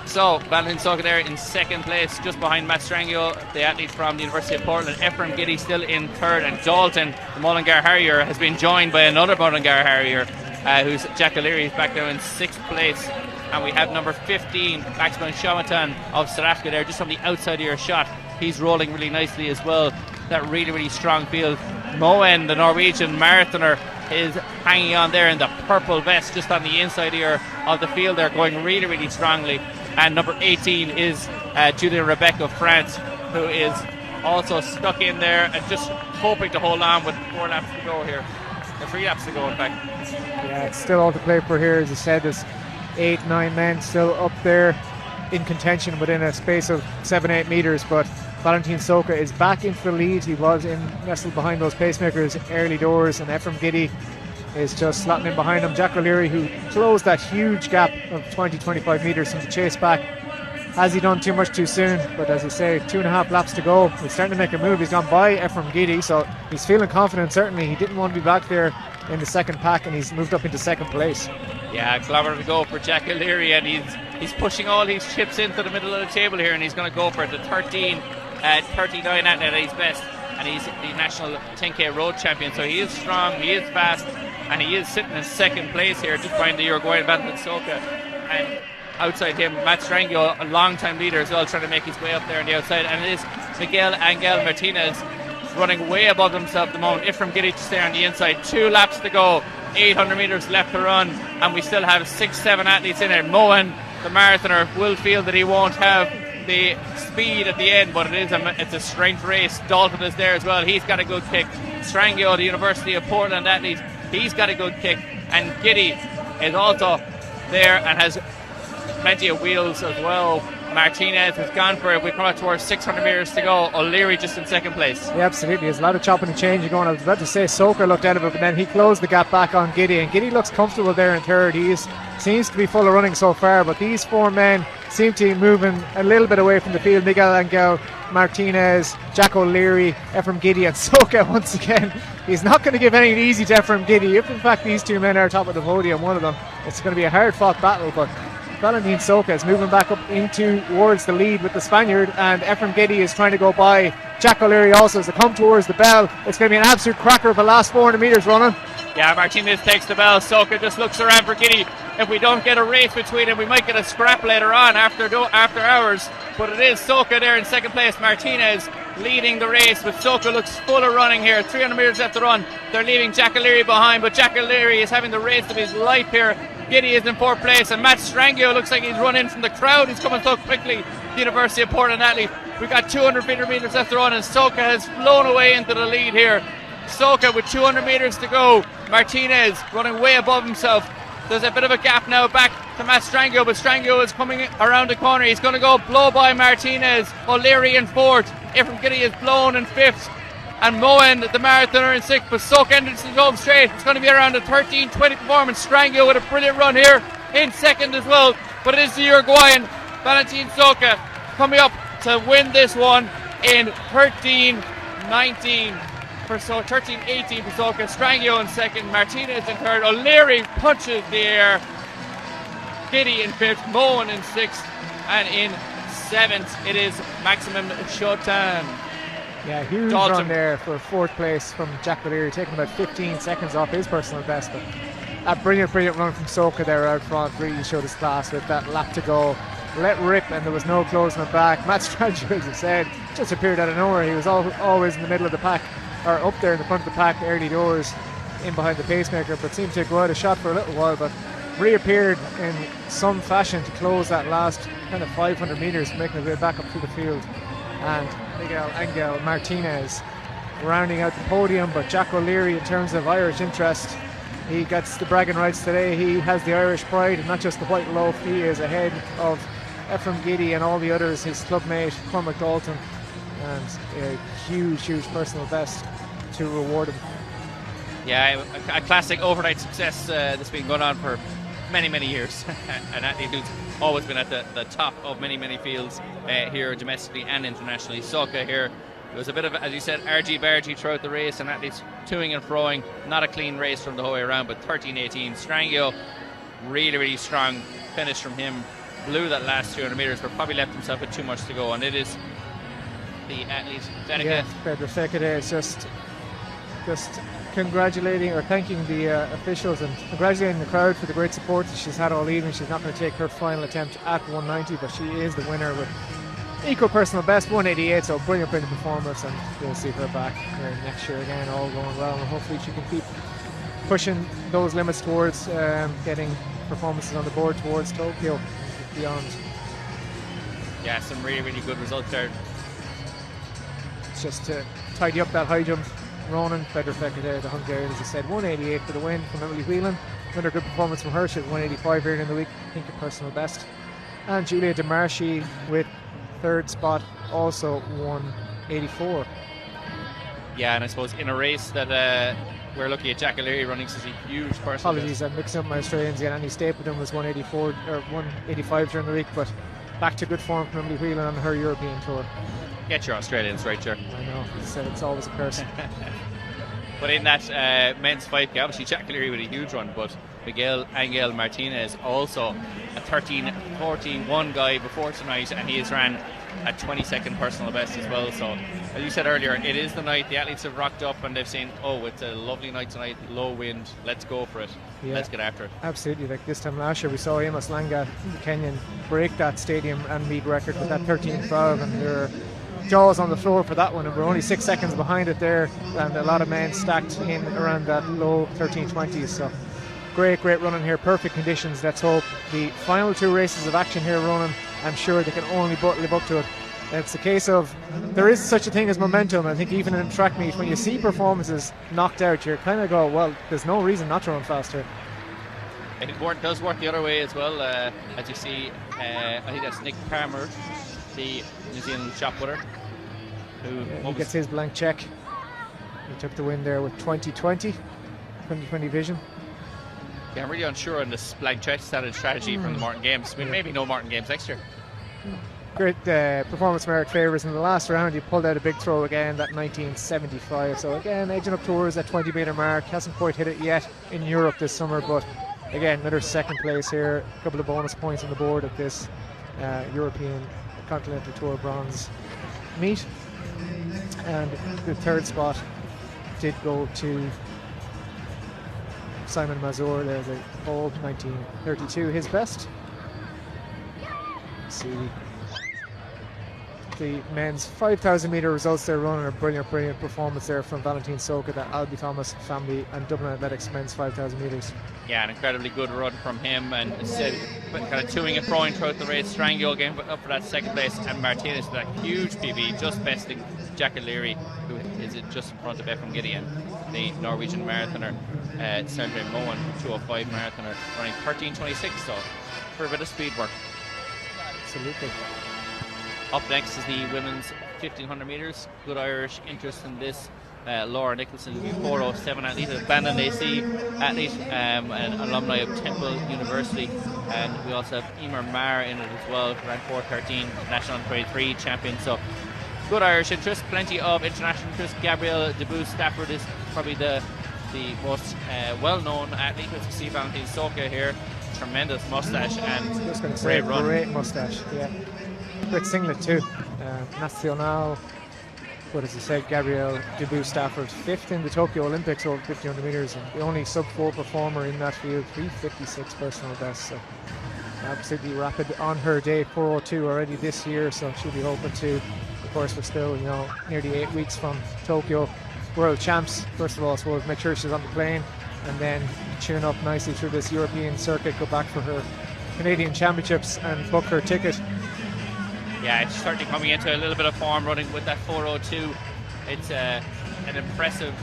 Speaker 3: So Valentin Soka there in second place, just behind Matt Strangio, the athlete from the University of Portland. Ephraim Giddy still in third, and Dalton, the Mullingar Harrier, has been joined by another Mullingar Harrier, who's Jack O'Leary, back now in sixth place. And we have number 15, Maximum Shamatan of South Africa there, just on the outside of your shot. He's rolling really nicely as well. That really, really strong field. Moen, the Norwegian marathoner, is hanging on there in the purple vest, just on the inside here of the field. They're going really, really strongly. And number 18 is Julian Rebecca of France, who is also stuck in there and just hoping to hold on with 4 laps to go here. 3 laps to go, in fact.
Speaker 2: Yeah, it's still all to play for here. As I said, there's 8-9 men still up there in contention within a space of 7-8 metres, but Valentin Soka is back into the lead. He was nestled behind those pacemakers early doors, and Ephraim Giddy is just slotting in behind him. Jack O'Leary, who closed that huge gap of 20-25 metres from the chase back. Has he done too much too soon? But as I say, 2.5 laps to go. He's starting to make a move. He's gone by Ephraim Giddy, so he's feeling confident. Certainly he didn't want to be back there in the second pack, and he's moved up into second place.
Speaker 3: Yeah, a kilometre to go for Jack O'Leary, and he's pushing all his chips into the middle of the table here, and he's going to go for it. The 39 at his best, and he's the national 10k road champion, so he is strong, he is fast, and he is sitting in second place here, just behind the Uruguayan Valentin Soka. And outside him, Matt Strangio, a long-time leader as well, trying to make his way up there on the outside, and it is Miguel Angel Martinez running way above himself at the moment. Ephraim Giddy to stay on the inside. 2 laps to go, 800 metres left to run, and we still have 6-7 athletes in there. Moen, the marathoner, will feel that he won't have the speed at the end, but it's a strength race. Dalton is there as well, he's got a good kick. Strangio, the University of Portland athlete, he's got a good kick, and Giddy is also there and has plenty of wheels as well. Martinez has gone for it. We've come out towards 600 metres to go. O'Leary just in second place.
Speaker 2: Yeah, absolutely. There's a lot of chopping and changing going. I was about to say Soka looked out of it, but then he closed the gap back on Giddy, and Giddy looks comfortable there in third. He seems to be full of running so far, but these 4 men seem to be moving a little bit away from the field. Miguel Angel Martinez, Jack O'Leary, Ephraim Giddy, and Soka once again. He's not going to give anything easy to Ephraim Giddy. If in fact these 2 men are top of the podium, one of them, it's going to be a hard fought battle, but Valentin Soka is moving back up towards the lead with the Spaniard, and Ephraim Giddy is trying to go by Jack O'Leary also as they come towards the bell. It's going to be an absolute cracker of the last 400 metres running.
Speaker 3: Yeah, Martinez takes the bell. Soka just looks around for Giddy. If we don't get a race between them, we might get a scrap later on after hours. But it is Soka there in second place. Martinez leading the race, but Soka looks full of running here. 300 metres left to run. They're leaving Jack O'Leary behind, but Jack O'Leary is having the race of his life here. Giddy is in fourth place, and Matt Strangio looks like he's run in from the crowd. He's coming so quickly. The University of Portland athlete. We've got 200 metres left to run, and Soka has flown away into the lead here. Soka with 200 metres to go. Martinez running way above himself. There's a bit of a gap now back to Matt Strangio, but Strangio is coming around the corner. He's going to go blow by Martinez. O'Leary in fourth. Ephraim Giddy is blown in fifth. And Moen, the marathoner, in sixth. But Soka enters the home straight. It's going to be around a 13-20 performance. Strangio with a brilliant run here in second as well. But it is the Uruguayan Valentin Soka coming up to win this one in 13-19. 13-18 for Soka. Strangio in second, Martinez in third, O'Leary punches the air, Giddy in fifth, Moen in sixth, and in seventh it is Maximum Chotan.
Speaker 2: Yeah, huge
Speaker 3: Dalton
Speaker 2: run there for fourth place from Jack O'Leary, taking about 15 seconds off his personal best. But a brilliant run from Soka there out front, really showed his class with that lap to go. Let rip, and there was no closing it back. Matt Strangio, as I said, just appeared out of nowhere. He was always in the middle of the pack, or up there in the front of the pack early doors, in behind the pacemaker, but seemed to go out of shot for a little while, but reappeared in some fashion to close that last kind of 500 metres, making his way back up through the field. And Miguel Angel Martinez rounding out the podium, but Jack O'Leary, in terms of Irish interest, he gets the bragging rights today. He has the Irish pride and not just the white loaf. He is ahead of Ephraim Giddy and all the others, his clubmate Cormac Dalton, and a huge personal best to reward him.
Speaker 3: Yeah, a classic overnight success that's been going on for many years. An athlete who's always been at the top of many fields here domestically and internationally. Soka here. It was a bit of, as you said, argy-bargy throughout the race, and athletes toing and froing. Not a clean race from the whole way around, but 13:18. Strangio, really strong finish from him. Blew that last 200 metres, but probably left himself with too much to go. And it is the athlete, Venica.
Speaker 2: Yeah, Pedro Fekete is just congratulating or thanking the officials and congratulating the crowd for the great support that she's had all evening. She's not going to take her final attempt at 190, but she is the winner with equal personal best, 188. So brilliant performance, and we'll see her back here next year again, all going well, and hopefully she can keep pushing those limits towards getting performances on the board towards Tokyo and beyond.
Speaker 3: Yeah, some really good results there.
Speaker 2: It's just to tidy up that high jump. Ronan Pedro Fekete, the Hungarian, as I said, 188 for the win from Emily Whelan. Another good performance from her. She had 185 earlier in the week, I think a personal best. And Julia DeMarschi with third spot, also 184.
Speaker 3: Yeah, and I suppose in a race that we're looking at Jack O'Leary running such a huge personal
Speaker 2: Apologies, I'm mixing up my Australians again. Annie Stapleton was 184 or 185 during the week, but back to good form from Emily Whelan on her European tour.
Speaker 3: Get your Australians right, sure.
Speaker 2: I know, it's always a curse.
Speaker 3: But in that men's 5K, obviously Jack O'Leary with a huge run, but Miguel Angel Martinez also a 13:41 guy before tonight, and he has ran a 22nd personal best as well. So as you said earlier, it is the night. The athletes have rocked up and they've seen, oh, it's a lovely night tonight, low wind, let's go for it.
Speaker 2: Yeah,
Speaker 3: let's get after it.
Speaker 2: Absolutely. Like this time last year we saw Amos Langa, the Kenyan, break that stadium and meet record with that 13:12, and their jaws on the floor for that one, and we're only 6 seconds behind it there, and a lot of men stacked in around that low 13:20s. So great running here, perfect conditions. Let's hope the final two races of action here, Ronan, I'm sure they can only live up to it. It's a case of there is such a thing as momentum. I think even in track meet, when you see performances knocked out, you kind of go, well, there's no reason not to run faster.
Speaker 3: It does work the other way as well, as you see. I think that's Nick Palmer, the New Zealand shot putter, who
Speaker 2: he gets his blank check. He took the win there with 2020 vision.
Speaker 3: Yeah, I'm really unsure on this blank check strategy from the Morton Games. We maybe no Morton Games next year.
Speaker 2: Great performance from Eric Favors in the last round. He pulled out a big throw again, that 1975. So again, edging up towards that 20 metre mark. Hasn't quite hit it yet in Europe this summer, but again, another second place here. A couple of bonus points on the board at this European Continental Tour bronze meet. And the third spot did go to Simon Mazur there, the old 1932, his best. Let's see the men's 5,000 metre results there, running a brilliant performance there from Valentin Soka, the Albie Thomas family, and Dublin Athletics men's 5,000 metres.
Speaker 3: Yeah, an incredibly good run from him, and kind of toing and throwing throughout the race. Strangio again up for that second place, and Martinez with that huge PB, just besting Jack O'Leary, who is just in front of Ephraim Gideon, the Norwegian marathoner, Sergei Moen, 205 marathoner, running 13:26, so for a bit of speed work.
Speaker 2: Absolutely.
Speaker 3: Up next is the women's 1,500 metres. Good Irish interest in this. Laura Nicholson, who's a 407 athlete, a Bandon AC athlete, an alumni of Temple University. And we also have Emer Marr in it as well, ranked 413, National 23 champion. So good Irish interest, plenty of international interest. Gabrielle Debus Stafford is probably the most well-known athlete. Let's see Valentin Soka here. Tremendous mustache and
Speaker 2: great mustache, yeah. Great singlet too. Nacional, what does he say? Gabrielle Debus Stafford, 5th in the Tokyo Olympics over 1,500 metres, and the only sub-4 performer in that field, 3:56 personal best. So absolutely rapid on her day, 4:02 already this year. So she'll be hoping to, of course, we're still nearly 8 weeks from Tokyo World Champs. First of all, so we'll make sure she's on the plane, and then tune up nicely through this European circuit, go back for her Canadian Championships and book her ticket.
Speaker 3: Yeah, it's certainly coming into a little bit of form, running with that 4:02. It's an impressive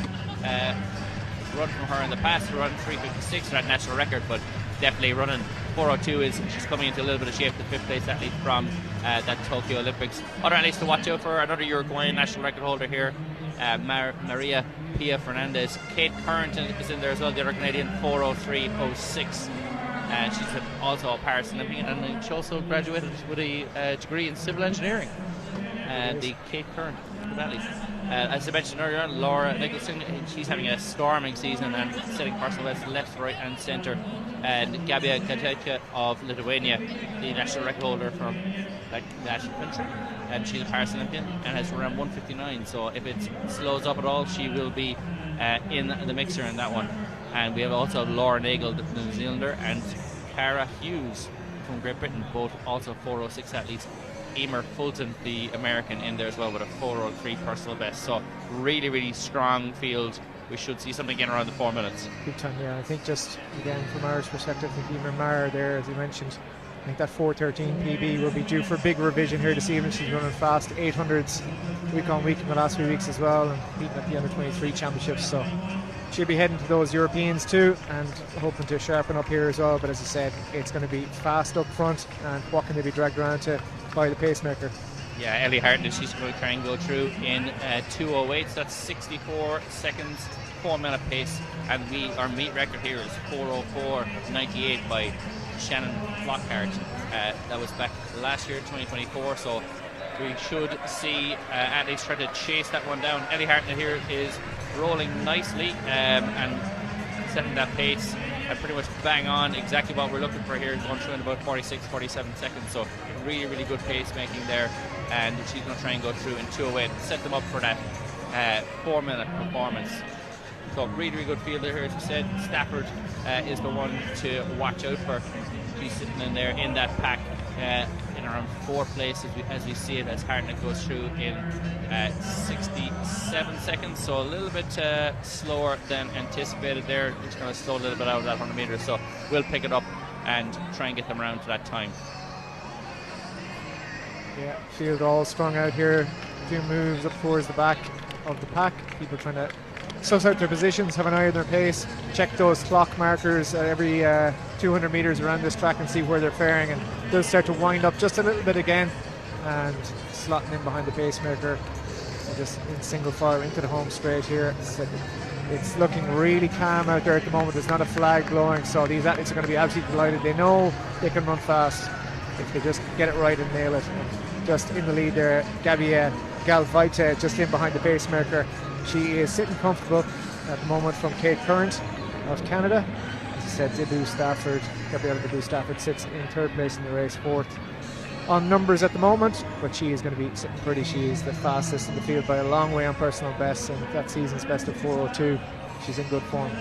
Speaker 3: run from her in the past. Run 3:56 for that national record, but definitely running 4:02 she's coming into a little bit of shape, the 5th place athlete from that Tokyo Olympics. Other athletes to watch out for, another Uruguayan national record holder here, Maria Pia Fernandez. Kate Curran is in there as well, the other Canadian, 4:03.06. And she's also a Paris Olympian, and she also graduated with a degree in civil engineering. The Kate Curran, good athlete. As I mentioned earlier, Laura Nicholson, she's having a storming season and setting personal bests left, right and centre. And Gabija Katetka of Lithuania, the national record holder from that country, and she's a Paris Olympian and has around 1:59. So if it slows up at all, she will be in the mixer in that one. And we have also Laura Nagel, the New Zealander, and Cara Hughes from Great Britain, both also 4:06 athletes. Emer Fulton, the American, in there as well with a 4:03 personal best. So really, really strong field. We should see something again around the 4 minutes.
Speaker 2: Big time, yeah. I think just, again, from Irish perspective, I think Emer Maher there, as you mentioned, I think that 4:13 PB will be due for a big revision here this evening. She's running fast 800s week on week in the last few weeks as well, and beating at the under-23 championships. So she'll be heading to those Europeans too, and hoping to sharpen up here as well. But as I said, it's going to be fast up front, and what can they be dragged around to by the pacemaker?
Speaker 3: Yeah, Ellie Hartnett, she's going to try and go through in 2:08. So that's 64 seconds, 4 minute pace, and our meet record here is 4:04.98 by Shannon Flockhart. That was back last year, 2024. So we should see athletes try to chase that one down. Ellie Hartnett here is rolling nicely and setting that pace pretty much bang on, exactly what we're looking for here. Going through in about 47 seconds. So really, really good pace making there, and she's going to try and go through in 2:08 and set them up for that 4 minute performance. So really, really good field here, as we said. Stafford is the one to watch out for. She's sitting in there in that pack in around 4th place as we see it, as Hartnett goes through in 67 seconds. So a little bit slower than anticipated there. It's going to slow a little bit out of that 100 metres. So we'll pick it up and try and get them around to that time.
Speaker 2: Yeah, field all strung out here. A few moves up towards the back of the pack. People trying to suss out their positions, have an eye on their pace, check those clock markers at every 200 metres around this track and see where they're faring, and they'll start to wind up just a little bit again and slotting in behind the pacemaker and just in single file into the home straight here. It's looking really calm out there at the moment. There's not a flag blowing, so these athletes are going to be absolutely delighted. They know they can run fast if they just get it right and nail it. And just in the lead there, Gabija Galvaita just in behind the pacemaker. She is sitting comfortable at the moment from Kate Curran of Canada. As I said, Gabriella Debut Stafford sits in 3rd place in the race, 4th on numbers at the moment, but she is going to be sitting pretty. She is the fastest in the field by a long way on personal bests, and that season's best of 4:02. She's in good form.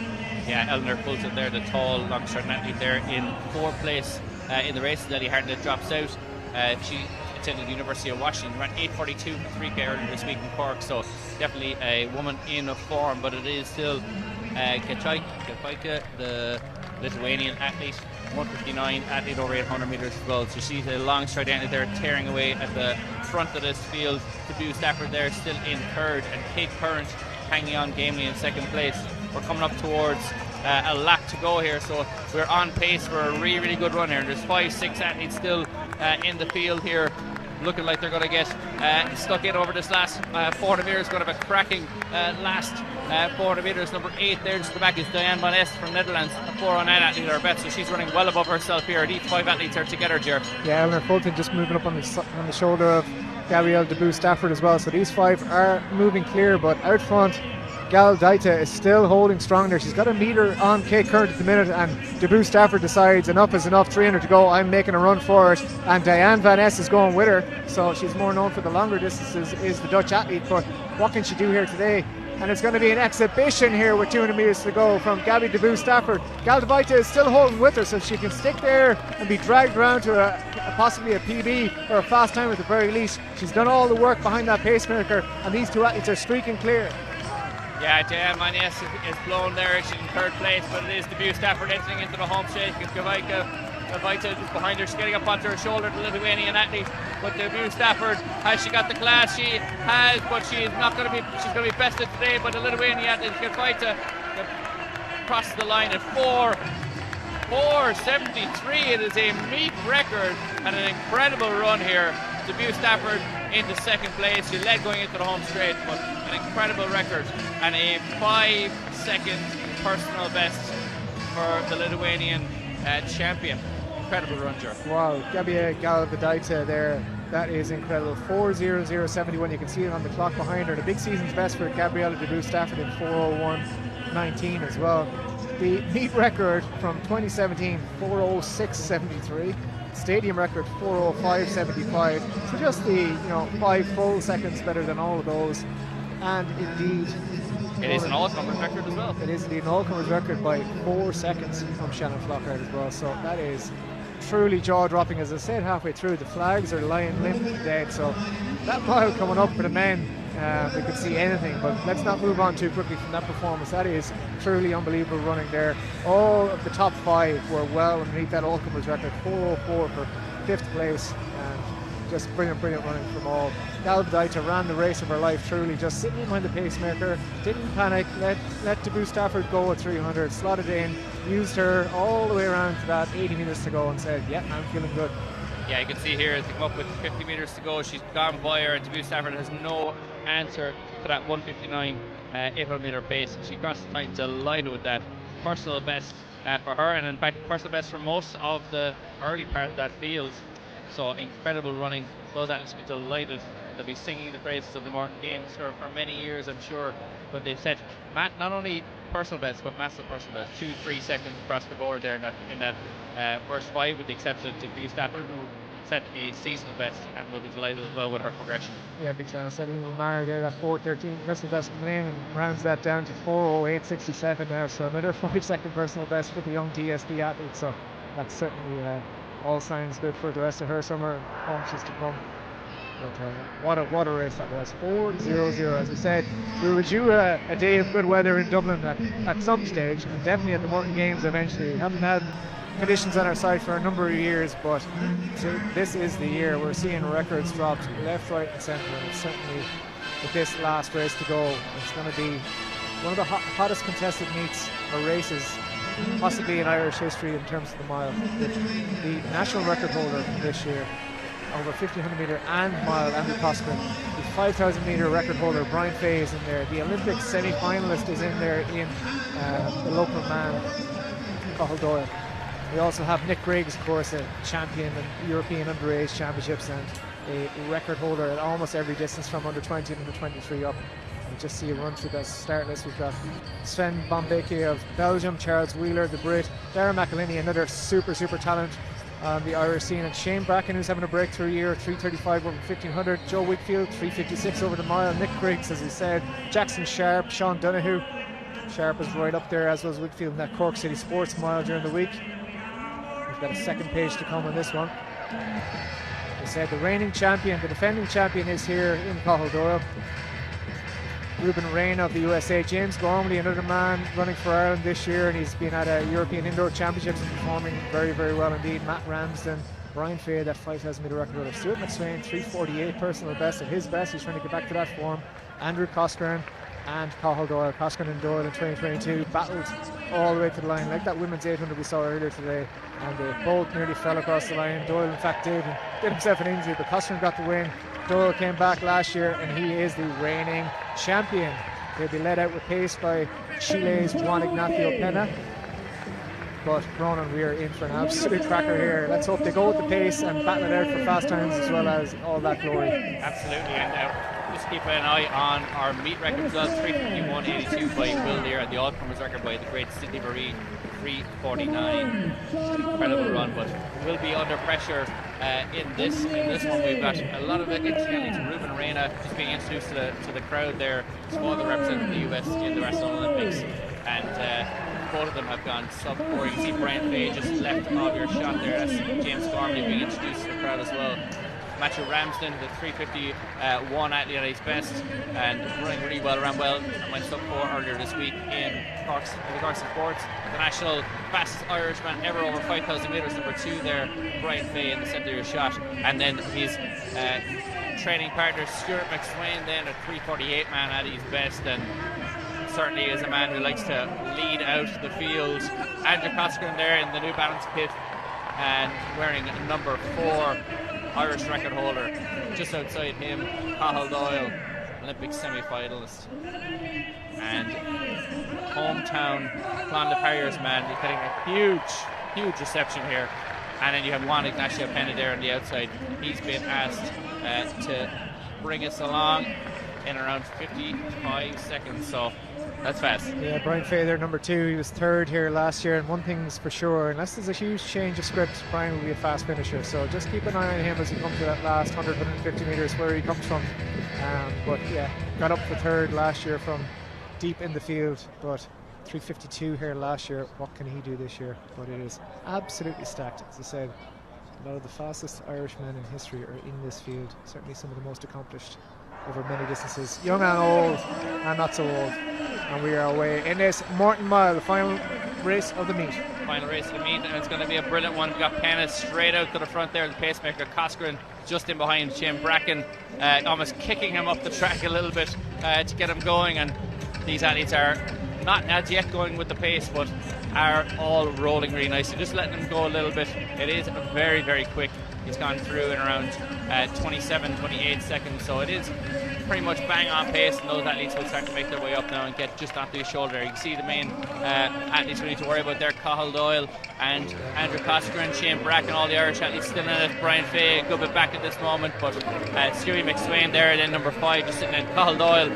Speaker 3: Yeah, Eleanor Fulton there, the tall, long-short athlete there in 4th place in the race. Ellie Hartnett drops out. She attended the University of Washington, ran 8:42 for 3K earlier this week in Cork, so definitely a woman in a form, but it is still Kachaika, the Lithuanian athlete, 1:59 athlete over 800 metres as well. So she's a long stride athlete there, tearing away at the front of this field. Debut Stafford there still in 3rd, and Kate Curran hanging on gamely in 2nd place. We're coming up towards a lap to go here, so we're on pace for a really, really good run here. There's 5-6 athletes still in the field here, looking like they're going to get stuck in over this last 400 metres. Going to have a cracking last 400 metres. Number 8 there just the back is Diane Van Est from Netherlands, a 4:09 athlete or bet, so she's running well above herself here. These 5 athletes are together, Ger.
Speaker 2: Yeah, Eleanor Fulton just moving up on the shoulder of Gabrielle Debut Stafford as well, so these 5 are moving clear, but out front Gal Daita is still holding strong there. She's got a metre on Kate Curran at the minute, and Debut Stafford decides enough is enough, 300 to go, I'm making a run for it, and Diane Van Est is going with her, so she's more known for the longer distances, is the Dutch athlete, but what can she do here today? And it's going to be an exhibition here with 200 metres to go from Gabby Debut Stafford. Gal Daita is still holding with her, so she can stick there and be dragged around to possibly a PB or a fast time at the very least. She's done all the work behind that pacemaker, and these 2 athletes are streaking clear.
Speaker 3: Yeah, Diane Van Est is blown there. She's in 3rd place, but it is Debut Stafford entering into the home straight. Gavaita just behind her, she's getting up onto her shoulder, the Lithuanian athlete. But Debut Stafford, has she got the class? She has, but she's going to be bested today. But the Lithuanian athlete Gavaita crosses the line at 4:73. It is a meet record and an incredible run here. Debut Stafford into second place. She led going into the home straight, but an incredible record and a 5-second personal best for the Lithuanian champion. Incredible run, Ger.
Speaker 2: Wow, Gabriele Galvadaita there. That is incredible. 4:00.71. You can see it on the clock behind her. The big season's best for Gabriela Debut Stafford in 4:01.19 as well. The meet record from 2017, 4:06.73. Stadium record 4:05.75. So just the 5 full seconds better than all of those. And indeed,
Speaker 3: it is an all-comers record as well.
Speaker 2: It is indeed an all-comers record by 4 seconds from Shannon Flockhart as well. So that is truly jaw-dropping. As I said halfway through, the flags are lying limp dead. So that mile coming up for the men, we could see anything. But let's not move on too quickly from that performance. That is truly unbelievable running there. All of the top 5 were well underneath that all-comers record. 4:04 for 5th place. And just brilliant running from all. Galvadaita ran the race of her life, truly just sitting behind the pacemaker, didn't panic, let Debut Stafford go at 300, slotted in, used her all the way around to that 80 metres to go and said, yeah, I'm feeling good.
Speaker 3: Yeah, you can see here as they come up with 50 metres to go, she's gone by her, and Debut Stafford has no answer to that 1:59 800 metre pace. She crossed the line, delighted with that. Personal best for her, and in fact personal best for most of the early part of that field. So incredible running. Those athletes will be delighted. They'll be singing the praises of the Morton Games for many years, I'm sure. But they've set not only personal best, but massive personal best. 2-3 seconds across the board there in that first 5, with the exception of Debut Stafford, who set a seasonal best, and will be delighted as well with her progression.
Speaker 2: Yeah, big fan. Setting Mara there, that 4:13 personal best from Lane, and rounds that down to 4:08.67 now. So another 5-second personal best for the young DSD athlete. So that's certainly all signs good for the rest of her summer and launches to come. But what a race that was. 4:00. As I said, we were due a day of good weather in Dublin at some stage, and definitely at the Morton Games eventually. We haven't had conditions on our side for a number of years, but this is the year. We're seeing records dropped left, right and centre, and it's certainly with this last race to go, it's going to be one of the hottest contested meets or races possibly in Irish history in terms of the mile. The national record holder from this year over 1500 metre and mile, Andrew Coscoran. The 5000 metre record holder, Brian Fay, is in there. The Olympic semi-finalist is in there in the local man, Cathal Doyle. We also have Nick Griggs, of course, a champion in European underage championships and a record holder at almost every distance from under 20 and under 23 up. You just see a run through the start list. We've got Sven Bombeke of Belgium, Charles Wheeler, the Brit, Darren McElhinney, another super talent on the Irish scene, and Shane Bracken, who's having a breakthrough year, 3:35 over 1500. Joe Wickfield, 3:56 over the mile. Nick Griggs, as we said. Jackson Sharp, Sean Donoghue. Sharp was right up there, as was Wickfield in that Cork City Sports Mile during the week. We've got a second page to come on this one. As I said, the reigning champion, the defending champion, is here in Cathal Doyle. Ruben Rain of the USA. James Gormley, another man running for Ireland this year, and he's been at a European Indoor Championships and performing very well indeed. Matt Ramsden, Brian Fay, that 5000 metre record holder. Stuart McSwain, 3:48 personal best at his best. He's trying to get back to that form. Andrew Coscoran and Cathal Doyle. Coscoran and Doyle in 2022 battled all the way to the line, like that women's 800 we saw earlier today, and they both nearly fell across the line. Doyle in fact did, and did himself an injury, but Coscoran got the win. Doyle came back last year, and he is the reigning champion. They'll be led out with pace by Chile's Juan Ignacio Pena. But Ronan, we are in for an absolute cracker here. Let's hope they go with the pace and battle it out for fast times as well as all that glory.
Speaker 3: Absolutely, and just keep an eye on our meet records as well. 3:51.82 by Will Lear, and the all-comers record by the great Cindy Marie, 3:49. Incredible run, but we'll be under pressure in this one. We've got a lot of it incidentally to Ruben Reina just being introduced to the crowd there. Small representing the US in the Wrestling Olympics, and both of them have gone sub-4. You can see Brian Fay just left of your shot there. That's James Gormley being introduced to the crowd as well. Matthew Ramsden, the 3:51 athlete at his best, and running really well, ran well, and went sub-4 earlier this week in the Cork Sports. The national fastest Irishman ever over 5,000 metres, number 2 there, Brian Fay in the centre of your shot, and then his training partner Stuart McSwain then at 3:48 man at his best, and certainly is a man who likes to lead out the field. Andrew Coscoran there in the New Balance kit and wearing number 4, Irish record holder. Just outside him, Cathal Doyle, Olympic semi-finalist. And hometown Clonda Harriers man is getting a huge reception here. And then you have Juan Ignacio Pena there on the outside. He's been asked to bring us along in around 55 seconds, so that's fast.
Speaker 2: Yeah, Brian Fay there, number 2. He was 3rd here last year, and one thing's for sure, unless there's a huge change of script, Brian will be a fast finisher. So just keep an eye on him as he comes to that last 100, 150 metres where he comes from. But yeah, got up for 3rd last year from deep in the field, but 3:52 here last year. What can he do this year? But it is absolutely stacked. As I said, a lot of the fastest Irishmen in history are in this field. Certainly some of the most accomplished over many distances, young and old, and not so old. And we are away in this Morton Mile, the final race of the meet.
Speaker 3: Final race of the meet, and it's going to be a brilliant one. We've got Pena straight out to the front there, the pacemaker. Coscoran just in behind. Shane Bracken almost kicking him up the track a little bit to get him going. And these athletes are not as yet going with the pace, but are all rolling really nicely. Just letting them go a little bit. It is very, very quick. He's gone through in around 27, 28 seconds, so it is pretty much bang on pace, and those athletes will start to make their way up now and get just onto his shoulder. You can see the main athletes we need to worry about there: Cathal Doyle and Andrew Coscoran, Shane Bracken, all the Irish athletes still in it. Brian Fay a good bit back at this moment, but Stewie McSwain there, then number 5 just sitting in. Cathal Doyle,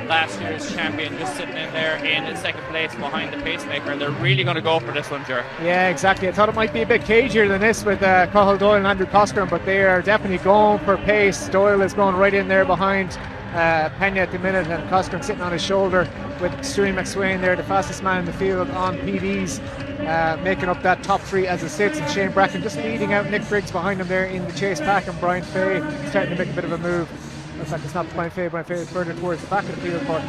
Speaker 3: last year's champion, just sitting in there in 2nd place behind the pacemaker, and they're really going to go for this one, Ger.
Speaker 2: Yeah, exactly. I thought it might be a bit cagier than this with Cathal Doyle and Andrew Coscoran, but they are definitely going for pace. Doyle is going right in there behind Pena at the minute, and Coscoran sitting on his shoulder with Stewie McSwain there, the fastest man in the field on PDs, making up that top 3 as it sits, and Shane Bracken just leading out Nick Briggs behind him there in the chase pack, and Brian Fay starting to make a bit of a move. In fact, it's not Brian Fay is further towards the back of the field, but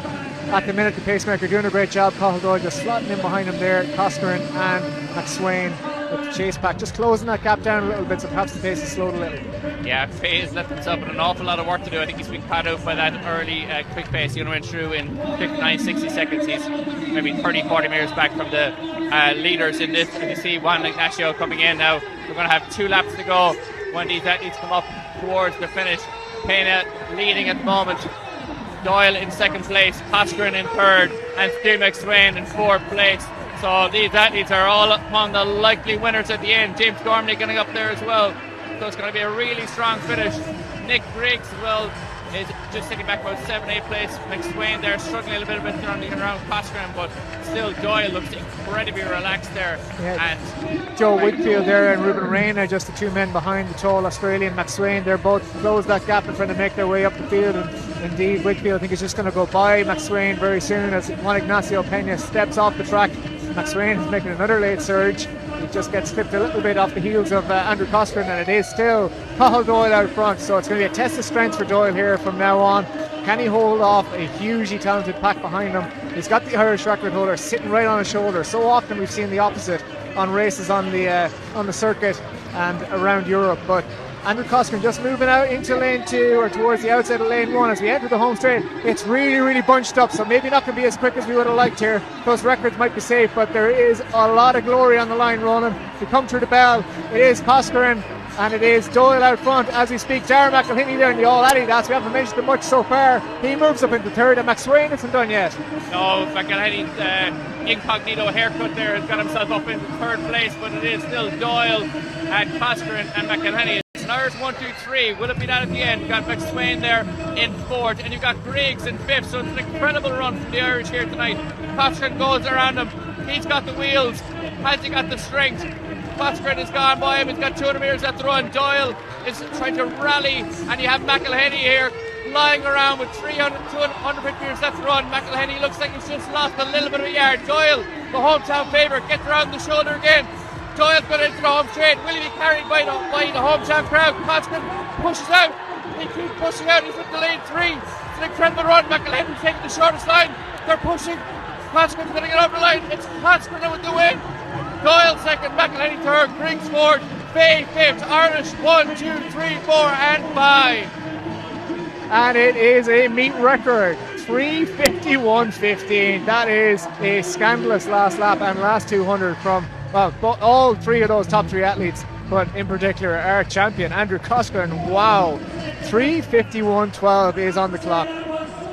Speaker 2: at the minute the pacemaker doing a great job. Cathal Doyle just slotting in behind him there, Coscoran and McSwain with the chase pack, just closing that gap down a little bit, so perhaps the pace has slowed a little.
Speaker 3: Yeah, Fay has left himself with an awful lot of work to do. I think he's been caught out by that early quick pace. He only went through in 59, 60 seconds. He's maybe 30, 40 metres back from the leaders in this. And you see Juan Ignacio coming in now. We're going to have 2 laps to go when these athletes come up towards the finish. Pena leading at the moment, Doyle in 2nd place, Coscoran in 3rd, and Stewie McSwain in 4th place. So these athletes are all among the likely winners at the end. James Gormley getting up there as well, so it's going to be a really strong finish. Nick Briggs as well is just sitting back about 7th, 8th place. McSwain there struggling a little bit around Coscoran, but still Doyle looks incredibly relaxed there.
Speaker 2: Yeah.
Speaker 3: And
Speaker 2: Joe Whitfield there and Ruben Rain are just the 2 men behind the tall Australian McSwain. They're both closed that gap and trying to make their way up the field, and indeed Whitfield I think is just going to go by McSwain very soon as Juan Ignacio Pena steps off the track. McSwain is making another late surge. He just gets clipped a little bit off the heels of Andrew Coscoran, and it is still Cathal Doyle out front, so it's going to be a test of strength for Doyle here from now on. Can he hold off a hugely talented pack behind him? He's got the Irish record holder sitting right on his shoulder. So often we've seen the opposite on races on the circuit and around Europe, but Andrew Coscoran just moving out into lane 2 or towards the outside of lane 1 as we enter the home straight. It's really bunched up, so maybe not going to be as quick as we would have liked here. Those records might be safe, but there is a lot of glory on the line, Ronan. We come through the bell. It is Coscoran and it is Doyle out front as we speak. Darren McElhinney there in the All Adidas. We haven't mentioned it much so far. He moves up into 3rd, and McSwain isn't done yet.
Speaker 3: No, McElhinney's incognito haircut there has got himself up into 3rd place, but it is still Doyle and Coscoran and McElhinney. An Irish 1, 2, 3. Will it be that at the end? You've got McSwain there in 4th, and you've got Griggs in 5th, so it's an incredible run from the Irish here tonight. Coscoran goes around him. He's got the wheels. Has he got the strength? Coscoran has gone by him. He's got 200 metres left to run. Doyle is trying to rally, and you have McElhinney here lying around with 250 metres left to run. McElhinney looks like he's just lost a little bit of a yard. Doyle, the hometown favourite, gets around the shoulder again. Doyle's got into the home straight. Will he be carried by the hometown crowd? Coscoran pushes out. He keeps pushing out. He's with the lane 3. It's an incredible run. McElhinney's taking the shortest line. They're pushing. Coscoran's going to get over the line. It's Coscoran with the win. Doyle 2nd, McElhinney 3rd, Griggs 4th, Fay 5th, Irish 1, 2, 3, 4 and 5.
Speaker 2: And it is a meet record. 3:51.15. That is a scandalous last lap and last 200 from, well, all three of those top three athletes, but in particular our champion, Andrew Coscoran. Wow, 3:51.12 is on the clock.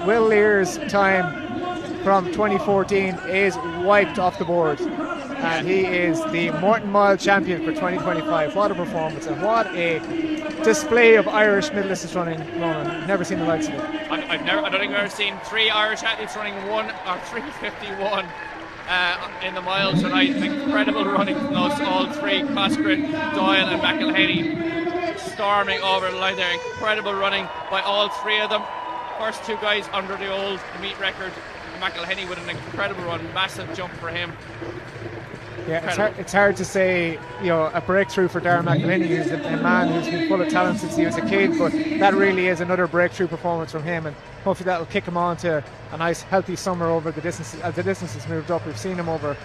Speaker 2: Will Lear's time from 2014 is wiped off the board. And he is the Morton Mile champion for 2025. What a performance and what a display of Irish middle distance running, Ronan. Never seen the likes of it.
Speaker 3: I don't think I've ever seen three Irish athletes running 3:51 in the mile tonight. Incredible running from those all three, Coscoran, Doyle and McElhaney, storming over the line there. Incredible running by all three of them. First two guys under the old meet record. McElhaney with an incredible run, massive jump for him.
Speaker 2: Yeah, it's hard to say, a breakthrough for Darren McElhaney, who's a man who's been full of talent since he was a kid, but that really is another breakthrough performance from him, and hopefully that'll kick him on to a nice healthy summer over the distances. As the distance has moved up, we've seen him over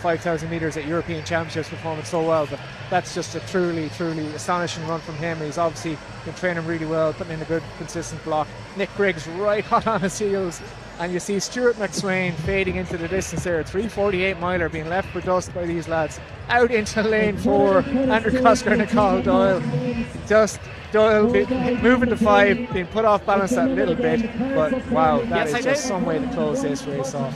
Speaker 2: 5,000 metres at European Championships performing so well, but that's just a truly astonishing run from him. He's obviously been training really well, putting in a good consistent block. Nick Briggs right hot on his heels, and you see Stuart McSwain fading into the distance there. 3:48 miler being left for dust by these lads. Out into lane 4, Andrew Coscoran and Carl Doyle. Just Doyle moving to 5, being put off balance that little bit, but wow, that is just some way to close this race off,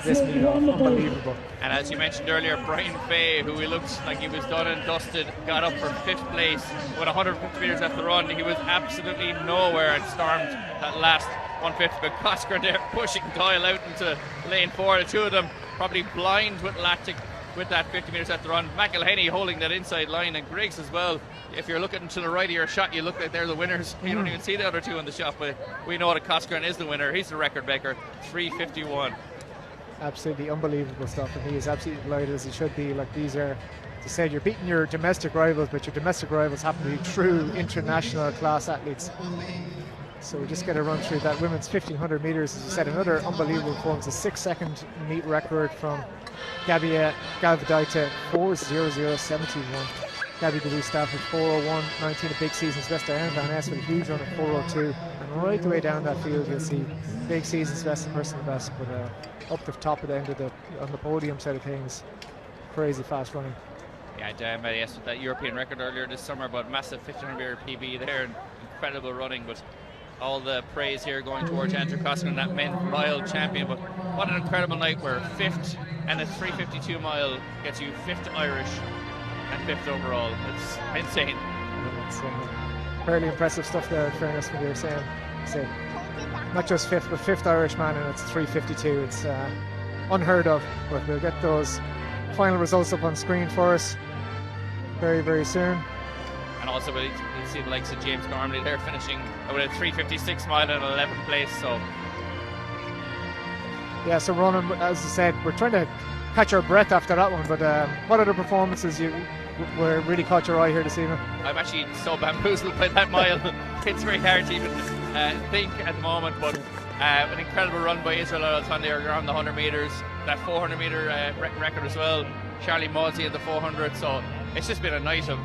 Speaker 2: this meet off. Unbelievable.
Speaker 3: And as you mentioned earlier, Brian Fay, who he looked like he was done and dusted, got up for 5th place with 150 metres left to run. He was absolutely nowhere and stormed that last 150, but Coscoran there pushing Doyle out into lane 4. The two of them probably blind with lactic with that 50 metres left to run. McElhaney holding that inside line, and Griggs as well. If you're looking to the right of your shot, you look like they're the winners. You don't even see the other two in the shot, but we know that Coscoran is the winner. He's the record breaker, 3:51.
Speaker 2: Absolutely unbelievable stuff, and he is absolutely delighted, as he should be. Like, these are, as I said, you're beating your domestic rivals, but your domestic rivals happen to be true international class athletes. So we just get a run through that women's 1500 metres. As you said, another unbelievable performance, a 6-second meet record from Gabby Galvadaita, 4:00.71. Gabby Louise Stafford, 4:01.19, a big season's best. Diana Van Ness with a huge run at 4:02. And right the way down that field, you'll see big season's best and personal best. But up the top of the end of on the podium side of things, crazy fast running.
Speaker 3: Yeah, Diana yes, with that European record earlier this summer, but massive 1500 metre PB there, and incredible running. But all the praise here going towards Andrew Coscoran, that men's mile champion. But what an incredible night, where 5th and a 3:52 mile gets you 5th Irish and 5th overall. It's insane.
Speaker 2: It's fairly impressive stuff there, in fairness, when you're saying not just 5th, but 5th Irish man, and it's 3:52. It's unheard of, but we'll get those final results up on screen for us very, very soon.
Speaker 3: And also you see the likes of James Gormley there finishing with a 3:56 mile in 11th place. So
Speaker 2: yeah, so Ronan, as I said, we're trying to catch our breath after that one, but what other performances were really caught your eye here this evening?
Speaker 3: I'm actually so bamboozled by that mile. It's very hard to even think at the moment, but an incredible run by Israel Al-Tandi around the 100 metres, that 400 metre record as well. Charlie Mawsey at the 400, so it's just been a night of,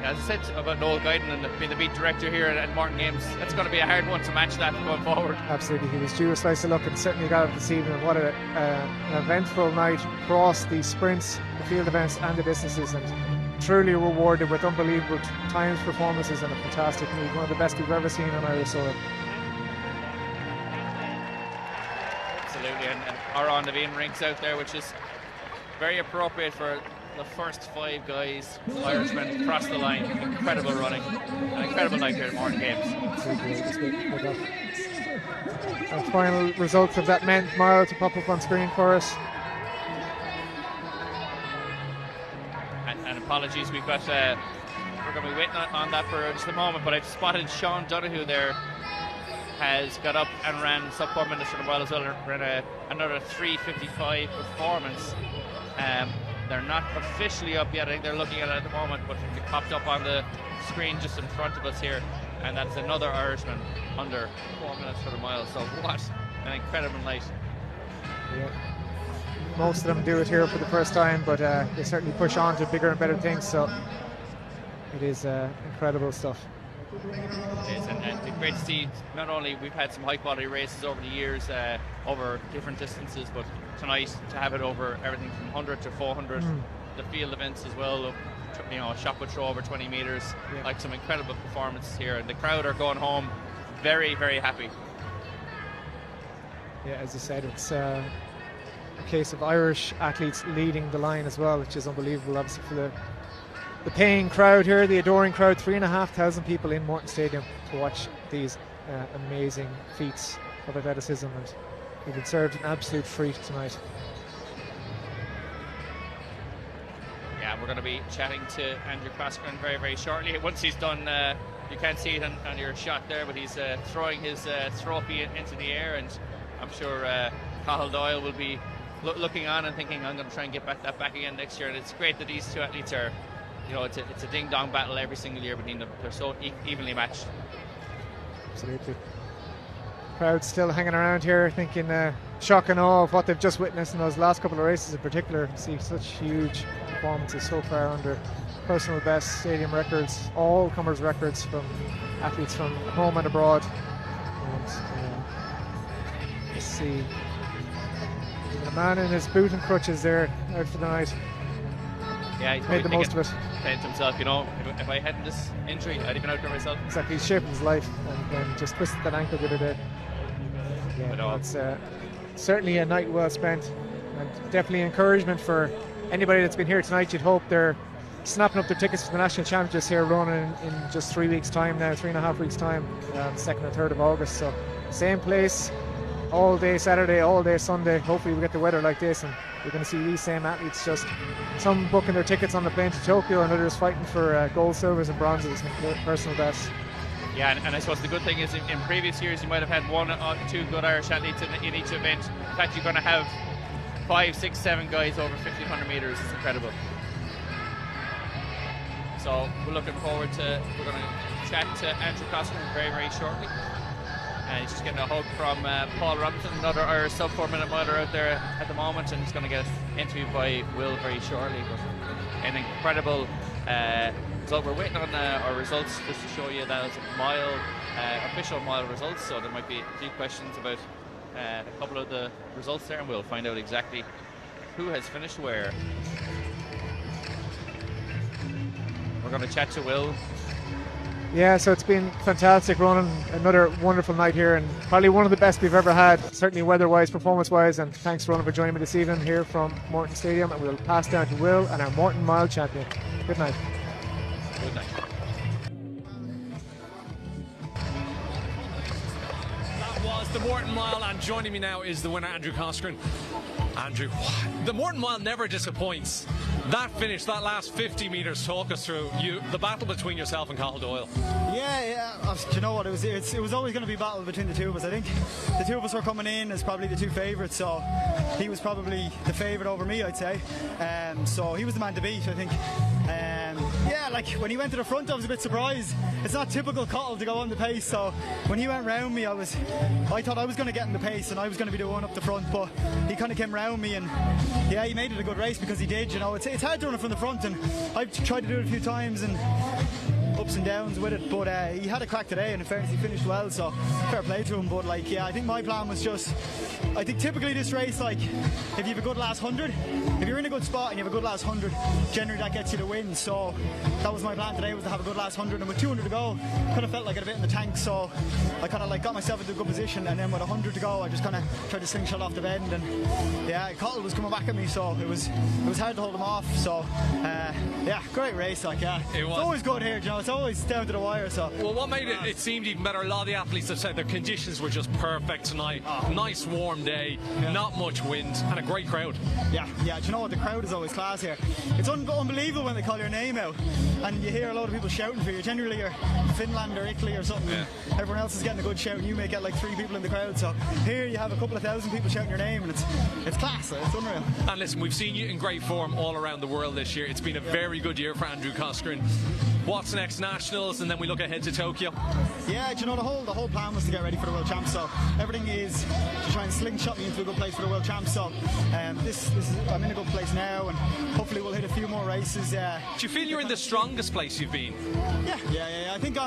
Speaker 3: as I said about Noel Guyton and being the beat director here at Morton Games, it's going to be a hard one to match that going forward.
Speaker 2: Absolutely, he was due a slice of luck and certainly got it this evening. What an eventful night across the sprints, the field events and the distances, and truly rewarded with unbelievable times, performances and a fantastic meet, one of the best we've ever seen on Irish soil.
Speaker 3: Absolutely, and Aron Levine rings out there, which is very appropriate for the first 5 guys, Irishmen, across the line. Incredible running. An incredible night here at Morton Games.
Speaker 2: And final results of that men's mile to pop up on screen for us.
Speaker 3: And apologies, we've got we're going to be waiting on that for just a moment, but I've spotted Sean Donoghue there has got up and ran sub 4 minutes for the mile as well, and ran another 3:55 performance. They're not officially up yet. I think they're looking at it at the moment, but it popped up on the screen just in front of us here, and that's another Irishman under 4 minutes for the mile. So what an incredible night.
Speaker 2: Yeah. Most of them do it here for the first time, but they certainly push on to bigger and better things, so it is incredible stuff.
Speaker 3: It is, and it's great to see. Not only we've had some high quality races over the years, over different distances, but tonight to have it over everything from 100 to 400, the field events as well. You know, shot put throw over 20 meters, like some incredible performances here, and the crowd are going home very, very happy.
Speaker 2: Yeah, as you said, it's a case of Irish athletes leading the line as well, which is unbelievable. Obviously for the paying crowd here, the adoring crowd, 3,500 people in Morton Stadium to watch these amazing feats of athleticism, and we've been served an absolute treat tonight.
Speaker 3: Yeah, we're going to be chatting to Andrew Croscoran very, very shortly. Once he's done, you can't see it on your shot there, but he's throwing his trophy into the air, and I'm sure Cathal Doyle will be looking on and thinking, I'm going to try and get that back again next year. And it's great that these two athletes are, you know, it's a ding-dong battle every single year between them. They're so evenly matched.
Speaker 2: Absolutely. Crowd still hanging around here thinking shock and awe of what they've just witnessed in those last couple of races in particular. You see such huge performances so far under personal best, stadium records, all comers records from athletes from home and abroad. And let's see, the man in his boot and crutches there out for the night.
Speaker 3: Yeah, he's
Speaker 2: made the most of it.
Speaker 3: Saying to himself, you know, if I hadn't this injury, I'd have been out there myself.
Speaker 2: Exactly, he's shaping his life and just twisted that ankle the other day. Yeah, no, it's certainly a night well spent, and definitely encouragement for anybody that's been here tonight. You'd hope they're snapping up their tickets for the national championships here running in just 3 weeks' time now, 3.5 weeks' time, 2nd and 3rd of August. So same place, all day Saturday, all day Sunday. Hopefully we get the weather like this, and we're going to see these same athletes, just some booking their tickets on the plane to Tokyo and others fighting for gold, silvers and bronzes, personal best.
Speaker 3: Yeah, and I suppose the good thing is in previous years you might have had 1 or 2 good Irish athletes in each event. In fact, you're going to have 5, 6, 7 guys over 1,500 metres. It's incredible. So we're looking forward to, we're going to chat to Andrew Croscoran very, very shortly. And he's just getting a hug from Paul Robinson, another Irish sub 4 minute miler out there at the moment, and he's going to get interviewed by Will very shortly. But an incredible result. We're waiting on our results just to show you that it's mile, official mile results, so there might be a few questions about a couple of the results there, and we'll find out exactly who has finished where. We're going to chat to Will.
Speaker 2: Yeah, so it's been fantastic running, another wonderful night here, and probably one of the best we've ever had, certainly weather-wise, performance-wise, and thanks Ronan for joining me this evening here from Morton Stadium, and we'll pass down to Will and our Morton Mile champion. Good night.
Speaker 3: Good night.
Speaker 1: That was the Morton Mile, and joining me now is the winner, Andrew Croscoran. Andrew, the Morton Mile never disappoints. That finish, that last 50 metres, talk us through the battle between yourself and Cathal Doyle.
Speaker 9: Yeah. Do you know what? It was always going to be a battle between the two of us. I think the two of us were coming in as probably the two favourites, so he was probably the favourite over me, I'd say. So he was the man to beat, I think. Yeah, like when he went to the front, I was a bit surprised. It's not typical Cathal to go on the pace, so when he went round me, I thought I was going to get in the pace and I was going to be the one up the front, but he kind of came round me, and yeah, he made it a good race because he did. You know, it's hard to run it from the front, and I've tried to do it a few times and ups and downs with it, but he had a crack today, and in fairness he finished well, so fair play to him. But like, yeah, I think my plan was just, I think typically this race, like if you have a good last 100, if you're in a good spot and you have a good last 100, generally that gets you the win. So that was my plan today, was to have a good last 100, and with 200 to go, kind of felt like I had a bit in the tank, so I kind of like got myself into a good position, and then with 100 to go I just kind of tried to slingshot off the bend, and yeah, Cathal was coming back at me, so it was hard to hold him off. So yeah, great race, like, yeah, it's always good here, you know, it's always down to the wire. So
Speaker 1: well, what made it seemed even better, a lot of the athletes have said their conditions were just perfect tonight. Nice warm day, not much wind, and a great crowd.
Speaker 9: Yeah, do you know what, the crowd is always class here. It's unbelievable when they call your name out and you hear a lot of people shouting for you. Generally you're Finland or Italy or something, and everyone else is getting a good shout, and you may get like 3 people in the crowd. So here you have a couple of thousand people shouting your name, and it's class, it's unreal.
Speaker 1: And listen, we've seen you in great form all around the world this year. It's been a very good year for Andrew Croscoran. What's next? Nationals, and then we look ahead to Tokyo.
Speaker 9: Yeah, do you know, the whole plan was to get ready for the World Champs, so everything is to try and slingshot me into a good place for the World Champs. So this is, I'm in a good place now, and hopefully we'll hit a few more races.
Speaker 1: Do you feel you're in the strongest place you've been?
Speaker 9: Yeah. I think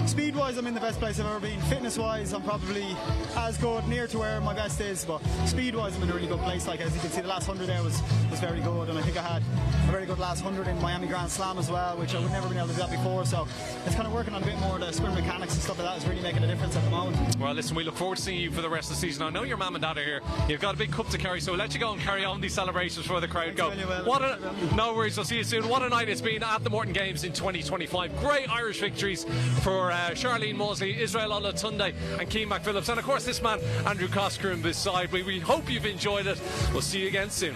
Speaker 9: speed-wise, I'm in the best place I've ever been. Fitness-wise, I'm probably as good, near to where my best is. But speed-wise, I'm in a really good place. Like, as you can see, the last 100 there was very good, and I think I had a very good last 100 in Miami Grand Slam as well, which I would never been able to do that before. So it's kind of working on a bit more of the sprint mechanics and stuff like that is really making a difference at the moment.
Speaker 1: Well, listen, we look forward to seeing you for the rest of the season. I know your mum and dad are here. You've got a big cup to carry, so we'll let you go and carry on these celebrations before the crowd go. No worries, I'll see you soon. What a night it's been at the Morton Games in 2025. Great Irish victories for Charlene Mosley, Israel Olatunde and Keane McPhillips, and of course this man Andrew Cosgrove beside me. We hope you've enjoyed it. We'll see you again soon.